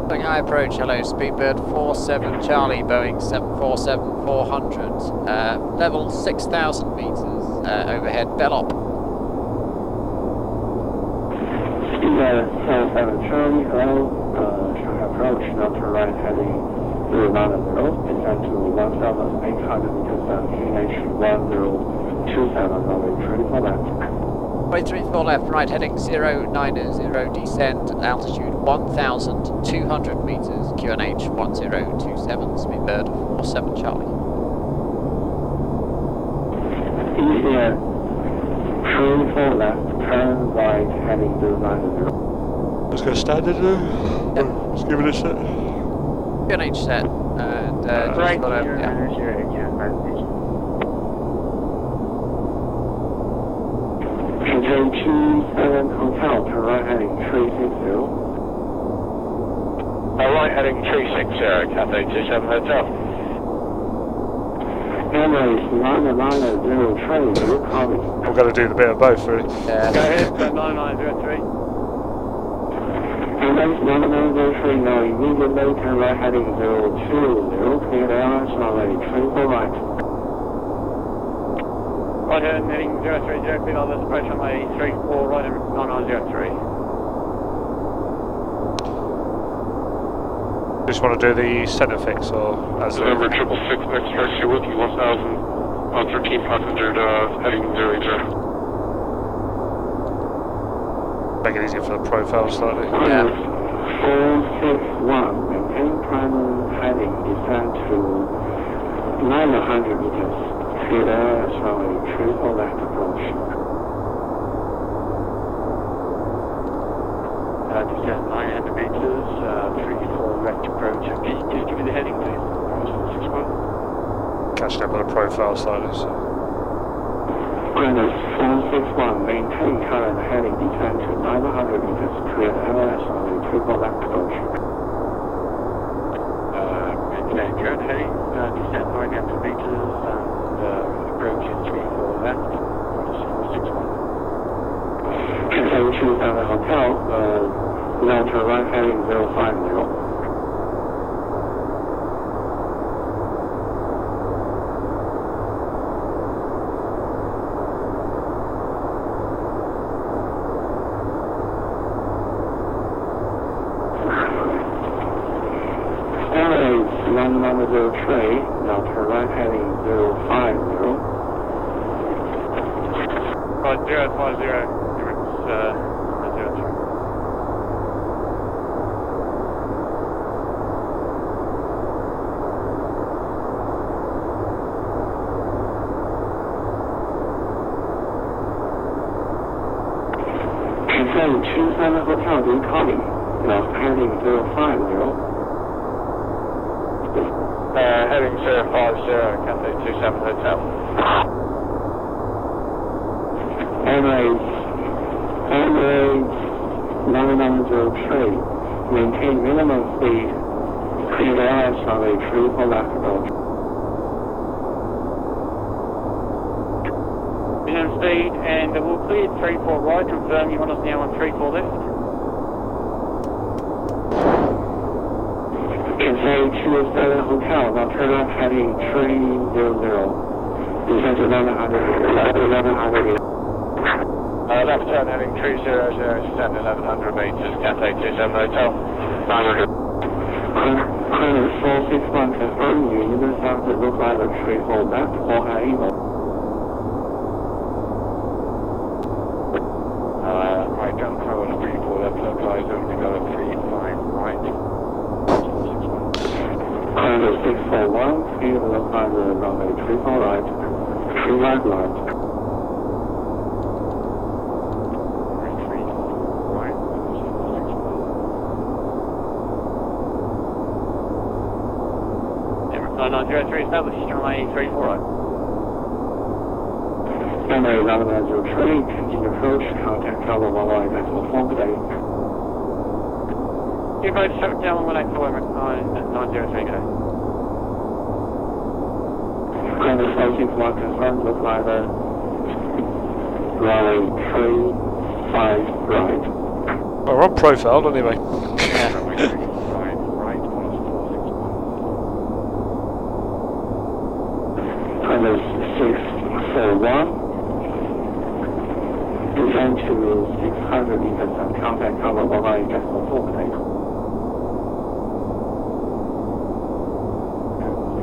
Speaker 4: Shanghai approach, hello, speedbird 47 Charlie, Boeing 747-400, level 6,000 meters, overhead Bellop.
Speaker 5: Speedbird 47 Charlie, hello, Shanghai approach, now turn right heading 090, descend to 1,800 meters and VHHH-1027, runway 34 left.
Speaker 4: Runway 34 left, right heading 090, descend, altitude 1,200 meters, QNH 1027, speedbird 47 Charlie.
Speaker 5: Easier, 34 left, turn right heading 090.
Speaker 2: Let's go standard now. Let's give it a set.
Speaker 4: QNH set, and
Speaker 6: Right,
Speaker 4: got a,
Speaker 6: here,
Speaker 4: yeah.
Speaker 5: Cathay 27 Hotel, turn right heading 360.
Speaker 3: Right heading 360, Cathay 27 Hotel.
Speaker 5: Emirates 9903, you copy.
Speaker 2: We've got to do the bit of both, really.
Speaker 8: Go ahead, 9903.
Speaker 5: Emirates 9903, now immediately turn right heading 020, clear airlines runway 34 right.
Speaker 8: Right heading 030, clear others, approach runway 34, right 9903.
Speaker 2: Just want to do the centre fix, or as
Speaker 3: November 666 X-ray with you, 1,013 passenger, heading 080.
Speaker 2: make it easier for the profile slightly.
Speaker 4: Yeah.
Speaker 5: 461, maintain primary heading, descend to 900 meters. Clear air, runway 34 left approach.
Speaker 6: descend 900 meters, 34 left approach. Can you just give me the heading, please? 461.
Speaker 2: Catching up on the profile slightly, so.
Speaker 5: Granite 461, maintain current heading descend to 900 meters, clear LS on the triple left approach.
Speaker 6: Maintain current heading, descend 900 meters, and approach is 34 left, 461.
Speaker 5: Continue to the hotel, now to right heading 050. Tray, now to right heading 050.
Speaker 6: Right, 050, direct, 03.
Speaker 5: Confirm 27 Hotel incoming, now heading 050.
Speaker 6: Heading 050, Cafe 27 Hotel.
Speaker 5: Emirates 903, maintain minimum speed, clear LS on a triple left approach.
Speaker 6: Minimum speed, and we'll clear 34 right, confirm you want us now on 34 left.
Speaker 5: Confirm 27 Hotel, now turn left heading 300, descend to 1100.
Speaker 6: Left turn heading 300, descend 1100 meters, Cafe 27 Hotel. 900.
Speaker 5: Credit 461, confirm you either sound to look like a tree hole left or high evil.
Speaker 6: Right down forward, 34 left, localize over to go 35 right.
Speaker 5: Credit 641, speed localize runway 34 right, 35 right. Runway
Speaker 6: 903 established, runway 34 right.
Speaker 5: Runway 903, continue approach, contact tower 11.4 today.
Speaker 6: You both shut down 184 903 today.
Speaker 5: Credit 461, confirmed, look like a runway 35 right.
Speaker 2: Oh, we're on profile anyway.
Speaker 5: Credit 641, descend to 600 meters and contact tower 11.4 today.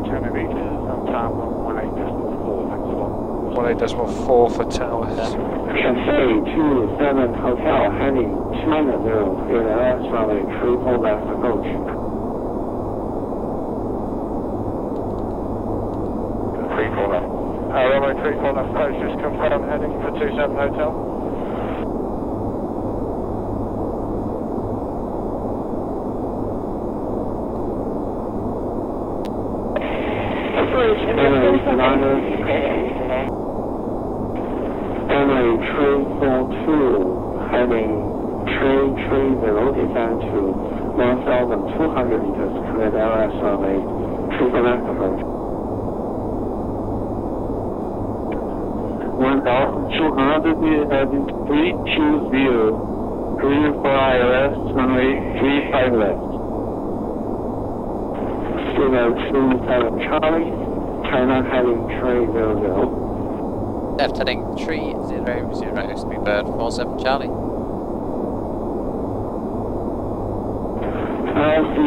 Speaker 6: 600 meters, time 18.4, thanks a lot.
Speaker 2: 18.4 for towers.
Speaker 5: Cafe 27 Hotel, heading 200, clear LS runway 34 left approach.
Speaker 6: 34 left. Runway 34 left approach, just confirm heading for 27 Hotel.
Speaker 5: Runway 342, heading 330, descend to 1,200 meters, clear LS runway 34 left approach. 1,200 meters heading 320, clear for ILS runway 35 left. Signal 27 Charlie, China heading 300.
Speaker 4: Left heading 300, speedbird 47 Charlie.
Speaker 5: LC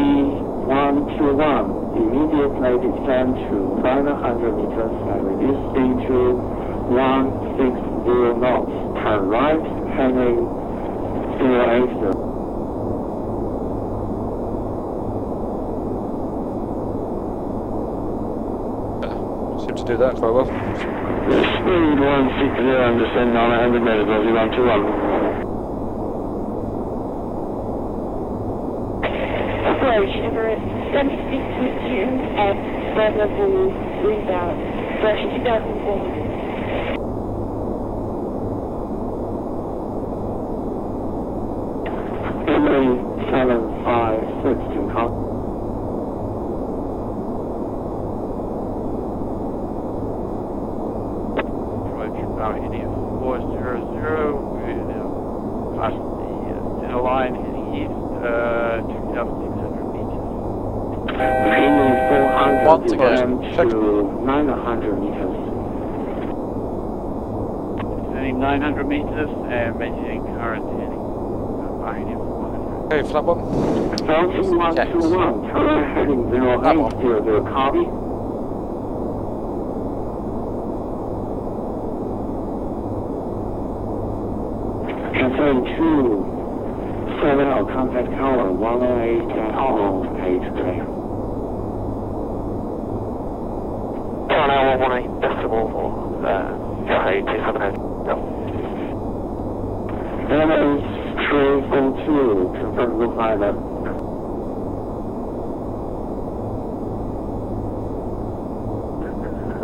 Speaker 5: 121, immediately descend to 500 meters and reduce speed to 160 knots. Turn right, heading 080.
Speaker 2: Seem to do that quite well.
Speaker 5: Speed 160 and descend 900 meters, 121.
Speaker 9: approach Everett 7622 at bird level rebound, version 2400.
Speaker 6: MA756 to copy.
Speaker 10: Heading 400, we're now past the center line, heading east, 2,600 meters.
Speaker 6: Heading 400
Speaker 4: Want to go.
Speaker 6: to 900 meters.
Speaker 10: Heading 900 meters and maintaining current heading behind him 400.
Speaker 2: Okay, flat one.
Speaker 6: Falcon 121, heading 0800, copy. Confirm 270, contact tower 108 at all page today.
Speaker 5: Tower 118 decimal for Shanghai 270.
Speaker 6: MA342, confirm blue pilot.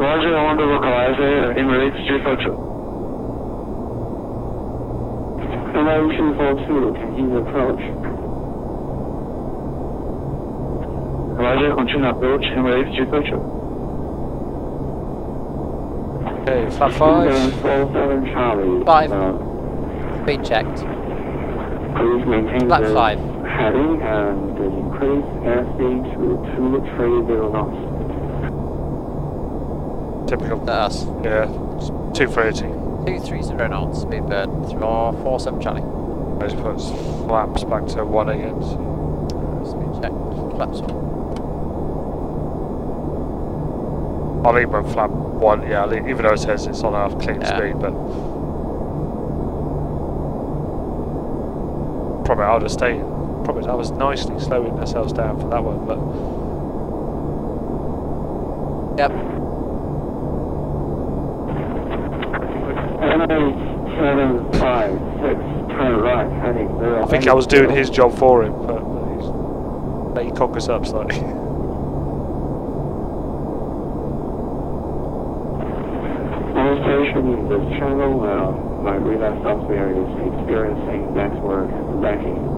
Speaker 3: Roger, I want to localize Emirates 342.
Speaker 6: MA242, continue approach.
Speaker 3: Roger, continue approach Emirates 342.
Speaker 2: Okay, flat 5.
Speaker 6: 47 Charlie.
Speaker 4: 5. Speed checked.
Speaker 6: Please maintain
Speaker 4: Flat
Speaker 6: the
Speaker 4: 5.
Speaker 6: heading and increase airspeed to 230 knots.
Speaker 2: Typical.
Speaker 4: That's us.
Speaker 2: Yeah, 230.
Speaker 4: 230 knots, speedbird, 47 Charlie.
Speaker 2: I just put flaps back to 1 again. So.
Speaker 4: Speed check, flaps on.
Speaker 2: I'll leave my flap 1, yeah, even though it says it's on our clean speed, but probably I'll just stay. Probably I was nicely slowing ourselves down for that one, but
Speaker 4: Yep.
Speaker 6: MA756, turn right, heading 0.
Speaker 2: I think I was doing his job for him, but he cocked us up slightly.
Speaker 6: All station in this channel, my radar software is experiencing network lagging.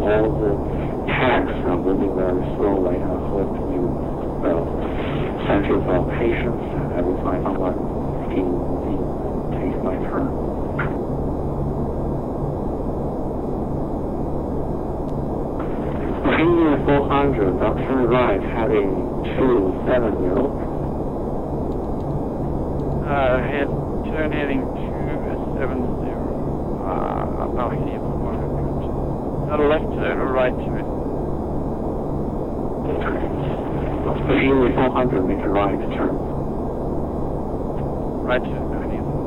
Speaker 6: All the tags are moving very slowly. I hope you thank you for patience. I will find someone in take my turn. Opinion 400, now turn right, heading 270.
Speaker 10: Turn heading 270, now heading 400. Not a left turn or right turn?
Speaker 6: Opinion 400, make a right turn.
Speaker 10: Right turn, heading 400.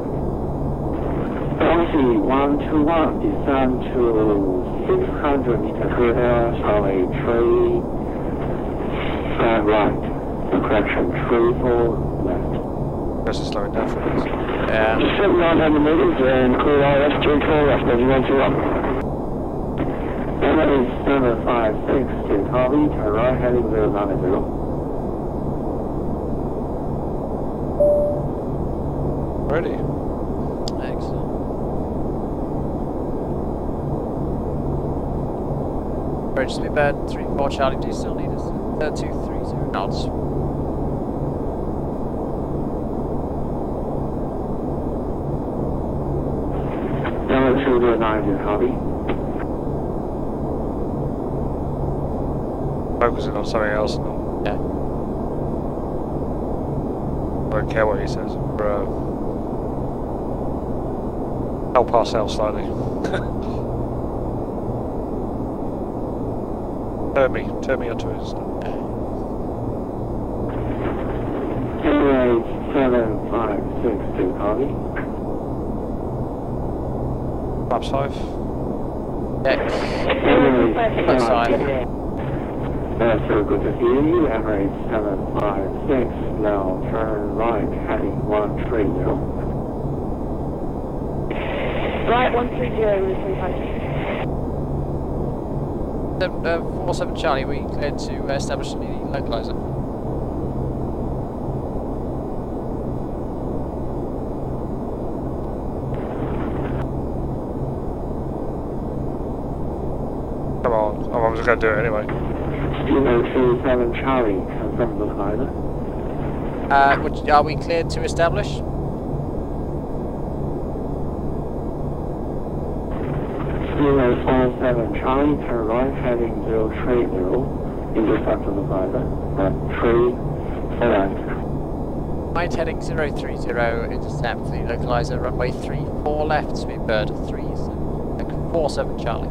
Speaker 6: Galaxy 121, descend to 600 meters radar on a tree, flat right, correction, tree 4 left.
Speaker 2: Guess it's slowing down for us.
Speaker 4: Yeah.
Speaker 6: Just 700 meters and clear RS 34 left, as you want to up. MA756, to copy, turn right, heading 090.
Speaker 2: Ready.
Speaker 4: Excellent. Bridge speedbird, 34 Charlie, do you still need us? 230 knots.
Speaker 6: MA290, copy.
Speaker 2: Focusing on something else.
Speaker 4: Yeah.
Speaker 2: I don't care what he says. Help ourselves slightly. Turn me onto his.
Speaker 6: MA756, to copy.
Speaker 2: Flaps 5.
Speaker 4: X. Flaps 5.
Speaker 6: That's so good to hear you. MA756, now turn right, heading 130.
Speaker 9: Right 130, return contact.
Speaker 4: 47 Charlie, we cleared to establish the localizer.
Speaker 2: Come on, I'm just going to do it anyway.
Speaker 6: Kilo 27 Charlie, confirm localizer.
Speaker 4: Are we cleared to establish?
Speaker 6: Kilo 47 Charlie, turn right, heading 030, intercept the localizer. 3, left.
Speaker 4: Right, heading 030, intercept the localizer, runway 34 left, speed bird 47 Charlie.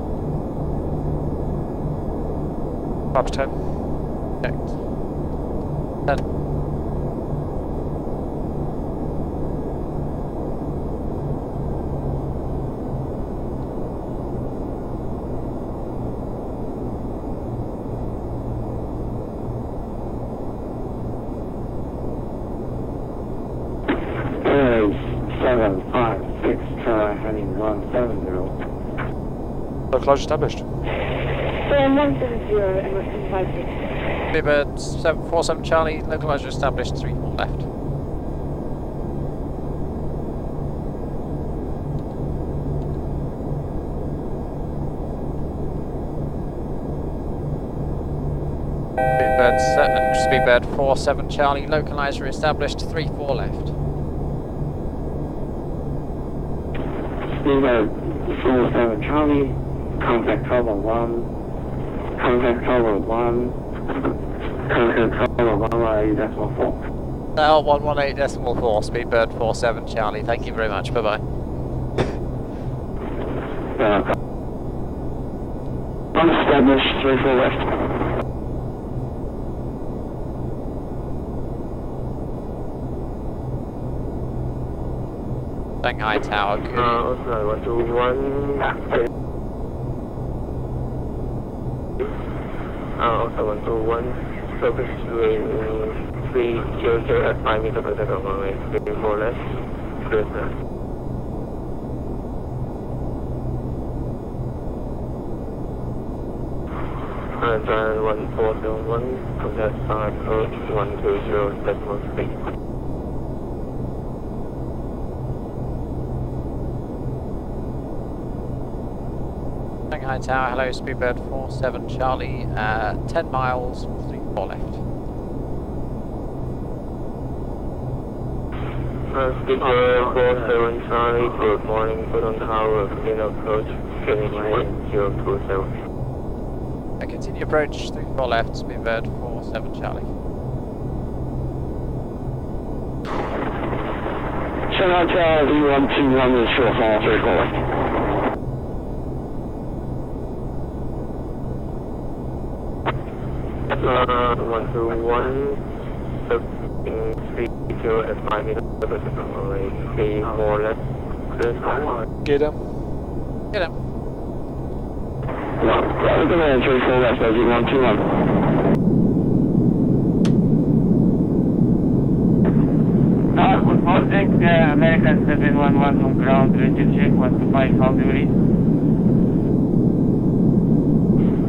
Speaker 2: Perhaps 10.
Speaker 4: Checked. 10.
Speaker 6: Airways 756, try heading 170.
Speaker 2: Localizer established.
Speaker 9: 170 and 56.
Speaker 4: Speed bird 47 Charlie, localizer established, 34 left. Speedbird 47 Charlie, localizer established, 34 left.
Speaker 6: Speedbird 47 Charlie, contact cover 1, contact cover 1, contact cover 118.4.
Speaker 4: L118.4, Speedbird 47 Charlie, thank you very much, bye bye.
Speaker 6: Unestablished 34 left.
Speaker 4: Shanghai Tower, good.
Speaker 6: Also 121. Also 121. Surface doing 300 at 5 meters per second runway 34 left. Clear sir. And 1401, contact 5 approach 120.3.
Speaker 4: Shanghai Tower, hello, Speedbird 47 Charlie, 10 miles, 34 left.
Speaker 6: Speedbird 47 Charlie, good morning, Pudong Tower, clean approach, finish line 027.
Speaker 4: Continue approach, 34 left, Speedbird 47 Charlie.
Speaker 3: Shanghai Tower, V121 is short haul, 34 left.
Speaker 6: Uh, 121, 30 at 5 meters per second, runway 34 left, clear sky.
Speaker 2: Get him.
Speaker 4: Get him.
Speaker 3: Recommend 34 left, V121.
Speaker 10: American 711 on ground, ready to check 125, how do you read?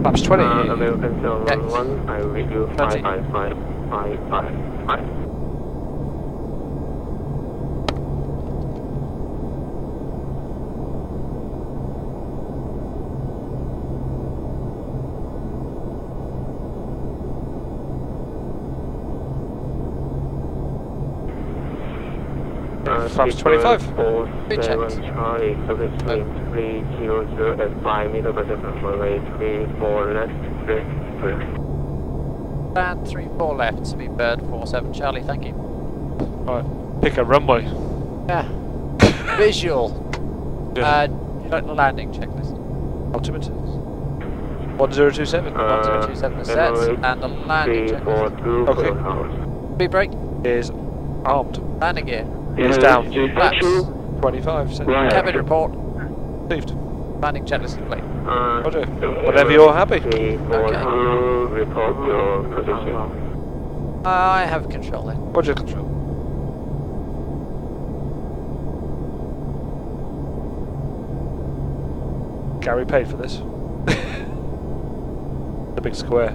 Speaker 2: Perhaps 20.
Speaker 6: American 711, I will read you 555.
Speaker 2: Perhaps 25.
Speaker 6: 47 Charlie, service 300 at 5 meters per second, runway 34 left, clear.
Speaker 4: And 34 left, Speedbird 47 Charlie, thank you.
Speaker 2: Right, pick a runway.
Speaker 4: Yeah. Visual.
Speaker 2: Yeah.
Speaker 4: You like the landing checklist?
Speaker 2: Altimeter. 1027.
Speaker 4: 1027 set, and the landing checklist.
Speaker 2: Okay.
Speaker 4: Speed brake.
Speaker 2: Is armed.
Speaker 4: Landing gear.
Speaker 2: Is down.
Speaker 4: Flaps.
Speaker 2: 25. Set.
Speaker 4: Cabin report.
Speaker 2: Received.
Speaker 4: Landing checklist complete.
Speaker 2: Roger. Whenever you're happy.
Speaker 4: Okay.
Speaker 6: Report your position.
Speaker 4: I have control then.
Speaker 2: Roger, control. Gary paid for this. The big square.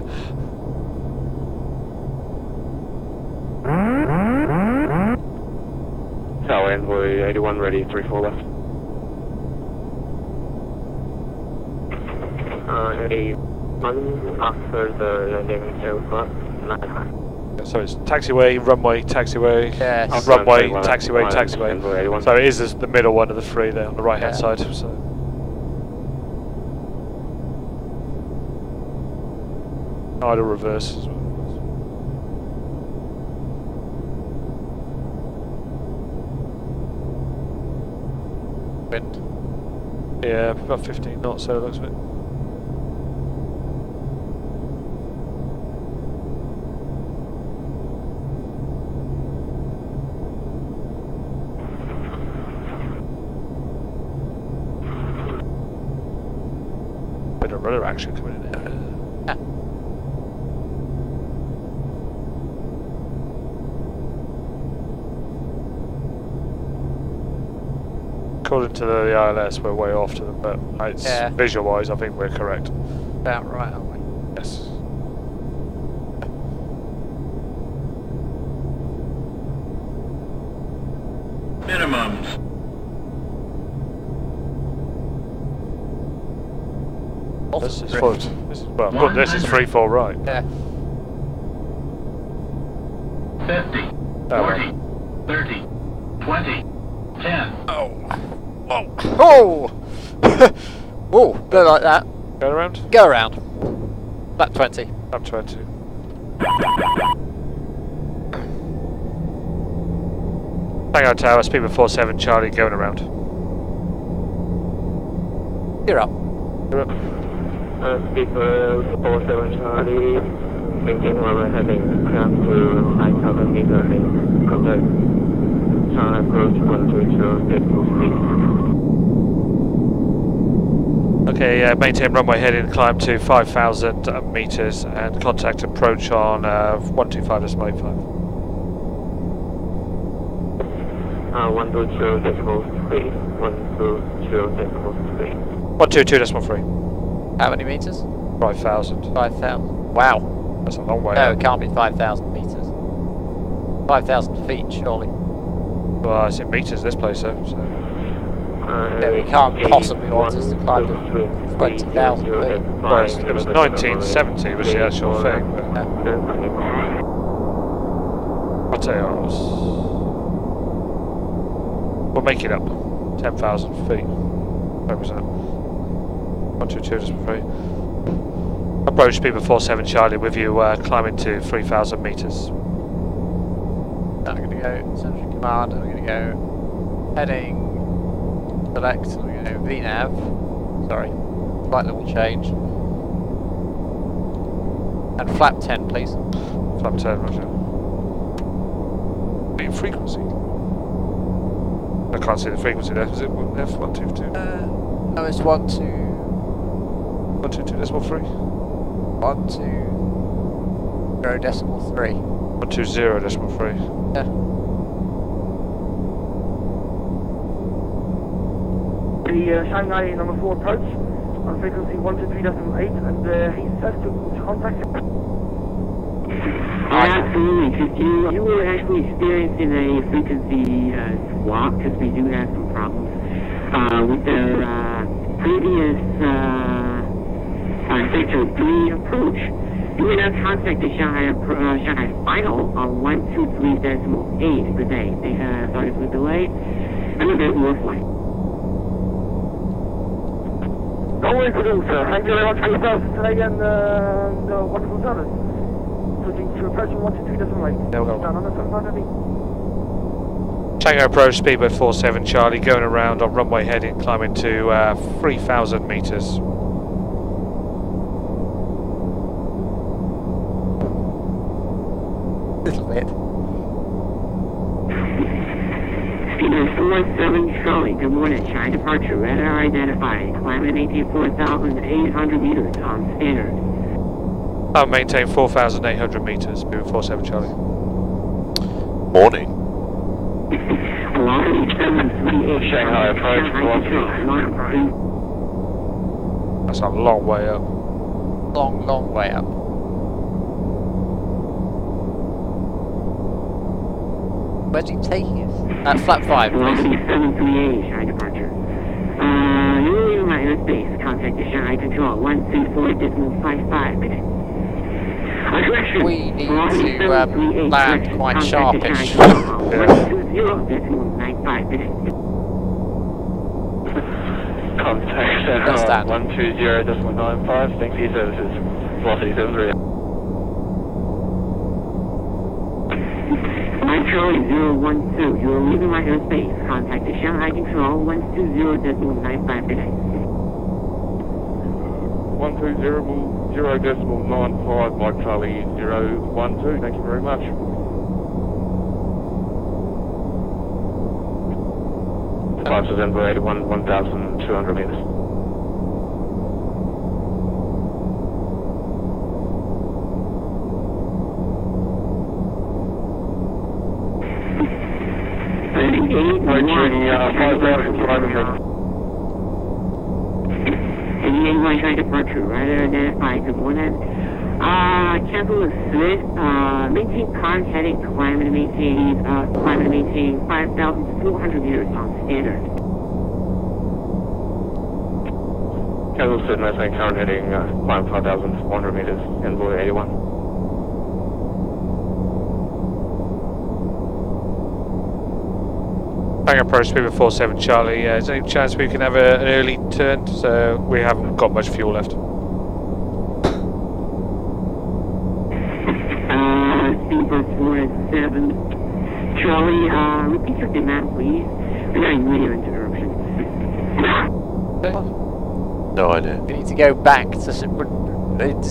Speaker 6: Tower Envoy 81 ready, 3-4 left. 81 after the landing aircraft, 9.
Speaker 2: So it's taxiway, runway, taxiway,
Speaker 4: Yes.
Speaker 2: runway,
Speaker 6: Envoy
Speaker 2: taxiway,
Speaker 6: 81.
Speaker 2: taxiway. So it is the middle one of the three there on the right hand
Speaker 4: Yeah.
Speaker 2: side. So. Either reverse as well.
Speaker 4: Wind.
Speaker 2: Yeah, about 15 knots, so it looks a bit. Bit of rudder action coming in there. According to the ILS, we're way off to them, but it's visual-wise, I think we're correct.
Speaker 4: About right, aren't we?
Speaker 2: Yes.
Speaker 11: Minimums.
Speaker 2: This is full. This is well. Good. This is 3-4 right.
Speaker 4: Yeah.
Speaker 11: 50, 40, 30, 20, 10.
Speaker 4: Oh. Whoa. Oh! Whoa, go like that.
Speaker 2: Go around?
Speaker 4: Go around. Lap 20.
Speaker 2: Lap 20. Tango Tower, speed 47, Charlie, going around.
Speaker 4: You're up.
Speaker 2: You're up.
Speaker 6: Speed 47 Charlie, maintain runway heading climb to 5,000 meters in contact. Shanghai approach 120, technical speed.
Speaker 2: Okay, maintain runway heading, climb to 5,000 meters and contact approach on 125.85.
Speaker 6: 120 decimal speed. 120 decimal speed.
Speaker 2: 122.3.
Speaker 4: How many meters?
Speaker 2: 5,000.
Speaker 4: 5,000. Wow.
Speaker 2: That's a long way
Speaker 4: No,
Speaker 2: up.
Speaker 4: it can't be 5,000 meters. 5,000 feet, surely.
Speaker 2: Well, it's in meters this place, though. So.
Speaker 4: No, you can't possibly want us to climb to 20,000 feet.
Speaker 2: Well, it was 1970 was the actual thing. But I'll tell you what, we'll make it up. 10,000 feet. What was that? 122.3. Approach speed 47 Charlie with you climbing to 3,000 meters.
Speaker 4: I'm going to go Central Command, I'm going to go heading select, I'm going to go VNAV. Sorry, slight little change. And flap 10, please.
Speaker 2: Flap 10, roger. The frequency? I can't see the frequency there. Is it F122?
Speaker 4: No, it's 1, 2.
Speaker 2: 122.3?
Speaker 4: 120.3.
Speaker 2: 120.3.
Speaker 4: Yeah.
Speaker 8: The Shanghai number 4 approach on frequency 123.8 and he's set to contact.
Speaker 6: Absolutely, because you were actually experiencing a frequency swap, because we do have some problems with their previous sector 3 approach. You will now contact the Shanghai final on 123.8 per day. They have sorry for the delay and a bit more flight.
Speaker 8: No worries at all, sir. Thank you very much for your service today and wonderful service. Switching to approaching 123.8.
Speaker 2: There we go.
Speaker 8: Down on the 75
Speaker 2: Tango approach speed 47 Charlie going around on runway heading climbing to 3,000 meters.
Speaker 4: Little bit.
Speaker 6: Speeder 47 Charlie, good morning. Shanghai departure, radar identified. Climbing maintain 4,800 meters on standard.
Speaker 2: I'll maintain 4,800 meters, speed 47 Charlie.
Speaker 7: Morning.
Speaker 6: Shanghai
Speaker 3: approach,
Speaker 2: That's a long way up.
Speaker 4: long way up. Where's he taking us? Flap 5, please.
Speaker 6: 738, Shanghai departure. You're leaving my airspace. Contact the Shanghai Control 134.55 minutes.
Speaker 4: We need to land quite sharpish.
Speaker 6: 120.95 minutes.
Speaker 3: Contact
Speaker 4: Understand.
Speaker 3: 120.95, thanks for your services. Velocity 73.
Speaker 6: Charlie 012, you are leaving my airspace. Contact the Shanghai Control 120.95 minutes.
Speaker 8: 120.95, Mike Charlie 012, thank you very much.
Speaker 3: Flights of Denver 81, 1,200 meters.
Speaker 6: Shanghai departure, rather identified as one at cancel the Swift, maintain current heading, climb and maintain 5,400 meters on standard.
Speaker 3: Cancel Swift, maintain current heading, climb 5,400 meters, Envoy 81.
Speaker 2: Hang approach speed 47 Charlie. Is there any chance we can have an early turn? So we haven't got much fuel left.
Speaker 6: Speed 47 Charlie, repeat your demand, please. We're getting radio interruption.
Speaker 7: No idea.
Speaker 4: We need to go back to... Does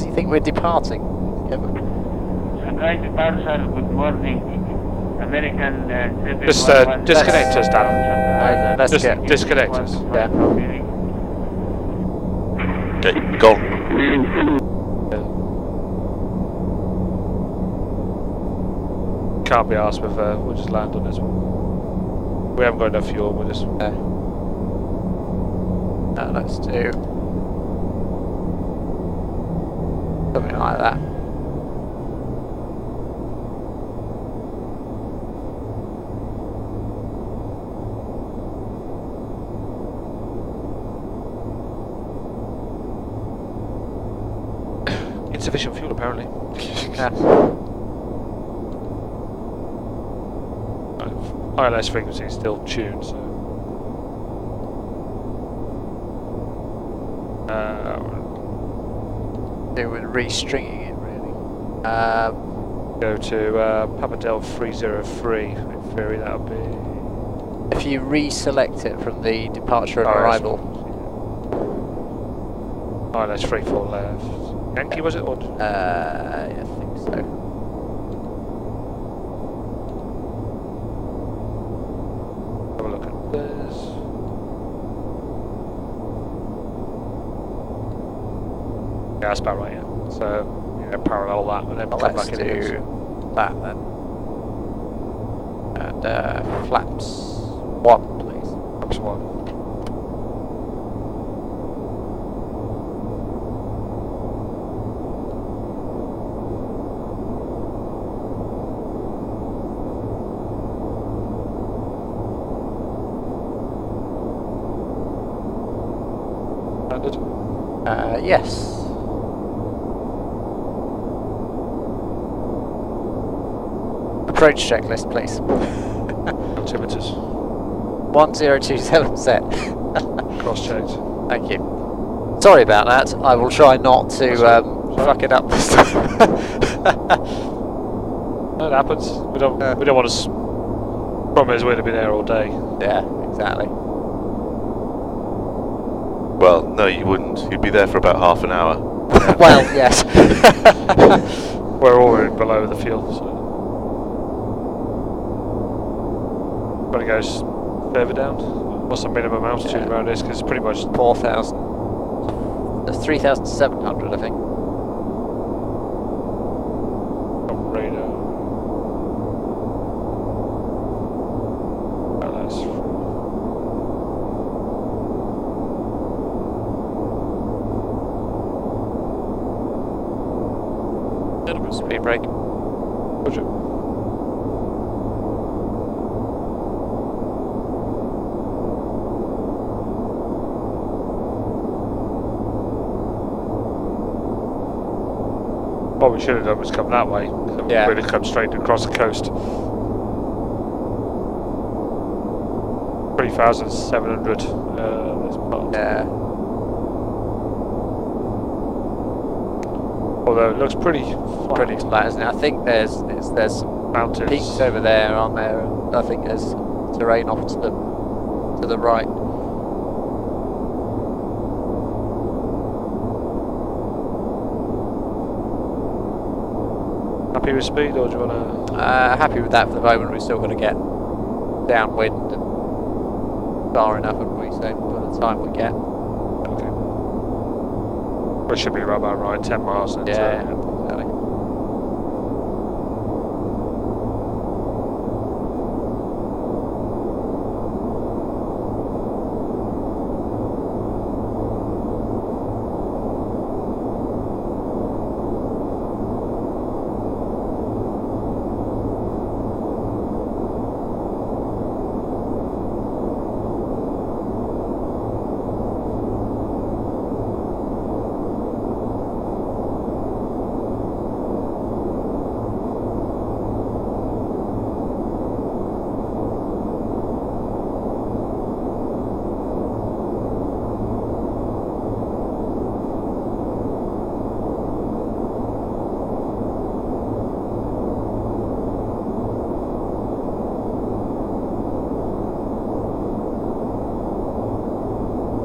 Speaker 4: he think we're departing?
Speaker 10: Shanghai departure, good morning. American
Speaker 2: Just disconnect us, Dan.
Speaker 4: Let's
Speaker 2: Just
Speaker 4: get...
Speaker 2: disconnect us.
Speaker 4: Yeah.
Speaker 7: Okay, gone.
Speaker 2: Can't be asked with, we'll just land on this one. We haven't got enough fuel, we'll just...
Speaker 4: let's do... something like that.
Speaker 2: Insufficient fuel, apparently.
Speaker 4: Yeah.
Speaker 2: ILS frequency is still tuned, so...
Speaker 4: Do with restringing it, really.
Speaker 2: Go to Papa Del 303. In theory, that would be...
Speaker 4: If you reselect it from the departure and
Speaker 2: Oh,
Speaker 4: arrival.
Speaker 2: ILS 34 left. Yankee, was it? Or?
Speaker 4: I think so.
Speaker 2: Have a look at this. Yeah, that's about right, yeah. So, yeah, parallel that and then come
Speaker 4: Let's
Speaker 2: back in
Speaker 4: do
Speaker 2: again.
Speaker 4: that then. And flaps 1, please.
Speaker 2: Flaps 1.
Speaker 4: Yes. Approach checklist, please.
Speaker 2: Altimeters.
Speaker 4: 1027
Speaker 2: Cross-checked.
Speaker 4: Thank you. Sorry about that. I will try not to fuck it up this time.
Speaker 2: That happens. We don't want to promise we're going to be there all day.
Speaker 4: Yeah, exactly.
Speaker 12: Well, no, you wouldn't. You'd be there for about half an hour.
Speaker 4: Well, yes.
Speaker 2: We're already below the field, so... But it goes further down. What's the minimum altitude around this? Because it's pretty much
Speaker 4: 4,000. That's 3,700, I think.
Speaker 2: radar. Oh, that's...
Speaker 4: Little bit of speed brake.
Speaker 2: Roger. What we should have done was come that way.
Speaker 4: Yeah.
Speaker 2: We'd have come straight across the coast. 3,700. This part.
Speaker 4: Yeah.
Speaker 2: Although it looks pretty
Speaker 4: Pretty flat, isn't it? I think there's some
Speaker 2: mountains.
Speaker 4: peaks over there, aren't there? I think there's terrain off to the right.
Speaker 2: Happy with speed, or do you want to?
Speaker 4: Happy with that for the moment. We've still got to get downwind and far enough, haven't we? So by the time we get,
Speaker 2: Okay. We should be right about right, 10 miles. And
Speaker 4: yeah, exactly.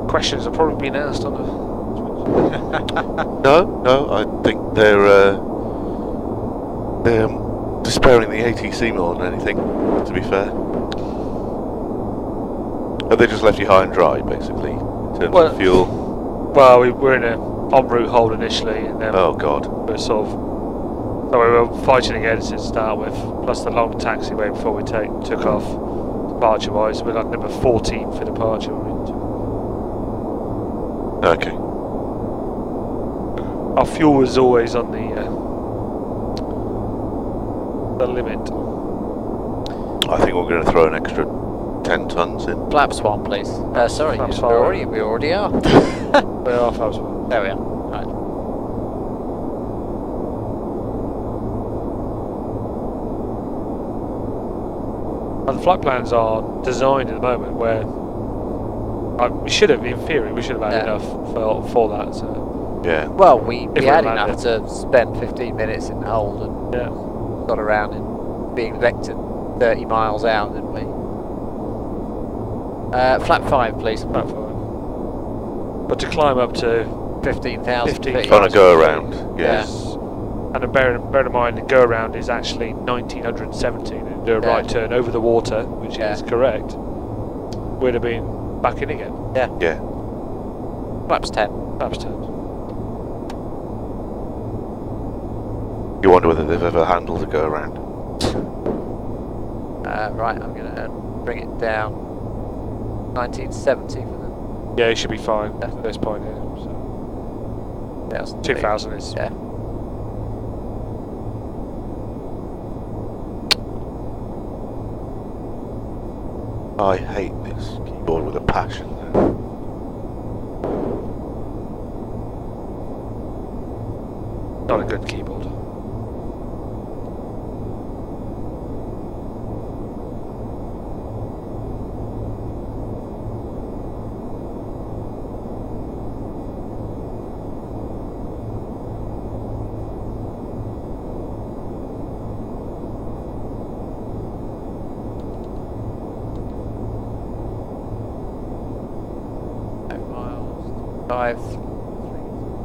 Speaker 2: Questions have probably been asked on the.
Speaker 12: No, I think they're despairing the ATC more than anything, to be fair. Have they just left you high and dry, basically, in terms of fuel?
Speaker 2: Well, we were in a en route hold initially, and then
Speaker 12: Oh god.
Speaker 2: we were sort of. So we were fighting against it to start with, plus the long taxiway before we took off. Departure wise, we're like number 14 for departure.
Speaker 12: Okay.
Speaker 2: Our fuel was always on the limit.
Speaker 12: I think we're going to throw an extra 10 tons in.
Speaker 4: Flaps one, please. Sorry,
Speaker 2: Flaps
Speaker 4: we
Speaker 2: one.
Speaker 4: already are.
Speaker 2: We are flaps one.
Speaker 4: There we are. Right.
Speaker 2: And the flight plans are designed at the moment where we should have, in theory, we should have had enough for that. So.
Speaker 12: Yeah.
Speaker 4: Well, we
Speaker 2: If
Speaker 4: had
Speaker 2: we
Speaker 4: enough to spend 15 minutes in the hold and got around and being vectored 30 miles out, didn't we? Flap 5, please.
Speaker 2: Flap 5. But to climb up to
Speaker 4: 15,000 feet.
Speaker 12: On a go around, yes.
Speaker 2: And bear in mind, the go around is actually 1917. And do a right turn over the water, which is correct. We'd have been back in again.
Speaker 4: Yeah.
Speaker 12: Yeah.
Speaker 4: Flaps 10.
Speaker 2: Flaps 10.
Speaker 12: You wonder whether they've ever handled a go around.
Speaker 4: Right, I'm going to bring it down. 1970 for them.
Speaker 2: Yeah, it should be fine at this point here. So. 2000 is.
Speaker 4: Yeah.
Speaker 12: I hate this keyboard with a passion.
Speaker 2: Not a good keyboard.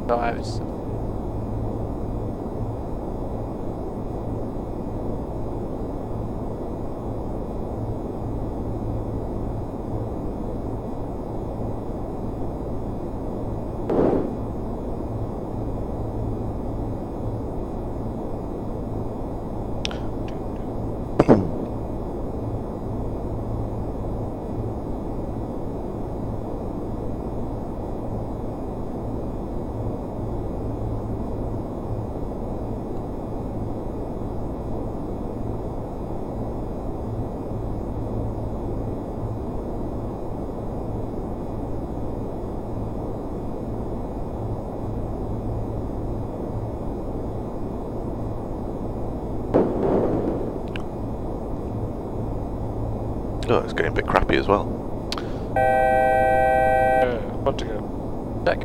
Speaker 4: Fives.
Speaker 12: Oh, it's getting a bit crappy as well.
Speaker 2: One to go.
Speaker 4: Check.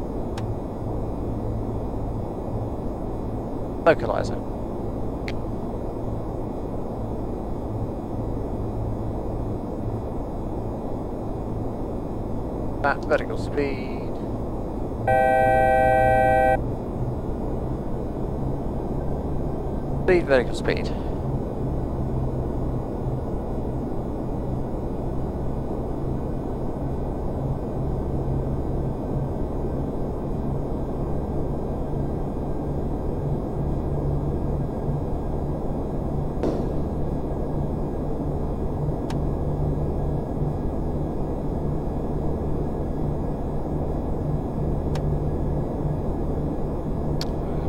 Speaker 4: Localizer. That vertical speed. Speed, vertical speed.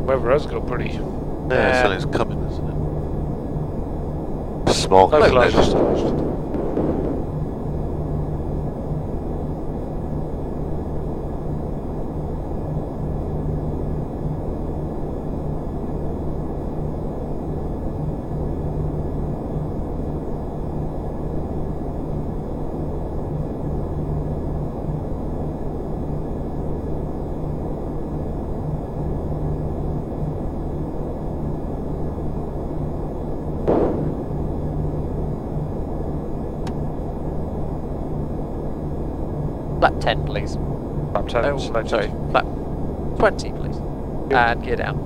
Speaker 2: Weather has got pretty.
Speaker 12: Yeah, something's coming, isn't it? Small
Speaker 2: Localised.
Speaker 4: Flap 10, please.
Speaker 2: Flap 10,
Speaker 4: Oh,
Speaker 2: selected.
Speaker 4: sorry, flap 20, please. And gear down.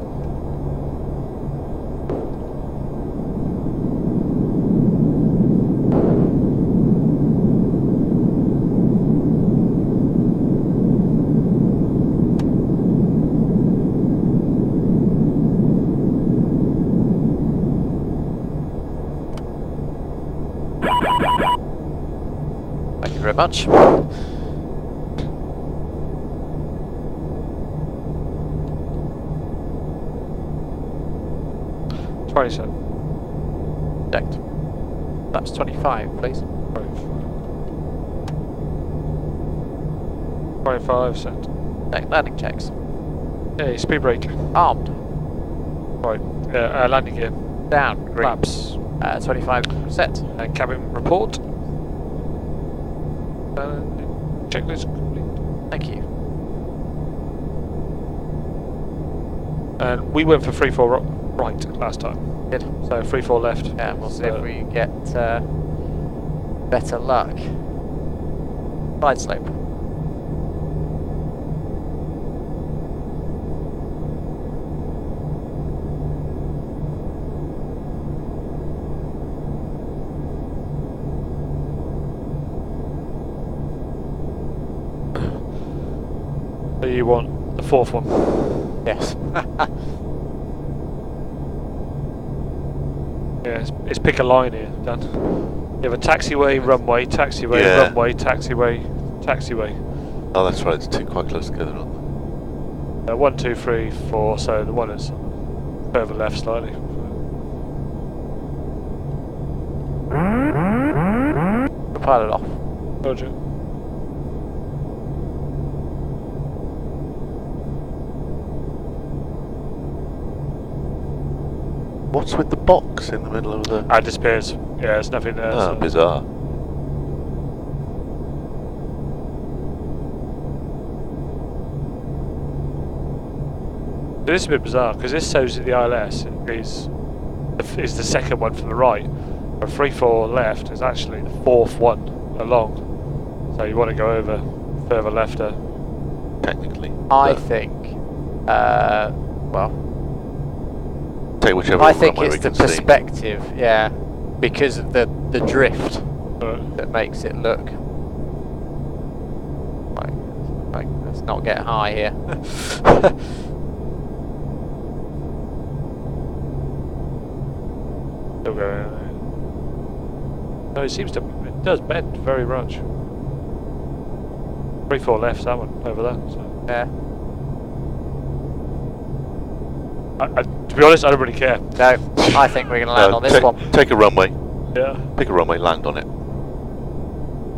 Speaker 4: Thank you very much. Checked. That's 25, please.
Speaker 2: 25 set.
Speaker 4: Check landing checks.
Speaker 2: Hey, speed brake.
Speaker 4: Armed.
Speaker 2: Right, landing gear.
Speaker 4: Down. Green.
Speaker 2: Flaps.
Speaker 4: 25 set.
Speaker 2: And cabin report. Checklist complete.
Speaker 4: Thank you.
Speaker 2: And we went for 3-4 right last time.
Speaker 4: Good.
Speaker 2: So 3-4 left.
Speaker 4: Yeah, we'll see if we get better luck. Side slope.
Speaker 2: So you want the fourth one?
Speaker 4: Yes.
Speaker 2: Yeah, it's pick a line here, Dan. You have a taxiway, runway, taxiway,
Speaker 12: Yeah.
Speaker 2: runway, taxiway, taxiway.
Speaker 12: Oh, that's right, it's two quite close together, aren't they?
Speaker 2: 1, 2, 3, 4, so the one is further left slightly.
Speaker 4: Pilot off.
Speaker 2: Roger.
Speaker 12: What's with the box in the middle of the...
Speaker 2: Ah, it disappears. Yeah, there's nothing there.
Speaker 12: Oh,
Speaker 2: so.
Speaker 12: bizarre.
Speaker 2: This is a bit bizarre because this shows that the ILS is the second one from the right, but 3-4 left is actually the fourth one along. So you want to go over further left there.
Speaker 12: Technically.
Speaker 4: I think, well,
Speaker 12: take whichever
Speaker 4: I think
Speaker 12: runway
Speaker 4: it's
Speaker 12: we
Speaker 4: the
Speaker 12: can see.
Speaker 4: perspective, yeah, because of the drift that makes it look like let's not get high here.
Speaker 2: Still going. No, it seems to. It does bend very much. 3-4 left, that one over there. So.
Speaker 4: Yeah.
Speaker 2: To be honest, I don't really care.
Speaker 4: No, I think we're going to land on this one.
Speaker 12: Take a runway.
Speaker 2: Yeah.
Speaker 12: Pick a runway, land on it.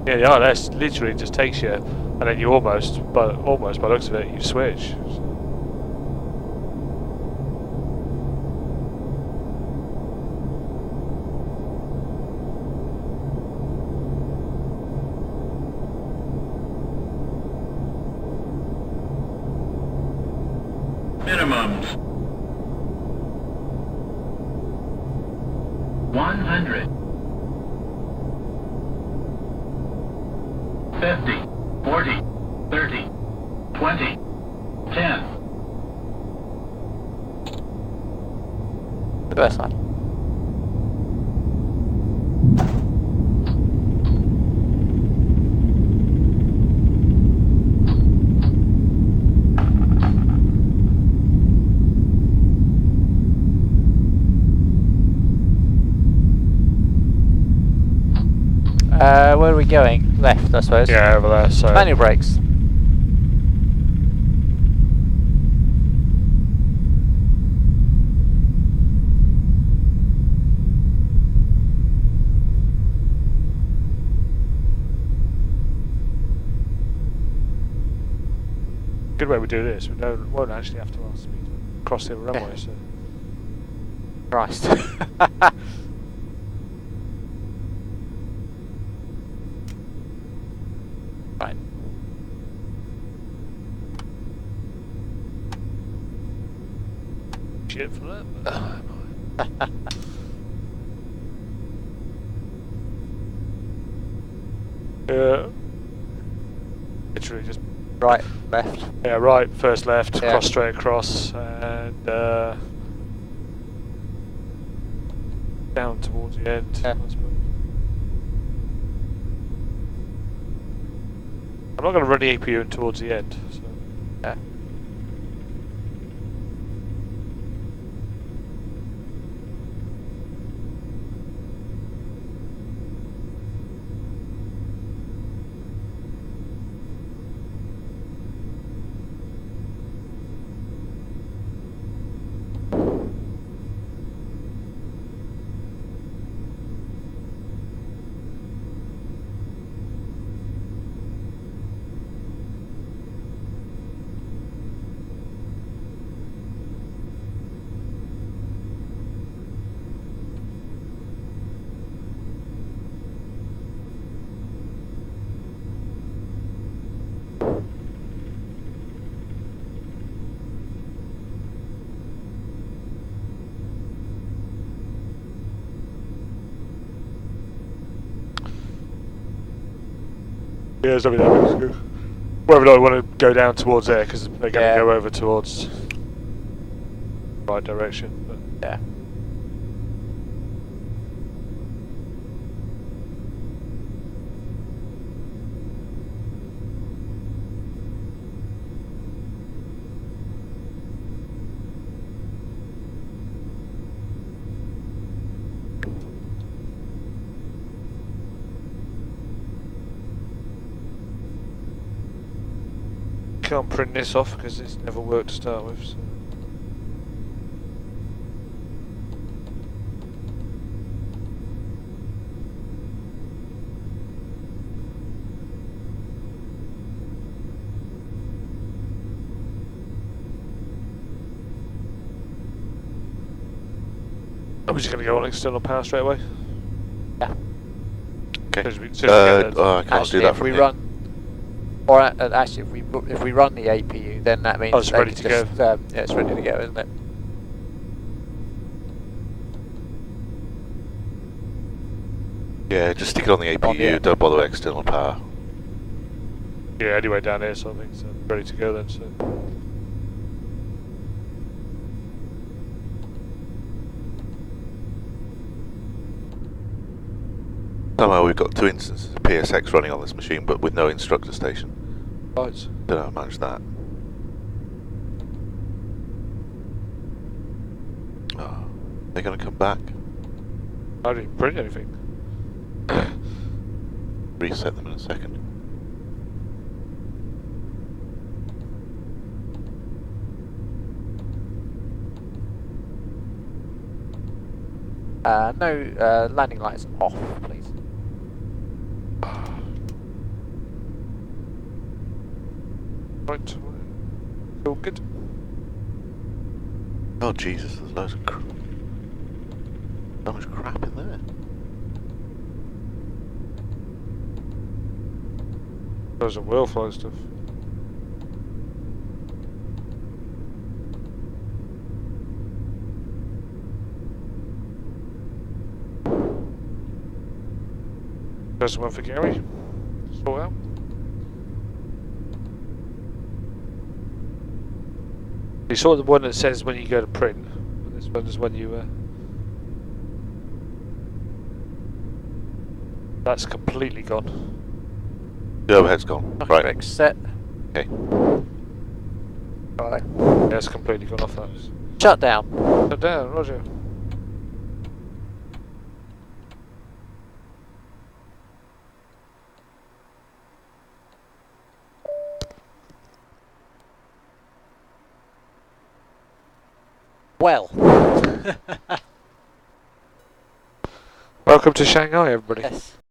Speaker 2: Yeah, the ILS literally just takes you, and then you almost by the looks of it, you switch.
Speaker 11: Minimums. 100. 50. 40. 30. 20. 10.
Speaker 4: Reverse line. Where are we going? Left, I suppose.
Speaker 2: Yeah, over there. So
Speaker 4: Manual brakes.
Speaker 2: good way we do this. We won't actually have to ask speed to cross the runway. So.
Speaker 4: Christ. Right.
Speaker 2: Shit for that. Literally just
Speaker 4: Right, left.
Speaker 2: yeah, right, first left,
Speaker 4: Yeah.
Speaker 2: cross straight across, and down towards the end.
Speaker 4: Yeah.
Speaker 2: I suppose. I'm not going to run the APU in towards the end. So.
Speaker 4: Yeah.
Speaker 2: Yeah, there's something there. Whether or not I want to go down towards there, because they're going to
Speaker 4: Yeah.
Speaker 2: go over towards the right direction. But
Speaker 4: Yeah.
Speaker 2: can't print this off because it's never worked to start with. So. I'm just going to go on external power straight away.
Speaker 4: Yeah.
Speaker 12: Okay.
Speaker 2: As soon as we get there.
Speaker 12: I can't
Speaker 4: Actually,
Speaker 12: do that
Speaker 4: if
Speaker 12: from
Speaker 4: we
Speaker 12: here.
Speaker 4: run, or actually, if we run the APU, then that means
Speaker 2: Oh, it's
Speaker 4: they
Speaker 2: ready
Speaker 4: can
Speaker 2: to
Speaker 4: just,
Speaker 2: go.
Speaker 4: yeah, it's ready to go, isn't it?
Speaker 12: Yeah, just stick it on the APU,
Speaker 4: On the-
Speaker 12: don't bother with external power.
Speaker 2: Yeah, anyway down here, so I think so. Ready to go then. So.
Speaker 12: Somehow we've got 2 instances of PSX running on this machine, but with no instructor station.
Speaker 2: Right.
Speaker 12: Don't know how to manage that. Oh, they're going to come back.
Speaker 2: I didn't print anything.
Speaker 12: Reset them in a second.
Speaker 4: No landing lights off, please.
Speaker 2: Right. All good.
Speaker 12: Oh Jesus, there's loads of so much crap in there.
Speaker 2: There's some Worldflight stuff. There's one for Gary. Sort out. You saw the one that says when you go to print. But this one is when you. That's completely gone.
Speaker 12: The overhead's gone. Right.
Speaker 4: Correct, set.
Speaker 12: Okay.
Speaker 4: Right.
Speaker 2: Yeah, it's completely gone off that.
Speaker 4: Shut down.
Speaker 2: Shut down, Roger.
Speaker 4: Well.
Speaker 2: Welcome to Shanghai, everybody.
Speaker 4: Yes.